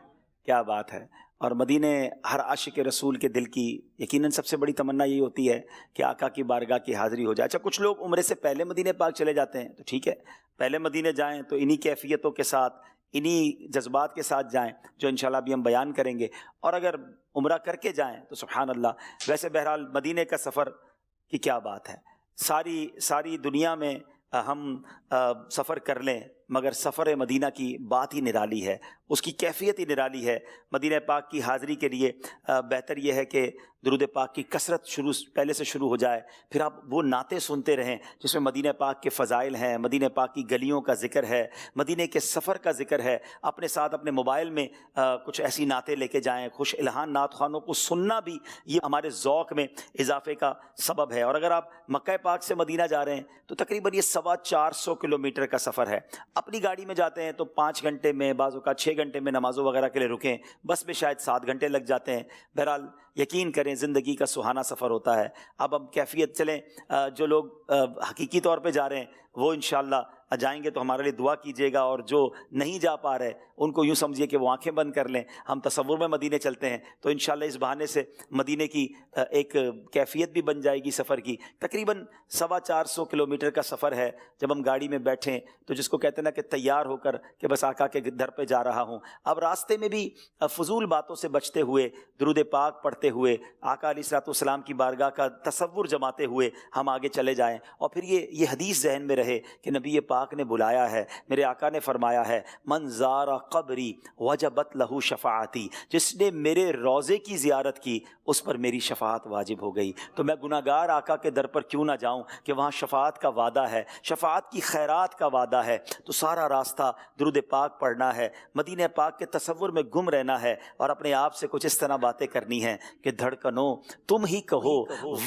کیا بات ہے. اور مدینے ہر عاشق رسول کے دل کی یقیناً سب سے بڑی تمنا یہی ہوتی ہے کہ آقا کی بارگاہ کی حاضری ہو جائے. اچھا، کچھ لوگ عمرے سے پہلے مدینے پاک چلے جاتے ہیں تو ٹھیک ہے، پہلے مدینے جائیں تو انہی کیفیتوں کے ساتھ، انہی جذبات کے ساتھ جائیں جو انشاءاللہ ابھی ہم بیان کریں گے. اور اگر عمرہ کر کے جائیں تو سبحان اللہ. ویسے بہرحال مدینے کا سفر کی کیا بات ہے. ساری دنیا میں ہم سفر کر لیں مگر سفر مدینہ کی بات ہی نرالی ہے، اس کی کیفیت ہی نرالی ہے. مدینہ پاک کی حاضری کے لیے بہتر یہ ہے کہ درود پاک کی کثرت پہلے سے شروع ہو جائے، پھر آپ وہ نعتیں سنتے رہیں جس میں مدینہ پاک کے فضائل ہیں، مدینہ پاک کی گلیوں کا ذکر ہے، مدینہ کے سفر کا ذکر ہے. اپنے ساتھ اپنے موبائل میں کچھ ایسی نعتیں لے کے جائیں. خوش الہان نعت خوانوں کو سننا بھی یہ ہمارے ذوق میں اضافے کا سبب ہے. اور اگر آپ مکہ پاک سے مدینہ جا رہے ہیں تو تقریباً یہ 450 کلومیٹر کا سفر ہے. اپنی گاڑی میں جاتے ہیں تو 5 گھنٹے میں، بعض اوقات 6 گھنٹے میں نمازوں وغیرہ کے لیے رکیں، بس میں شاید 7 گھنٹے لگ جاتے ہیں. بہرحال یقین کریں زندگی کا سہانا سفر ہوتا ہے. اب ہم کیفیت چلیں، جو لوگ حقیقی طور پہ جا رہے ہیں وہ انشاءاللہ جائیں گے تو ہمارے لیے دعا کیجیے گا، اور جو نہیں جا پا رہے ان کو یوں سمجھیے کہ وہ آنکھیں بند کر لیں. ہم تصور میں مدینے چلتے ہیں تو انشاءاللہ اس بہانے سے مدینے کی ایک کیفیت بھی بن جائے گی سفر کی. تقریباً 450 کلومیٹر کا سفر ہے. جب ہم گاڑی میں بیٹھیں تو جس کو کہتے ہیں نا کہ تیار ہو کر کہ بس آقا کے در پہ جا رہا ہوں. اب راستے میں بھی فضول باتوں سے بچتے ہوئے، درود پاک پڑھتے کرتے ہوئے آقا علیہ الصلوۃ والسلام کی بارگاہ کا تصور جماتے ہوئے ہم آگے چلے جائیں، اور پھر یہ حدیث ذہن میں رہے کہ نبی پاک نے بلایا ہے، میرے آقا نے فرمایا ہے من زار قبری وجبت لہ شفاعتی، جس نے میرے روضے کی زیارت کی اس پر میری شفاعت واجب ہو گئی۔ تو میں گناہگار آقا کے در پر کیوں نہ جاؤں کہ وہاں شفاعت کا وعدہ ہے، شفاعت کی خیرات کا وعدہ ہے، تو سارا راستہ درود پاک پڑھنا ہے، مدینہ پاک کے تصور میں گم رہنا ہے، اور اپنے آپ سے کچھ اس طرح باتیں کرنی ہیں کہ دھڑکنوں تم ہی کہو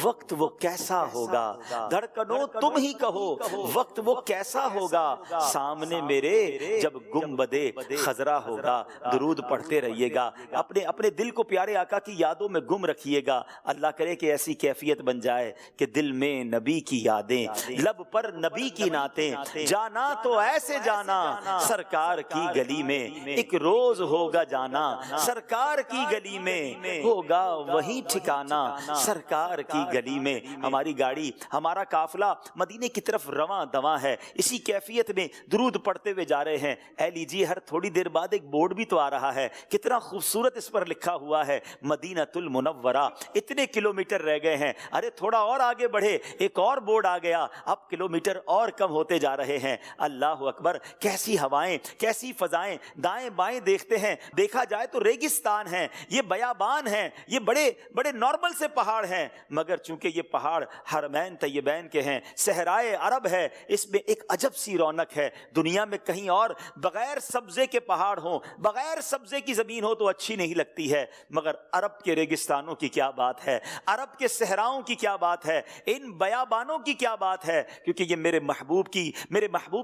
وقت وہ کیسا ہوگا، دھڑکنوں تم ہی کہو وقت وہ کیسا ہوگا، سامنے میرے جب گنبدے خضرا ہوگا۔ درود پڑھتے رہیے گا، اپنے دل کو پیارے آقا کی یادوں میں گم رکھیے گا۔ اللہ کرے کہ ایسی کیفیت بن جائے کہ دل میں نبی کی یادیں، لب پر نبی کی نعتیں، جانا تو ایسے جانا سرکار کی گلی میں، ایک روز ہوگا جانا سرکار کی گلی میں، ہوگا وہی ٹھکانا سرکار کی گلی میں۔ ہماری گاڑی، ہمارا قافلہ مدینے کی طرف رواں دواں ہے، اسی کیفیت میں درود پڑھتے ہوئے جا رہے ہیں۔ اے لیجیے، ہر تھوڑی دیر بعد ایک بورڈ بھی تو آ رہا ہے، کتنا خوبصورت اس پر لکھا ہوا ہے مدینۃ المنورہ، اتنے کلومیٹر رہ گئے ہیں، ارے تھوڑا اور آگے بڑھے، ایک اور بورڈ آ گیا، اب کلومیٹر اور کم ہوتے جا رہے ہیں۔ اللہ اکبر، کیسی ہوائیں، کیسی فضائیں، دائیں بائیں دیکھتے ہیں، دیکھا جائے تو ریگستان ہیں، یہ بیابان ہیں، یہ بڑے بڑے نارمل سے پہاڑ ہیں، مگر چونکہ یہ پہاڑ حرمین طیبین کے ہیں، صحرائے عرب ہے، اس میں ایک عجب سی رونق ہے۔ دنیا میں کہیں اور بغیر سبزے کے پہاڑ ہوں، بغیر سبزے کی زمین ہو تو اچھی نہیں لگتی ہے، مگر عرب کے ریگستانوں کی کیا بات ہے، عرب کے صحراؤں کی کیا بات ہے، ان بیابانوں کی کیا بات ہے، کیونکہ یہ میرے محبوب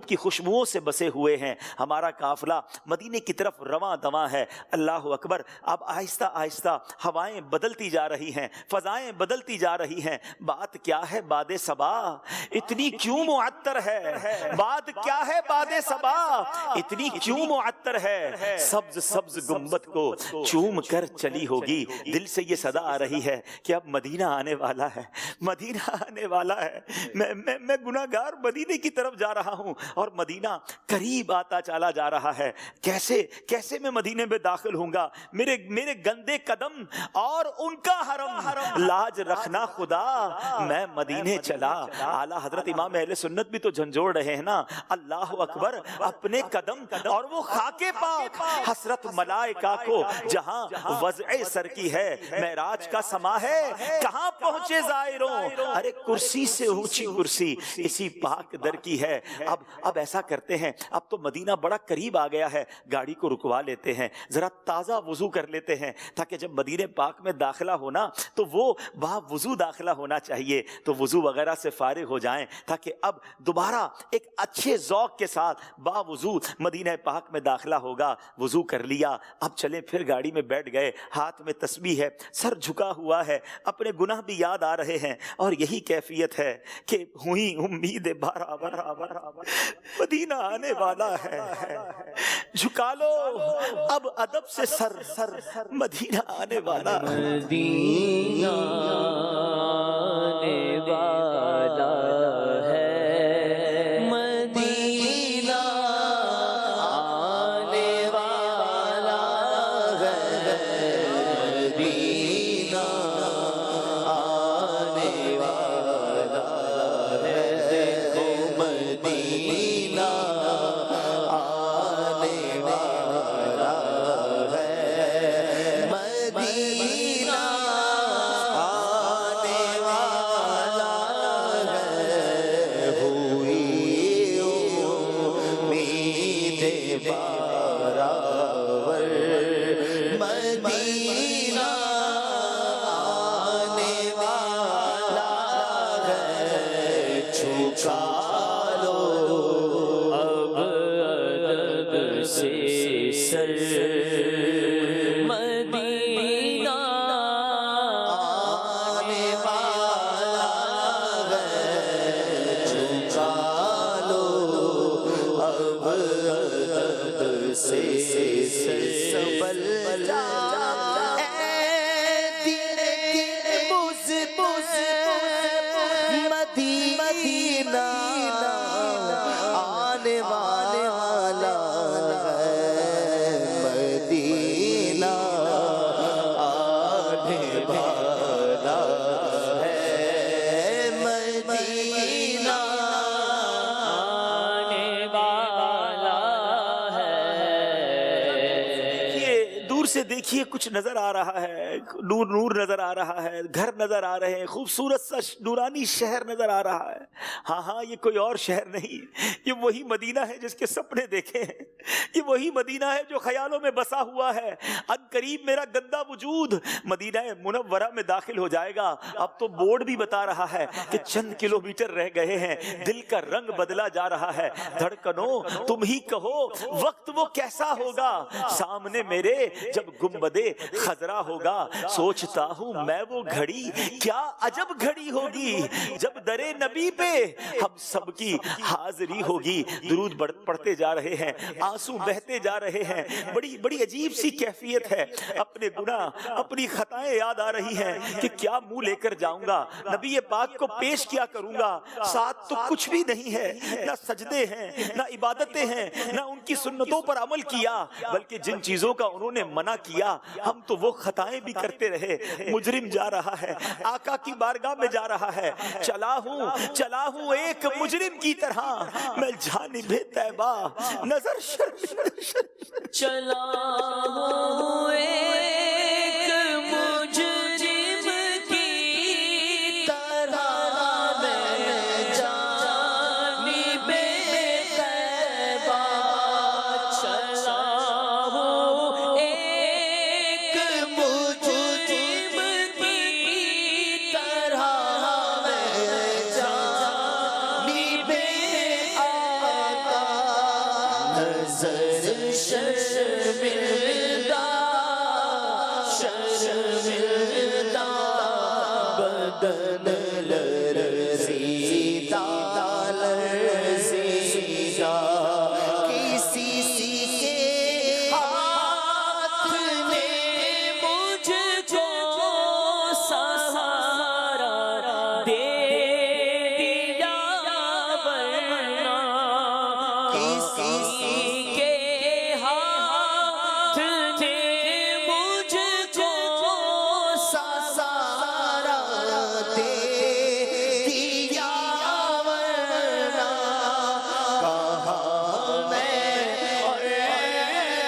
کی خوشبوؤں سے بسے ہوئے ہیں۔ ہمارا قافلہ مدینے کی طرف رواں دواں ہے۔ اللہ اکبر، اب آہستہ آہستہ ہوائیں بدلتی جا رہی ہیں، فضائیں بدلتی جا رہی ہیں۔ بات کیا ہے باد صبا اتنی کیوں معطر ہے، بات کیا ہے باد صبا اتنی کیوں معطر ہے، سبز سبز گنبد کو چوم کر چلی ہوگی۔ دل سے یہ صدا آ رہی ہے کہ اب مدینہ آنے والا ہے، مدینہ آنے والا ہے۔ میں گناہگار مدینے کی طرف جا رہا ہوں اور مدینہ قریب آتا چلا جا رہا ہے۔ کیسے میں مدینے میں داخل ہوں گا؟ میرے گندے قدم اور ان کا حرم، لاج رکھنا خدا میں مدینے چلا۔ اعلیٰ حضرت امام اہل سنت بھی تو جھنجھوڑ رہے ہیں نا، اللہ اکبر، اپنے قدم اور وہ خاک پاک، حسرت ملائکہ کو جہاں وضع سر کی ہے، معراج کا سما ہے، کہاں پہنچے زائروں، ارے کرسی سے اونچی کرسی اسی پاک در کی ہے۔ اب ایسا کرتے ہیں، اب تو مدینہ بڑا قریب آ گیا ہے، گاڑی کو رکوا لیتے ہیں، ذرا تازہ وضو کر لیتے ہیں، تاکہ جب مدینہ پاک میں داخلہ ہونا تو وہ با وضو داخلہ ہونا چاہیے، تو وضو وغیرہ سے فارغ ہو جائیں، تاکہ اب دوبارہ ایک اچھے ذوق کے ساتھ با وضو مدینہ پاک میں داخلہ ہوگا۔ وضو کر لیا، اب چلیں پھر گاڑی میں بیٹھ گئے، ہاتھ میں تسبیح ہے، سر جھکا ہوا ہے، اپنے گناہ بھی یاد آ رہے ہیں، اور یہی کیفیت ہے کہ ہوئی امید برابر مدینہ آنے والا ہے۔ جھکا لو اب ادب سے سر، مدینہ آنے والا ہے، مدینہ آنے والا ہے، مدینہ آنے والا ہے، مدینہ آنے والا ہے، دیکھو مدینہ آنے والا ہے، مدینہ آنے والا ہے، ہوئی امید برابر، مدینہ آنے والا ہے، جھکا لو اب ادب سے سر، مدینہ آنے والا ہے، جھکا لو اب ادب سے سر، سنبھل جا اے دل بز مدینہ آنے والا ہے، مدینہ آنے والا سے دیکھیے کچھ نظر آ رہا ہے، نور نور نظر آ رہا ہے، گھر نظر آ رہے ہیں، خوبصورت سا نورانی شہر نظر آ رہا ہے. ہاں یہ کوئی اور شہر نہیں، یہ وہی مدینہ ہے جس کے سپنے دیکھے ہیں، یہ وہی مدینہ ہے جو خیالوں میں بسا ہوا ہے. ان قریب میرا گندا وجود مدینہ منورہ میں داخل ہو جائے گا. اب تو بورڈ بھی بتا رہا ہے کہ چند کلومیٹر رہ گئے ہیں، دل کا رنگ بدلا جا رہا ہے. دھڑکنوں تم ہی کہو وقت وہ کیسا ہوگا، سامنے میرے جب گنبدے خضرا ہوگا. سوچتا ہوں میں وہ گھڑی کیا عجب گھڑی ہوگی جب درے نبی پہ ہم سب کی حاضری ہوگی. درود پڑھتے جا رہے ہیں، آنسو بہتے جا رہے ہیں. بڑی بڑی عجیب سی کیفیت ہے. اپنے گناہ اپنی خطائیں یاد آ رہی ہیں کہ کیا منہ لے کر جاؤں گا، نبی پاک کو پیش کیا کروں گا. ساتھ تو کچھ بھی نہیں ہے، نہ سجدے ہیں نہ عبادتیں ہیں، نہ ان کی سنتوں پر عمل کیا، بلکہ جن چیزوں کا انہوں نے منع کیا ہم تو وہ خطائیں بھی کرتے رہے. مجرم جا رہا ہے، آقا کی بارگاہ میں جا رہا ہے. چلا ہوں ایک مجرم کی طرح میں جانب طیبہ نظر چلا ہوں ایک مجرم کی طرح میں جانب طیبہ. چلا ہوں ایک مجرم کی طرح میں جانب آقا. نظر شرمندہ بدن لرزیدہ کسی کے ہاتھ نے مجھ کو سہارا دے دیا، ورنہ کسی کے ہاتھ نے مجھ کو سہارا دے دیا، ورنہ کہاں میں اور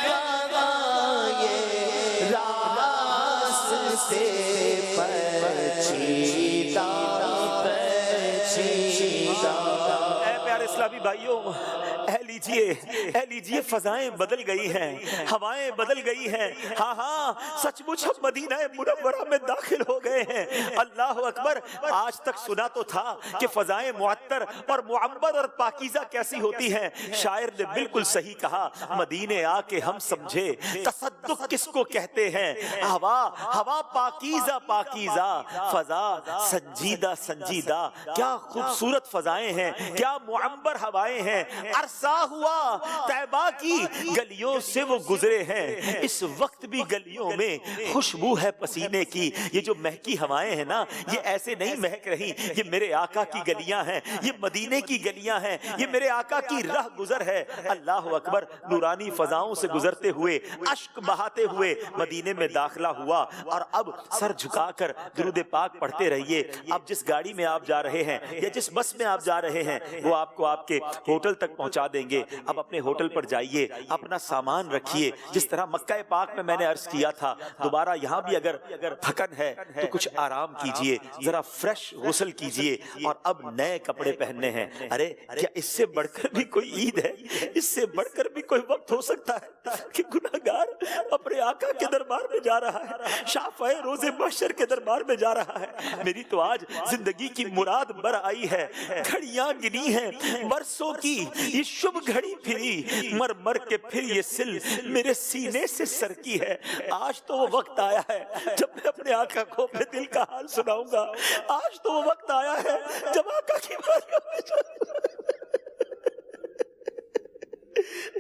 کہاں یہ راست سے پیچیدہ. اے پیارے اسلامی بھائیوں، اے لیجئے فضائیں بدل گئی ہیں، ہوائیں بدل گئی ہیں. ہاں سچ مچ ہم مدینہ منورہ میں داخل ہو گئے ہیں. اللہ اکبر. آج تک سنا تو تھا کہ فضائیں معطر اور معمر اور پاکیزہ کیسی ہوتی ہیں. شاعر نے بالکل صحیح کہا. مدینے آ کے ہم سمجھے تصدق کس کو کہتے ہیں. ہوا پاکیزہ پاکیزہ، فضا سنجیدہ سنجیدہ. کیا خوبصورت فضائیں ہیں، کیا معمر ہوائیں ہیں. عرصہ ہوا طیبہ کی گلیوں سے وہ گزرے ہیں. اس وقت بھی گلیوں میں خوشبو ہے پسینے کی. یہ جو مہکی ہوائیں ہیں نا، یہ ایسے نہیں مہک رہی. یہ میرے آقا کی گلیاں ہیں، یہ مدینے کی گلیاں ہیں، یہ میرے آقا کی راہ گزر ہے. اللہ اکبر. نورانی فضاؤں سے گزرتے ہوئے، اشک بہاتے ہوئے مدینے میں داخلہ ہوا. اور اب سر جھکا کر درود پاک پڑھتے رہیے. اب جس گاڑی میں آپ جا رہے ہیں یا جس بس میں آپ جا رہے ہیں وہ آپ کو آپ کے ہوٹل تک پہنچا دیں گے. اب اپنے ہوٹل پر جائیے، اپنا سامان رکھیے. جس طرح مکہ پاک میں نے عرض کیا تھا، دوبارہ یہاں بھی اگر تھکن ہے تو کچھ آرام کیجئے، ذرا فریش غسل کیجئے. اور اب نئے کپڑے پہننے ہیں. ارے کیا اس سے بڑھ کر بھی کوئی عید ہے؟ اس سے بڑھ کر بھی کوئی وقت ہو سکتا ہے کہ گناہگار اپنے آقا کے دربار میں جا رہا ہے، شافع روز محشر کے دربار میں جا رہا ہے. میری تو آج زندگی کی مراد بر آئی ہے. گھڑیاں گنی ہیں برسوں کی، یہ شب گھڑی پھری، مر مر کے پھر یہ سل میرے سینے سے سر کی ہے. آج تو وہ وقت آیا ہے جب میں اپنے آقا کو اپنے دل کا حال سناؤں گا. آج تو وہ وقت آیا ہے جب آقا کی بارگاہ میں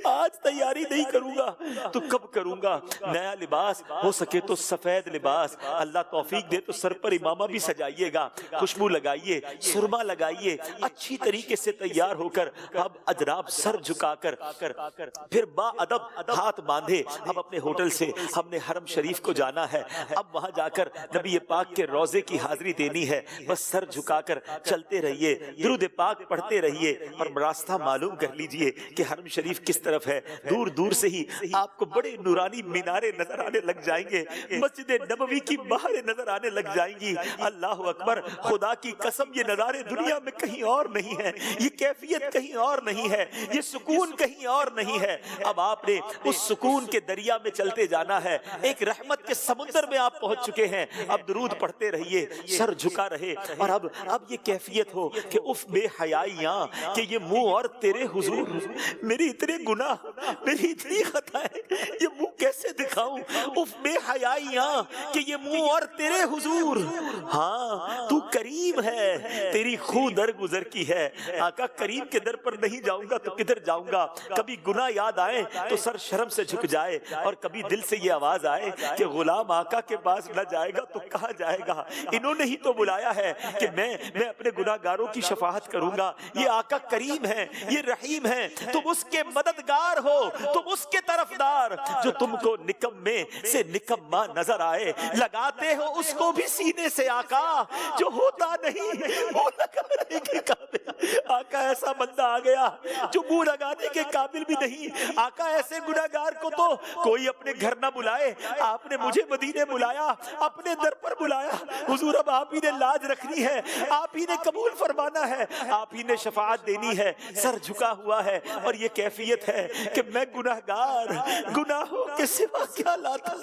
آج تیاری نہیں کروں گا تو کب کروں گا؟ نیا لباس ہو سکے تو سفید لباس. اللہ توفیق دے تو سر پر امامہ بھی سجائیے گا، خوشبو لگائیے، سرما لگائیے، اچھی طریقے سے تیار ہو کر اب اجراب سر جھکا کر پھر با ادب ہاتھ باندھے اب اپنے ہوٹل سے ہم نے حرم شریف کو جانا ہے. اب وہاں جا کر نبی پاک کے روزے کی حاضری دینی ہے. بس سر جھکا کر چلتے رہیے، درود پاک پڑھتے رہیے اور راستہ معلوم کر لیجئے کہ حرم شریف کس طرف ہے. دور دور سے ہی آپ کو بڑے نورانی مینارے نظر آنے لگ جائیں گے، مسجد نبوی کی باہریں نظر آنے لگ جائیں گی۔ اللہ اکبر، خدا کی قسم یہ نظارے دنیا میں کہیں اور نہیں ہے، یہ کیفیت کہیں اور نہیں ہے، یہ سکون کہیں اور نہیں ہے۔ اب آپ نے اس سکون کے دریا میں چلتے جانا ہے، ایک رحمت کے سمندر میں آپ پہنچ چکے ہیں۔ اب درود پڑھتے رہیے، سر جھکا رہے، اور اب یہ کیفیت ہو کہ اف بے حیائیاں کہ یہ منہ اور تیرے حضور، میری اتنے گناہ، میری اتنی خطائیں، یہ منہ کیسے دکھاؤں؟ اف بے حیائیاں کہ یہ منہ اور تیرے حضور، ہاں تو کریم ہے، تیری خو در گزر کی ہے۔ آقا کریم کے در پر نہیں جاؤں گا تو کدھر جاؤں گا؟ کبھی گناہ یاد آئے تو سر شرم سے جھک جائے، اور کبھی دل سے یہ آواز آئے کہ غلام آقا کے پاس نہ جائے گا تو کہاں جائے گا؟ انہوں نے ہی تو بلایا ہے کہ میں اپنے گناہ گاروں کی شفاعت کروں گا۔ یہ آقا کریم ہے، یہ رحیم ہے، تم اس کے مددگار ہو، تم اس کے طرفدار، جو تم کو نکمے سے نکما نظر آئے، لگاتے ہو اس کو بھی سینے سے آقا، جو ہوتا نہیں وہ لگانے کے قابل۔ آقا ایسا بندہ آ گیا جو منہ لگانے کے قابل بھی نہیں۔ آقا ایسے گناہگار کو تو کوئی اپنے گھر نہ بلائے، آپ نے مجھے مدینے بلایا، اپنے در پر بلایا۔ حضور اب آپ ہی نے لاج رکھنی ہے، آپ ہی نے قبول فرمانا ہے، آپ ہی نے شفاعت دینی ہے۔ سر جھکا ہوا ہے اور یہ کیفیت ہے کہ میں گناہگار، گناہوں کے سوا کیا لاتا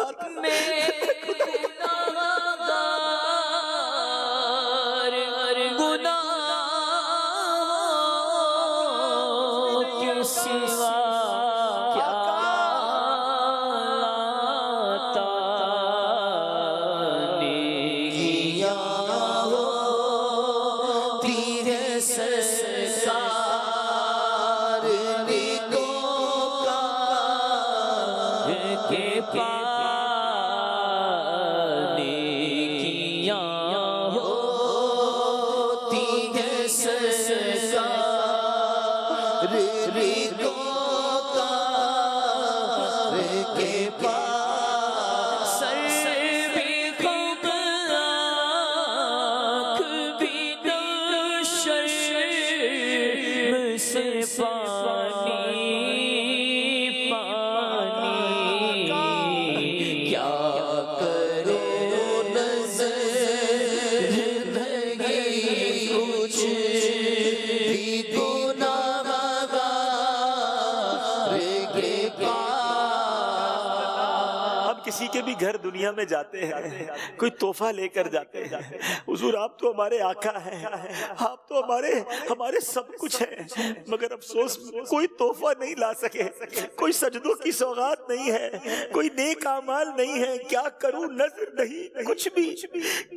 کسی کے بھی گھر دنیا میں جاتے ہیں، کوئی تحفہ لے کر جاتے ہیں۔ حضور آپ تو ہمارے آقا ہیں، آپ تو ہمارے سب کچھ ہیں، مگر افسوس کوئی تحفہ نہیں لا سکے، کوئی سجدوں کی سوغات نہیں ہے، کوئی نیک اعمال نہیں ہے۔ کیا کروں، نظر نہیں،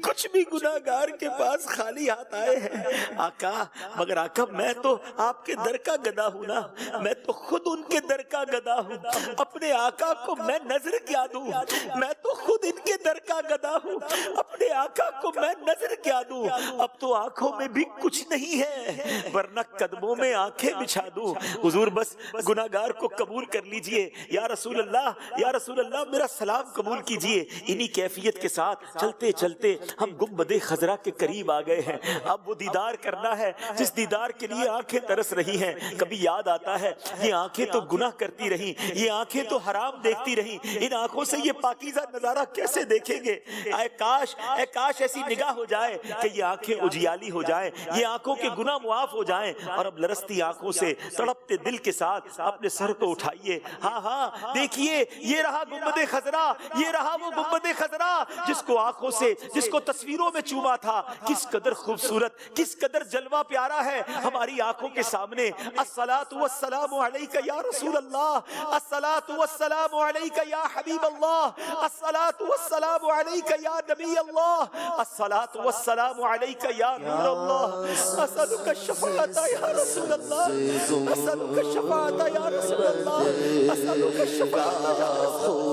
کچھ بھی گناہگار کے پاس خالی ہاتھ آئے ہیں۔ آقا مگر آقا میں تو آپ کے در کا گدا ہوں نا، میں تو خود ان کے در کا گدا ہوں، اپنے آقا کو میں نظر کیا دوں؟ میں تو خود ان کے در کا گدا ہوں، اپنے آقا کو میں نظر کیا دوں؟ اب تو آنکھوں میں بھی کچھ نہیں ہے، ورنہ قدموں میں آنکھیں بچھا دوں۔ حضور بس گناہگار کو قبول کر لیجئے، یا رسول اللہ میرا سلام قبول کیجئے۔ انہی کیفیت کے ساتھ چلتے چلتے ہم گنبد خضرا کے قریب آ گئے ہیں۔ اب وہ دیدار کرنا ہے جس دیدار کے لیے آنکھیں ترس رہی ہیں۔ کبھی یاد آتا ہے یہ آنکھیں تو گناہ کرتی رہیں، یہ آنکھیں تو حرام دیکھتی رہیں، ان آنکھوں سے یہ پاکیزہ نظارہ کیسے دیکھیں گے؟ اے کاش ایسی نگاہ ہو جائے کہ یہ آنکھیں اجیالی ہو جائیں، یہ آنکھوں کے گناہ معاف ہو جائیں، اور اب لرزتی آنکھوں سے تڑپتے دل کے ساتھ اپنے سر کو اٹھائیے۔ ہاں دیکھیے یہ رہا گنبد خضرا، یہ رہا وہ گنبد خضرا جس کو آنکھوں سے، جس کو تصویروں میں چوما تھا۔ کس قدر خوبصورت، کس قدر جلوہ پیارا ہے ہماری آنکھوں کے سامنے۔ الصلاۃ والسلام علیک یا رسول اللہ، الصلاۃ والسلام علیک یا حبیب اللہ، الصلاۃ والسلام علیک یا نبی اللہ، الصلاۃ والسلام علیک یا نور اللہ، اسألک الشفاعۃ یا رسول اللہ، اسألک الشفاعۃ یا رسول اللہ، اسألک الشفاعۃ یا رسول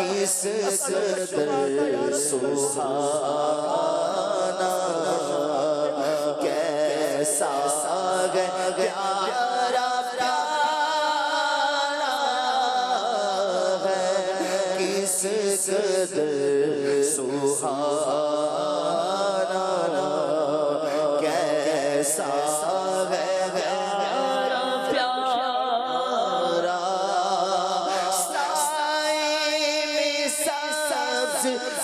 کس قدر سبحانہ کیسا پیارا ہے، کس قدر سبحانہ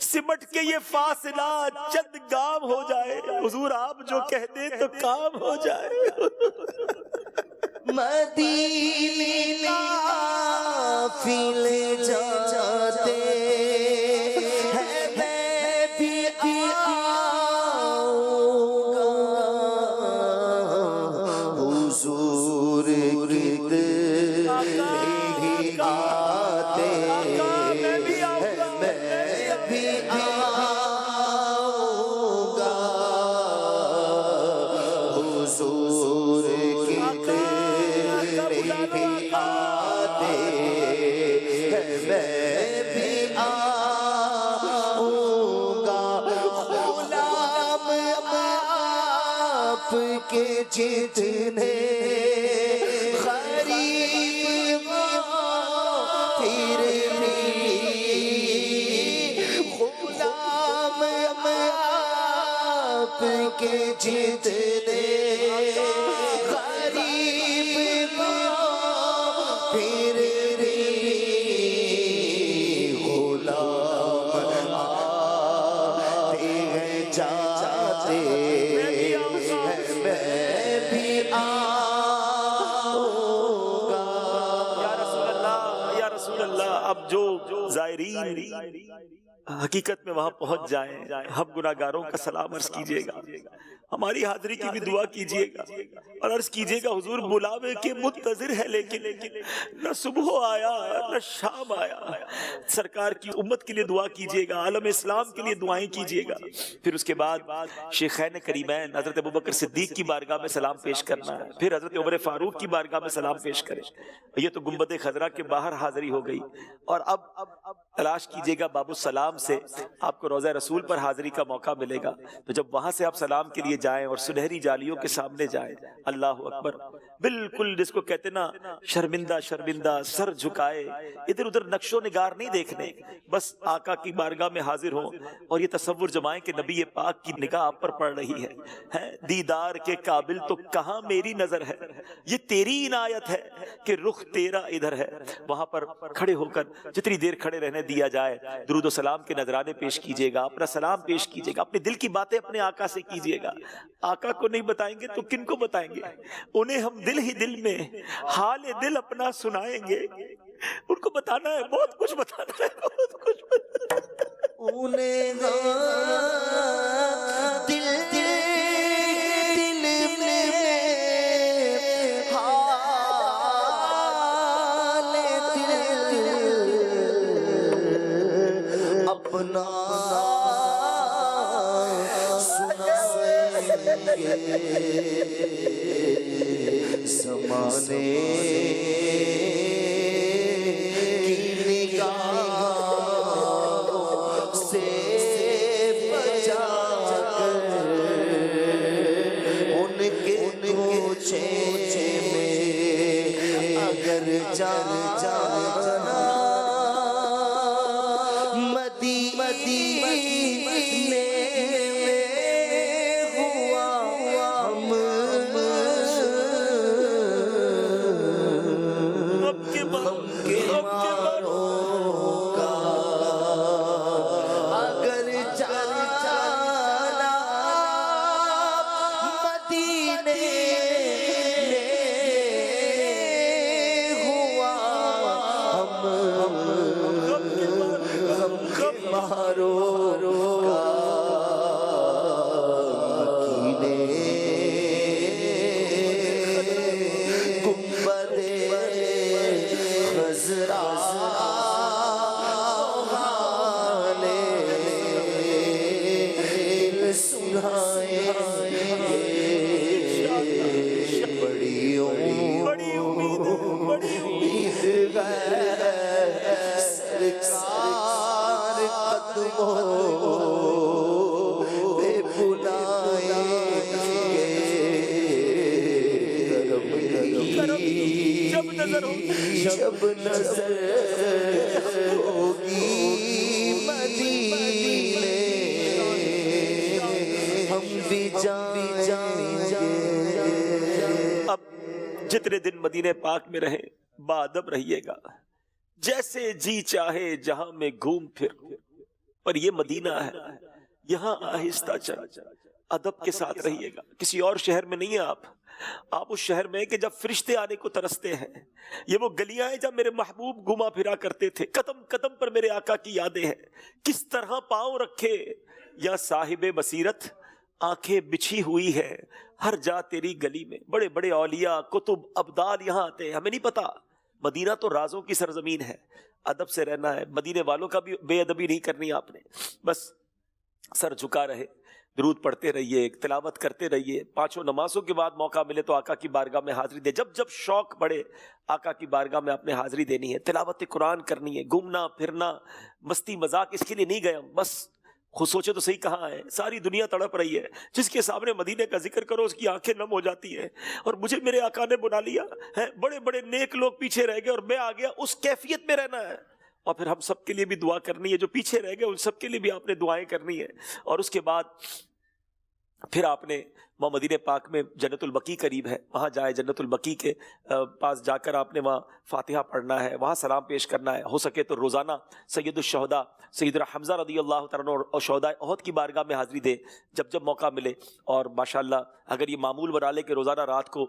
سمٹ کے یہ فاصلہ چند گام ہو جائے، حضور آپ جو کہہ دیں تو کام ہو جائے۔ مدینے قافلے جاتے ہیں، میں بھی آؤں گا حضور کی دل آتے ہیں، میں بھی آؤں گا حضور کی کے جتنے غریب پھر بھی غلام آپ کے جتنے غریب پھر بھی غلام آتے ہیں جاتے اب جو زائرین حقیقت میں وہاں پہنچ جائیں، ہم گناہگاروں کا سلام عرض کیجئے گا، ہماری حاضری کی بھی دعا کیجئے گا اور عرض کیجئے گا حضور بلاوے کے منتظر ہے، لیکن نہ صبح آیا نہ شام آیا۔ سرکار کی امت کے لیے دعا کیجئے گا، عالم اسلام کے لیے دعائیں کیجئے گا۔ پھر اس کے بعد شیخین کریمین حضرت ابوبکر صدیق کی بارگاہ میں سلام پیش کرنا ہے، پھر حضرت عمر فاروق کی بارگاہ میں سلام پیش کریں۔ یہ تو گنبد خضرا کے باہر حاضری ہو گئی، اور اب تلاش کیجئے گا باب السلام سے آپ کو روضہ رسول پر حاضری کا موقع ملے گا، تو جب وہاں سے آپ سلام کے لیے جائیں اور سنہری جالیوں کے سامنے جائیں، اللہ اکبر، بالکل جس کو کہتے نا شرمندہ شرمندہ سر جھکائے، ادھر ادھر نقش و نگار نہیں دیکھنے، بس آقا کی بارگاہ میں حاضر ہوں اور یہ تصور جمائیں کہ نبی پاک کی نگاہ آپ پر پڑ رہی ہے، دیدار کے قابل تو کہاں میری نظر ہے، یہ تیری عنایت ہے کہ رخ تیرا ادھر ہے۔ وہاں پر کھڑے ہو کر جتنی دیر کھڑے رہنے دیا جائے درود و سلام کے نذرانے پیش کیجئے گا، اپنا سلام پیش کیجئے گا، اپنے دل کی باتیں اپنے آقا سے کیجئے گا۔ آقا کو نہیں بتائیں گے تو کن کو بتائیں گے؟ انہیں ہم دل ہی دل میں حال دل اپنا سنائیں گے، ان کو بتانا ہے، بہت کچھ بتانا ہے، بہت کچھ بتانا ہے۔ انہیں دل دل دل میں حال دل اپنا سنائیں گے، زمانے کی نگاہ سے بچا کر ان کے کوچے میں اگر جانا مدینے ہوا ہم کے ماروں کا اگر جانا مدینے ہوا ہم کے ماروں کا گنبد خضرا والے سنائیں گے، بڑی امید ہے سرکار قدموں پہ بلائیں گے، جب نظر ہوگی مدینے ہم بھی جائیں گے۔ اب جتنے دن مدینہ پاک میں رہے باادب رہیے گا، جیسے جی چاہے جہاں میں گھوم پھر، پر یہ مدینہ ہے، یہاں آہستہ چل، ادب کے ساتھ رہیے گا. کسی اور شہر میں نہیں ہیں آپ اس شہر میں کہ جب فرشتے آنے کو ترستے ہیں. یہ وہ گلیاں ہیں جب میرے محبوب گھما پھرا کرتے تھے. قدم قدم پر میرے آقا کی یادیں ہیں. کس طرح پاؤں رکھے یا صاحب بصیرت، آنکھیں بچھی ہوئی ہے ہر جا تیری گلی میں. بڑے بڑے اولیاء، کتب، ابدال یہاں آتے ہیں. ہمیں نہیں پتا. مدینہ تو رازوں کی سرزمین ہے. ادب سے رہنا ہے. مدینے والوں کا بھی بے ادبی نہیں کرنی آپ نے. بس سر جھکا رہے، درود پڑھتے رہیے، تلاوت کرتے رہیے. 5 نمازوں کے بعد موقع ملے تو آقا کی بارگاہ میں حاضری دے. جب جب شوق بڑھے آقا کی بارگاہ میں آپ نے حاضری دینی ہے. تلاوت قرآن کرنی ہے. گھومنا پھرنا مستی مذاق اس کے لیے نہیں گئے ہم. بس خود سوچے تو صحیح کہاں ہے. ساری دنیا تڑپ رہی ہے. جس کے سامنے مدینے کا ذکر کرو اس کی آنکھیں نم ہو جاتی ہیں. اور مجھے میرے آقا نے بنا لیا ہے. بڑے بڑے نیک لوگ پیچھے رہ گئے اور میں آ گیا. اس کیفیت میں رہنا ہے. اور پھر ہم سب کے لیے بھی دعا کرنی ہے. جو پیچھے رہ گئے ان سب کے لیے بھی آپ نے دعائیں کرنی ہے. اور اس کے بعد پھر آپ نے وہاں مدینہ پاک میں جنت البقیع قریب ہے، وہاں جائے. جنت البقیع کے پاس جا کر آپ نے وہاں فاتحہ پڑھنا ہے، وہاں سلام پیش کرنا ہے. ہو سکے تو روزانہ سید الشہداء سیدنا حمزہ رضی اللہ تعالیٰ عنہ اور شہداء احد کی بارگاہ میں حاضری دے جب جب موقع ملے. اور ماشاءاللہ اگر یہ معمول بنا لے کہ روزانہ رات کو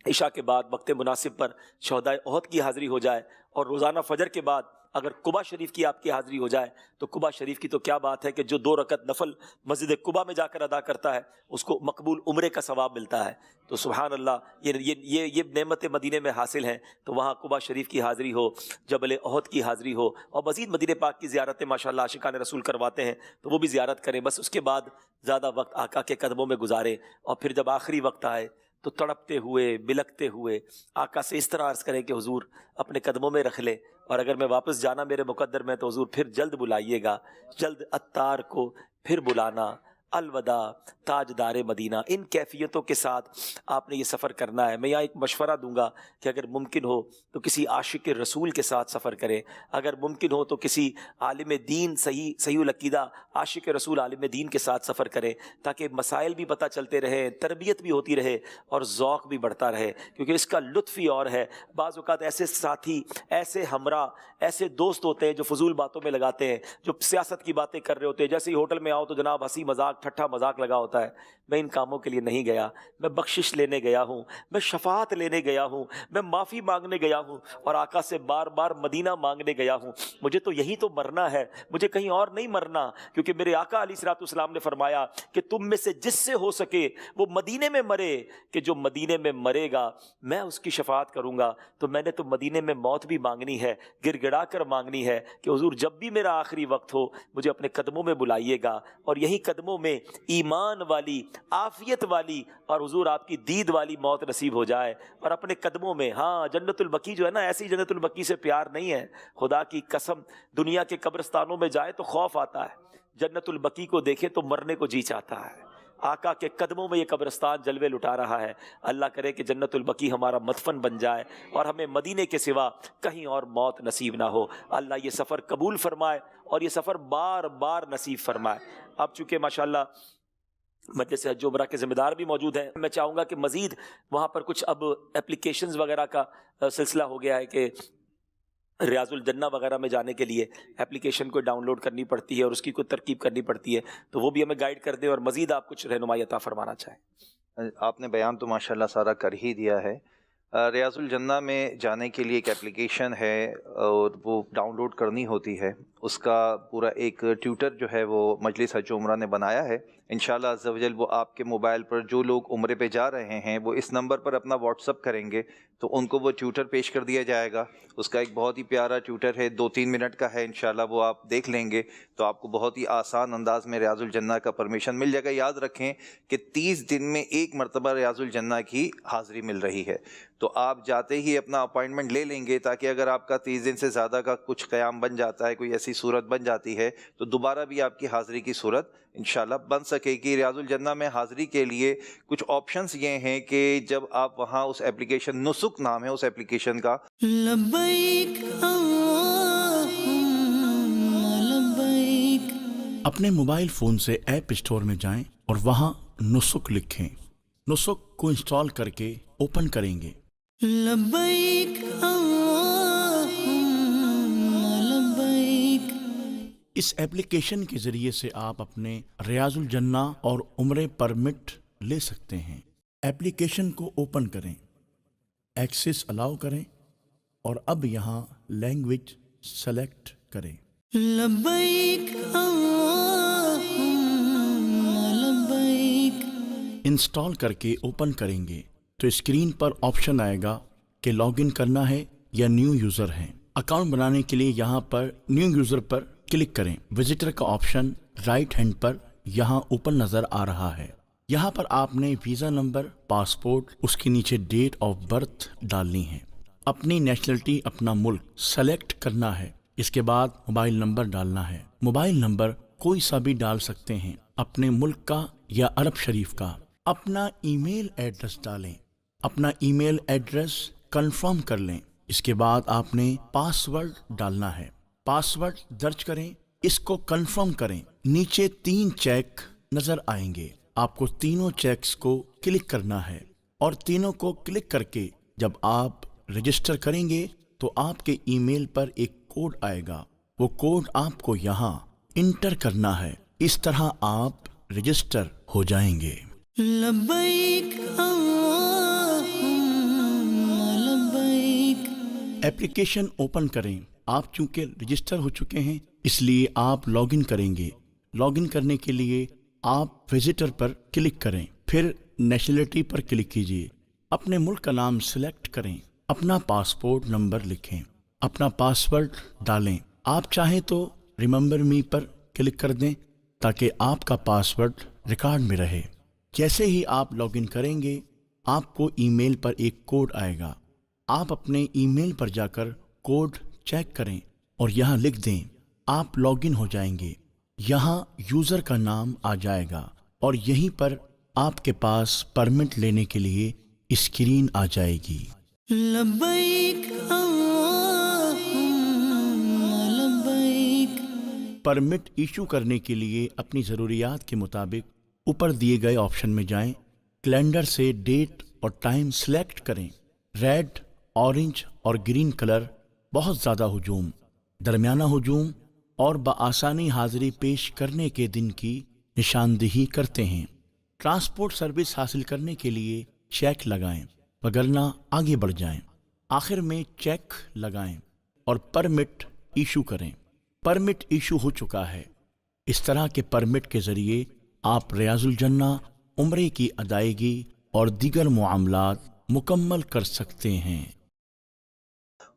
عشاء کے بعد وقت مناسب پر شہداء احد کی حاضری ہو جائے، اور روزانہ فجر کے بعد اگر قباء شریف کی آپ کی حاضری ہو جائے تو قباء شریف کی تو کیا بات ہے کہ جو 2 رکعت نفل مسجد قباء میں جا کر ادا کرتا ہے اس کو مقبول عمرے کا ثواب ملتا ہے. تو سبحان اللہ، یہ نعمت مدینے میں حاصل ہیں. تو وہاں قباء شریف کی حاضری ہو، جبل احد کی حاضری ہو، اور مزید مدینہ پاک کی زیارتیں ماشاءاللہ عاشقان رسول کرواتے ہیں تو وہ بھی زیارت کریں. بس اس کے بعد زیادہ وقت آقا کے قدموں میں گزاریں. اور پھر جب آخری وقت آئے تو تڑپتے ہوئے بلکتے ہوئے آقا سے اس طرح عرض کریں کہ حضور اپنے قدموں میں رکھ لے، اور اگر میں واپس جانا میرے مقدر میں تو حضور پھر جلد بلائیے گا. جلد عطار کو پھر بلانا. الوداع تاجدار مدینہ. ان کیفیتوں کے ساتھ آپ نے یہ سفر کرنا ہے. میں یہاں ایک مشورہ دوں گا کہ اگر ممکن ہو تو کسی عاشق رسول کے ساتھ سفر کریں. اگر ممکن ہو تو کسی عالم دین صحیح العقیدہ عاشق رسول عالم دین کے ساتھ سفر کریں تاکہ مسائل بھی پتہ چلتے رہیں، تربیت بھی ہوتی رہے اور ذوق بھی بڑھتا رہے. کیونکہ اس کا لطف ہی اور ہے. بعض اوقات ایسے ساتھی، ایسے ہمراہ، ایسے دوست ہوتے ہیں جو فضول باتوں میں لگاتے ہیں، جو سیاست کی باتیں کر رہے ہوتے ہیں. جیسے ہی ہوٹل میں آؤ تو جناب ہنسی مذاق ٹھٹھا مذاق لگا ہوتا ہے. میں ان کاموں کے لیے نہیں گیا. میں بخشش لینے گیا ہوں، میں شفاعت لینے گیا ہوں، میں معافی مانگنے گیا ہوں، اور آقا سے بار بار مدینہ مانگنے گیا ہوں. مجھے تو یہی تو مرنا ہے، مجھے کہیں اور نہیں مرنا. کیونکہ میرے آقا علیہ الصلوۃ والسلام نے فرمایا کہ تم میں سے جس سے ہو سکے وہ مدینے میں مرے، کہ جو مدینے میں مرے گا میں اس کی شفاعت کروں گا. تو میں نے تو مدینے میں موت بھی مانگنی ہے، گڑ گڑا کر مانگنی ہے کہ حضور جب بھی میرا آخری وقت ہو مجھے اپنے قدموں میں بلائیے گا. اور یہی قدموں میں ایمان والی، عافیت والی اور حضور آپ کی دید والی موت نصیب ہو جائے. اور اپنے قدموں میں، ہاں جنت البقیع جو ہے نا، ایسی جنت البقیع سے پیار نہیں ہے. خدا کی قسم دنیا کے قبرستانوں میں جائے تو خوف آتا ہے، جنت البقیع کو دیکھے تو مرنے کو جی چاہتا ہے. آقا کے قدموں میں یہ قبرستان جلوے لٹا رہا ہے. اللہ کرے کہ جنت البقیع ہمارا مدفن بن جائے اور ہمیں مدینے کے سوا کہیں اور موت نصیب نہ ہو. اللہ یہ سفر قبول فرمائے اور یہ سفر بار بار نصیب فرمائے. اب چونکہ ماشاءاللہ مجلس حج عمرہ کے ذمہ دار بھی موجود ہیں، میں چاہوں گا کہ مزید وہاں پر کچھ اب اپلیکیشنز وغیرہ کا سلسلہ ہو گیا ہے کہ ریاض الجنہ وغیرہ میں جانے کے لیے اپلیکیشن کو ڈاؤن لوڈ کرنی پڑتی ہے اور اس کی کوئی ترکیب کرنی پڑتی ہے. تو وہ بھی ہمیں گائیڈ کر دیں اور مزید آپ کچھ رہنمائی عطا فرمانا چاہیں. آپ نے بیان تو ماشاءاللہ سارا کر ہی دیا ہے. ریاض الجنہ میں جانے کے لیے ایک اپلیکیشن ہے اور وہ ڈاؤن لوڈ کرنی ہوتی ہے. اس کا پورا ایک ٹیوٹر جو ہے وہ مجلس حج عمرہ نے بنایا ہے. انشاءاللہ عز و جل وہ آپ کے موبائل پر جو لوگ عمرے پہ جا رہے ہیں وہ اس نمبر پر اپنا واٹس اپ کریں گے تو ان کو وہ ٹیوٹر پیش کر دیا جائے گا. اس کا ایک بہت ہی پیارا ٹیوٹر ہے، 2-3 منٹ کا ہے. انشاءاللہ وہ آپ دیکھ لیں گے تو آپ کو بہت ہی آسان انداز میں ریاض الجنہ کا پرمیشن مل جائے گا. یاد رکھیں کہ 30 دن میں ایک مرتبہ ریاض الجنہ کی حاضری مل رہی ہے. تو آپ جاتے ہی اپنا اپائنٹمنٹ لے لیں گے تاکہ اگر آپ کا 30 دن سے زیادہ کا کچھ قیام بن جاتا ہے، کوئی ایسی صورت بن جاتی ہے تو دوبارہ بھی آپ کی حاضری کی صورت انشاءاللہ بن سکے گی. ریاض الجنہ میں حاضری کے لیے کچھ آپشنز یہ ہیں کہ جب آپ وہاں اس اپلیکیشن نسک نام ہے اس اپلیکیشن کا، لبیک لبیک، اپنے موبائل فون سے ایپ اسٹور میں جائیں اور وہاں نسک لکھیں. نسک کو انسٹال کر کے اوپن کریں گے. لبیک لبیک، اس ایپلیکیشن کے ذریعے سے آپ اپنے ریاض الجنہ اور عمرے پرمٹ لے سکتے ہیں۔ ایپلیکیشن کو اوپن کریں، ایکسس الاؤ کریں اور اب یہاں لینگویج سلیکٹ کریں۔ لبیک اللہم لبیک۔ انسٹال کر کے اوپن کریں گے تو اسکرین پر آپشن آئے گا کہ لاگ ان کرنا ہے یا نیو یوزر ہے۔ اکاؤنٹ بنانے کے لیے یہاں پر نیو یوزر پر کلک کریں۔ وزٹر کا آپشن رائٹ ہینڈ پر یہاں اوپن نظر آ رہا ہے۔ یہاں پر آپ نے ویزا نمبر، پاسپورٹ، اس کے نیچے ڈیٹ آف برتھ ڈالنی ہے، اپنی نیشنلٹی، اپنا ملک سلیکٹ کرنا ہے۔ اس کے بعد موبائل نمبر ڈالنا ہے۔ موبائل نمبر کوئی سا بھی ڈال سکتے ہیں، اپنے ملک کا یا عرب شریف کا۔ اپنا ای میل ایڈریس ڈالیں، اپنا ای میل ایڈریس کنفرم کر لیں۔ اس کے بعد آپ نے پاس ورڈ ڈالنا ہے، پاس ورڈ درج کریں، اس کو کنفرم کریں۔ نیچے 3 چیک نظر آئیں گے، آپ کو تینوں چیکس کو کلک کرنا ہے اور تینوں کو کلک کر کے جب آپ رجسٹر کریں گے تو آپ کے ای میل پر ایک کوڈ آئے گا، وہ کوڈ آپ کو یہاں انٹر کرنا ہے۔ اس طرح آپ رجسٹر ہو جائیں گے۔ لبیک اللہم لبیک۔ ایپلیکیشن اوپن کریں۔ آپ چونکہ رجسٹر ہو چکے ہیں اس لیے آپ لاگ ان کریں گے۔ لاگ ان کرنے کے لیے آپ وزٹر پر کلک کریں، پھر نیشنلٹی پر کلک کیجیے، اپنے ملک کا نام سلیکٹ کریں، اپنا پاسپورٹ نمبر لکھیں، اپنا پاسورڈ ڈالیں۔ آپ چاہیں تو ریممبر می پر کلک کر دیں تاکہ آپ کا پاسورڈ ریکارڈ میں رہے۔ جیسے ہی آپ لاگ ان کریں گے آپ کو ای میل پر ایک کوڈ آئے گا، آپ اپنے ای میل پر جا کر کوڈ چیک کریں اور یہاں لکھ دیں، آپ لاگ ان ہو جائیں گے۔ یہاں یوزر کا نام آ جائے گا اور یہیں پر آپ کے پاس پرمٹ لینے کے لیے اسکرین آ جائے گی۔ لبیک اللہم لبیک۔ پرمٹ ایشو کرنے کے لیے اپنی ضروریات کے مطابق اوپر دیے گئے آپشن میں جائیں، کیلنڈر سے ڈیٹ اور ٹائم سلیکٹ کریں۔ ریڈ، اورنج اور گرین کلر بہت زیادہ ہجوم، درمیانہ ہجوم اور بآسانی حاضری پیش کرنے کے دن کی نشاندہی کرتے ہیں۔ ٹرانسپورٹ سروس حاصل کرنے کے لیے چیک لگائیں وگرنہ آگے بڑھ جائیں۔ آخر میں چیک لگائیں اور پرمٹ ایشو کریں۔ پرمٹ ایشو ہو چکا ہے۔ اس طرح کے پرمٹ کے ذریعے آپ ریاض الجنہ، عمرے کی ادائیگی اور دیگر معاملات مکمل کر سکتے ہیں۔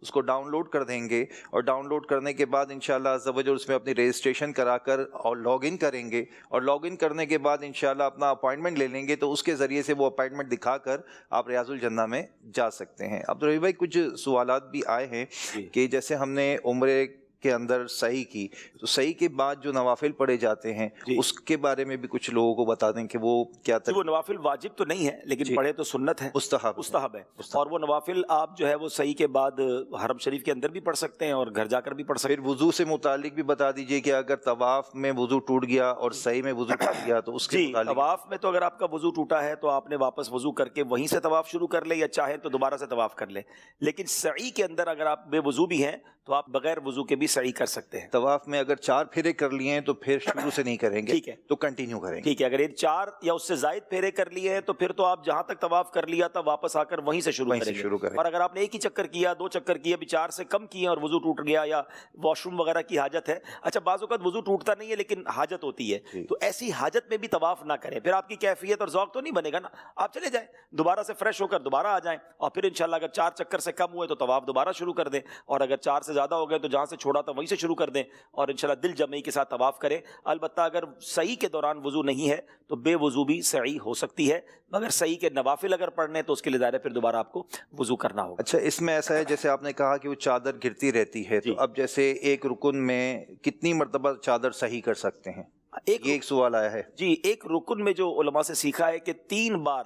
اس کو ڈاؤن لوڈ کر دیں گے اور ڈاؤن لوڈ کرنے کے بعد انشاءاللہ عز و جل اس میں اپنی رجسٹریشن کرا کر اور لاگ ان کریں گے، اور لاگ ان کرنے کے بعد انشاءاللہ اپنا اپائنٹمنٹ لے لیں گے تو اس کے ذریعے سے وہ اپائنٹمنٹ دکھا کر آپ ریاض الجنہ میں جا سکتے ہیں۔ عبدالرحیم بھائی کچھ سوالات بھی آئے ہیں کہ جیسے ہم نے عمرے کے اندر سعی کی تو سعی کے بعد جو نوافل پڑھے جاتے ہیں اس کے بارے میں بھی کچھ لوگوں کو بتا دیں کہ وہ کیا وہ نوافل واجب تو نہیں ہے لیکن پڑھے تو سنت ہے، مستحب ہے۔ اور وہ نوافل آپ جو ہے وہ سعی کے بعد حرم شریف کے اندر بھی پڑھ سکتے ہیں اور گھر جا کر بھی پڑھ سکتے ہیں۔ پھر وضو سے متعلق بھی بتا دیجئے کہ اگر طواف میں وضو ٹوٹ گیا اور سعی میں وضو ٹوٹ گیا تو اس کے متعلق۔ طواف میں تو اگر آپ کا وضو ٹوٹا ہے تو آپ نے واپس وضو کر کے وہیں سے طواف شروع کر لے، یا چاہیں تو دوبارہ سے طواف کر لے، لیکن سعی کے اندر اگر آپ بے وضو بھی ہیں تو آپ بغیر وضو کے بھی سعی کر سکتے ہیں۔ طواف میں اگر 4 پھیرے کر لیے ہیں تو پھر شروع سے نہیں کریں گے، ٹھیک ہے، تو کنٹینیو کریں گے۔ ٹھیک ہے، اگر یہ 4 یا اس سے زائد پھیرے کر لیے ہیں تو پھر تو آپ جہاں تک طواف کر لیا تھا واپس آ کر وہیں سے شروع کریں۔ اور اگر آپ نے ایک ہی چکر کیا، 2 چکر کیا، ابھی 4 سے کم کیے اور وضو ٹوٹ گیا یا واش روم وغیرہ کی حاجت ہے، اچھا بعض اوقات وضو ٹوٹتا نہیں ہے لیکن حاجت ہوتی ہے، تو ایسی حاجت میں بھی طواف نہ کریں، پھر آپ کی کیفیت اور ذوق تو نہیں بنے گا نا۔ آپ چلے جائیں، دوبارہ سے فریش ہو کر دوبارہ آ جائیں، اور پھر انشاءاللہ اگر 4 چکر سے کم ہوئے تو طواف دوبارہ شروع کر دیں، اور اگر 4 سے زیادہ ہو گئے تو جہاں سے چھوڑا تھا وہیں سے شروع کر دیں، اور انشاءاللہ دل جمعی کے ساتھ طواف کریں۔ البتہ اگر سعی کے دوران وضو نہیں ہے تو بے وضو بھی سعی ہو سکتی ہے، مگر سعی کے نوافل اگر پڑھنے تو اس کے لیے ظاہر ہے پھر دوبارہ آپ کو وضو کرنا ہوگا۔ اچھا، اس میں ایسا ہے جیسے آپ نے کہا کہ وہ چادر گرتی رہتی ہے، تو اب جیسے ایک رکن میں کتنی مرتبہ چادر صحیح کر سکتے ہیں؟ ایک سوال آیا ہے۔ جی، ایک رکن میں جو علماء سے سیکھا ہے کہ 3 بار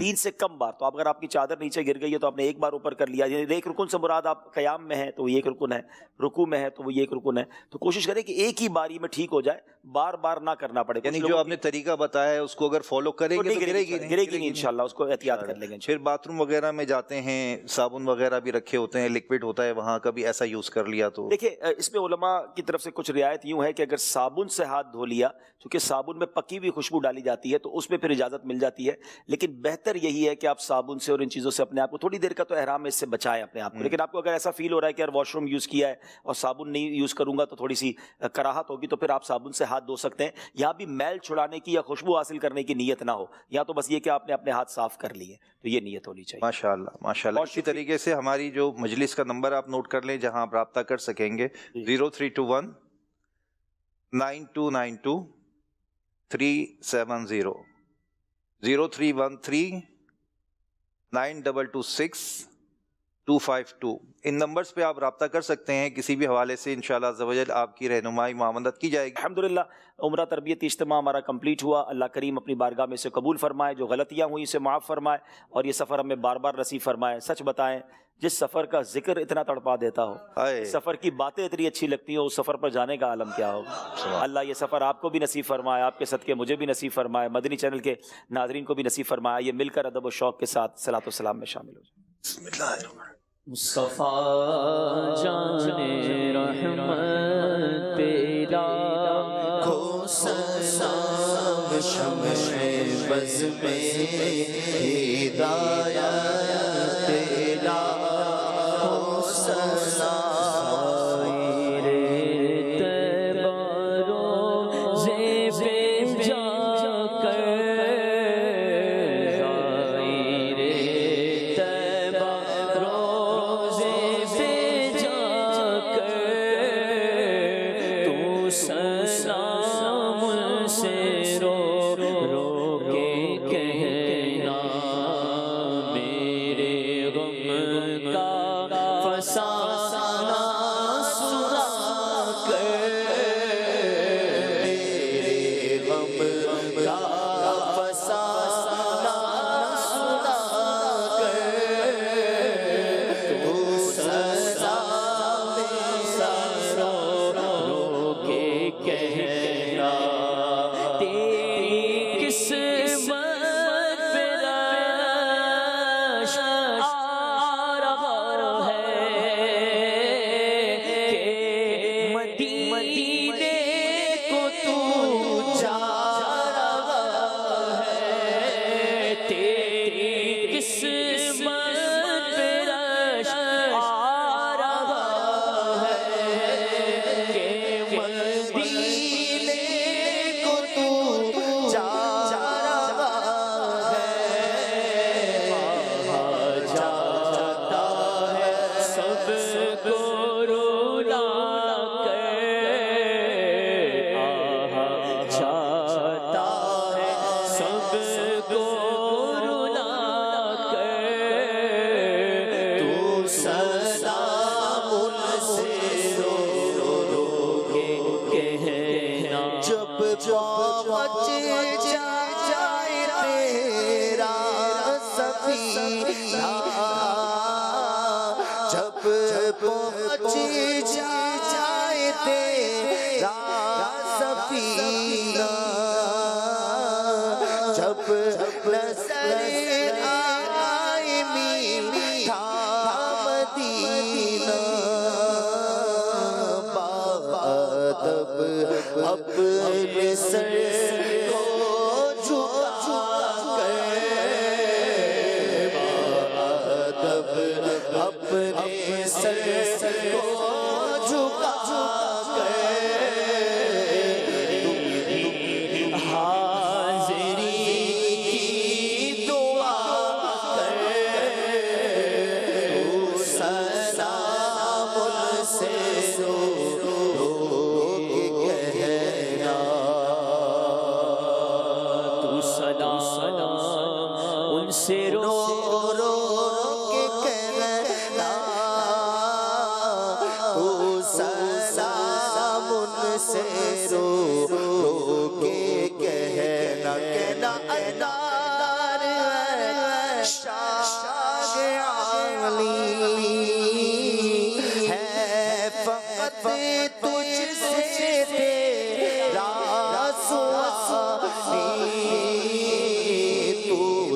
3 سے کم بار. تو اگر آپ کی چادر نیچے گر گئی ہے تو آپ نے ایک بار اوپر کر لیا، یعنی ایک رکن سے مراد آپ قیام میں ہیں تو وہ ایک رکن ہے، رکوع میں ہے تو وہ ایک رکن ہے. تو کوشش کریں کہ ایک ہی باری میں ٹھیک ہو جائے، بار بار نہ کرنا پڑے. یعنی جو آپ نے طریقہ بتایا ہے اس کو اگر فالو کریں گے تو گرے گی نہیں انشاءاللہ، اس کو احتیاط کر لیں گے. پھر باتھ روم وغیرہ میں جاتے ہیں، صابن وغیرہ بھی رکھے ہوتے ہیں، لکوڈ ہوتا ہے وہاں، کبھی ایسا یوز کر لیا تو دیکھیں اس میں علماء کی طرف سے کچھ رعایت یوں ہے کہ اگر صابن سے ہاتھ دھو لیا، چونکہ صابن میں پکی ہوئی خوشبو ڈالی جاتی ہے تو اس میں پھر اجازت مل جاتی ہے، لیکن بہتر یہی ہے کہ آپ صابن سے اور ان چیزوں سے اپنے آپ کو تھوڑی دیر کا تو احرام اس سے بچائیں اپنے آپ کو. لیکن آپ کو اگر ایسا فیل ہو رہا ہے کہ یار واش روم یوز کیا ہے اور صابن نہیں یوز کروں گا تو تھوڑی سی کراہت ہوگی، تو پھر آپ صابن سے ہاتھ دھو سکتے ہیں. یہاں بھی میل چھڑانے کی یا خوشبو حاصل کرنے کی نیت نہ ہو، یا تو بس یہ کہ آپ نے اپنے ہاتھ صاف کر لیے، تو یہ نیت ہونی چاہیے. ماشاءاللہ ماشاءاللہ. اسی طریقے سے ہماری جو مجلس کا نمبر آپ نوٹ کر لیں جہاں آپ رابطہ کر سکیں گے، 0321 9292 370 0313 9226 252. ان نمبرز پہ آپ رابطہ کر سکتے ہیں، کسی بھی حوالے سے انشاءاللہ عز و جل آپ کی رہنمائی معاونت کی جائے گی. الحمدللہ عمرہ تربیت اجتماع ہمارا کمپلیٹ ہوا. اللہ کریم اپنی بارگاہ میں سے قبول فرمائے، جو غلطیاں ہوئی اسے معاف فرمائے، اور یہ سفر ہمیں بار بار نصیب فرمائے. سچ بتائیں، جس سفر کا ذکر اتنا تڑپا دیتا ہو، سفر کی باتیں اتنی اچھی لگتی ہوں، اس سفر پر جانے کا عالم کیا ہوگا. اللہ یہ سفر آپ کو بھی نصیب فرمائے، آپ کے صدقے مجھے بھی نصیب فرمائے، مدنی چینل کے ناظرین کو بھی نصیب فرمائے. یہ مل کر ادب و شوق کے ساتھ صلاۃ و سلام میں شامل ہو جائیں. بسم اللہ الرحمن الرحیم. مصطفیٰ جان رحمت تیرا کو سلام شمع بز میں ہدایت تیرا کو سلام سے رو کے کہنا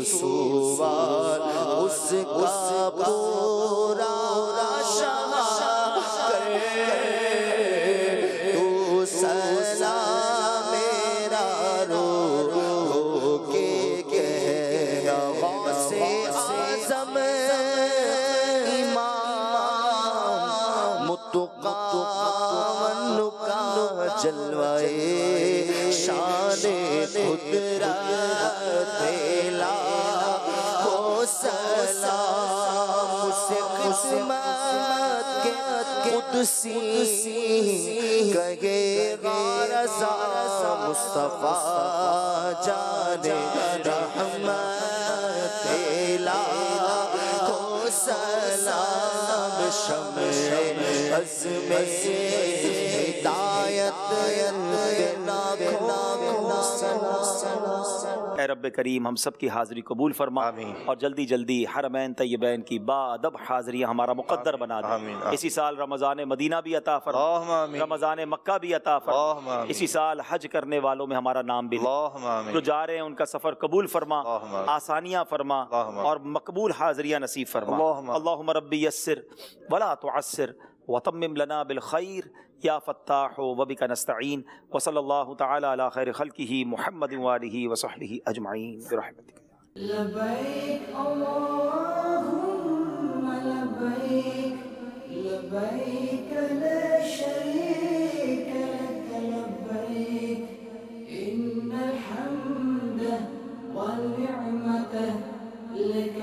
سوار اس کا پورا شمع کر تو سلام میرا رو کے کہنا غوث اعظم امام متقا کا جلوائے شان قدرت لاکھوں سلام اسے قسمت کے قدسی کہے گا رضا مصطفیٰ جان رحمت لاکھوں سلام شمع عزم ہدایت اے رب کریم ہم سب کی حاضری قبول فرما اور جلدی جلدی حرمین طیبین کی با ادب حاضریاں ہمارا مقدر بنا دے. اسی سال رمضان مدینہ بھی عطا فرما, رمضان مکہ بھی عطا فرما, اسی سال حج کرنے والوں میں ہمارا نام بھی جو جا رہے ہیں ان کا سفر قبول فرما, آسانیاں فرما اور مقبول حاضریاں نصیب فرما. اللہم ربی یسر ولا تعسر وتمم لنا بالخیر یا فتاح وبک نستعین وصلی اللہ تعالی علی خیر خلقہ محمد وآلہ وصحبہ اجمعین برحمتک. لبیک اللہم لبیک لبیک لا شریک لک لبیک ان الحمد والنعمت لک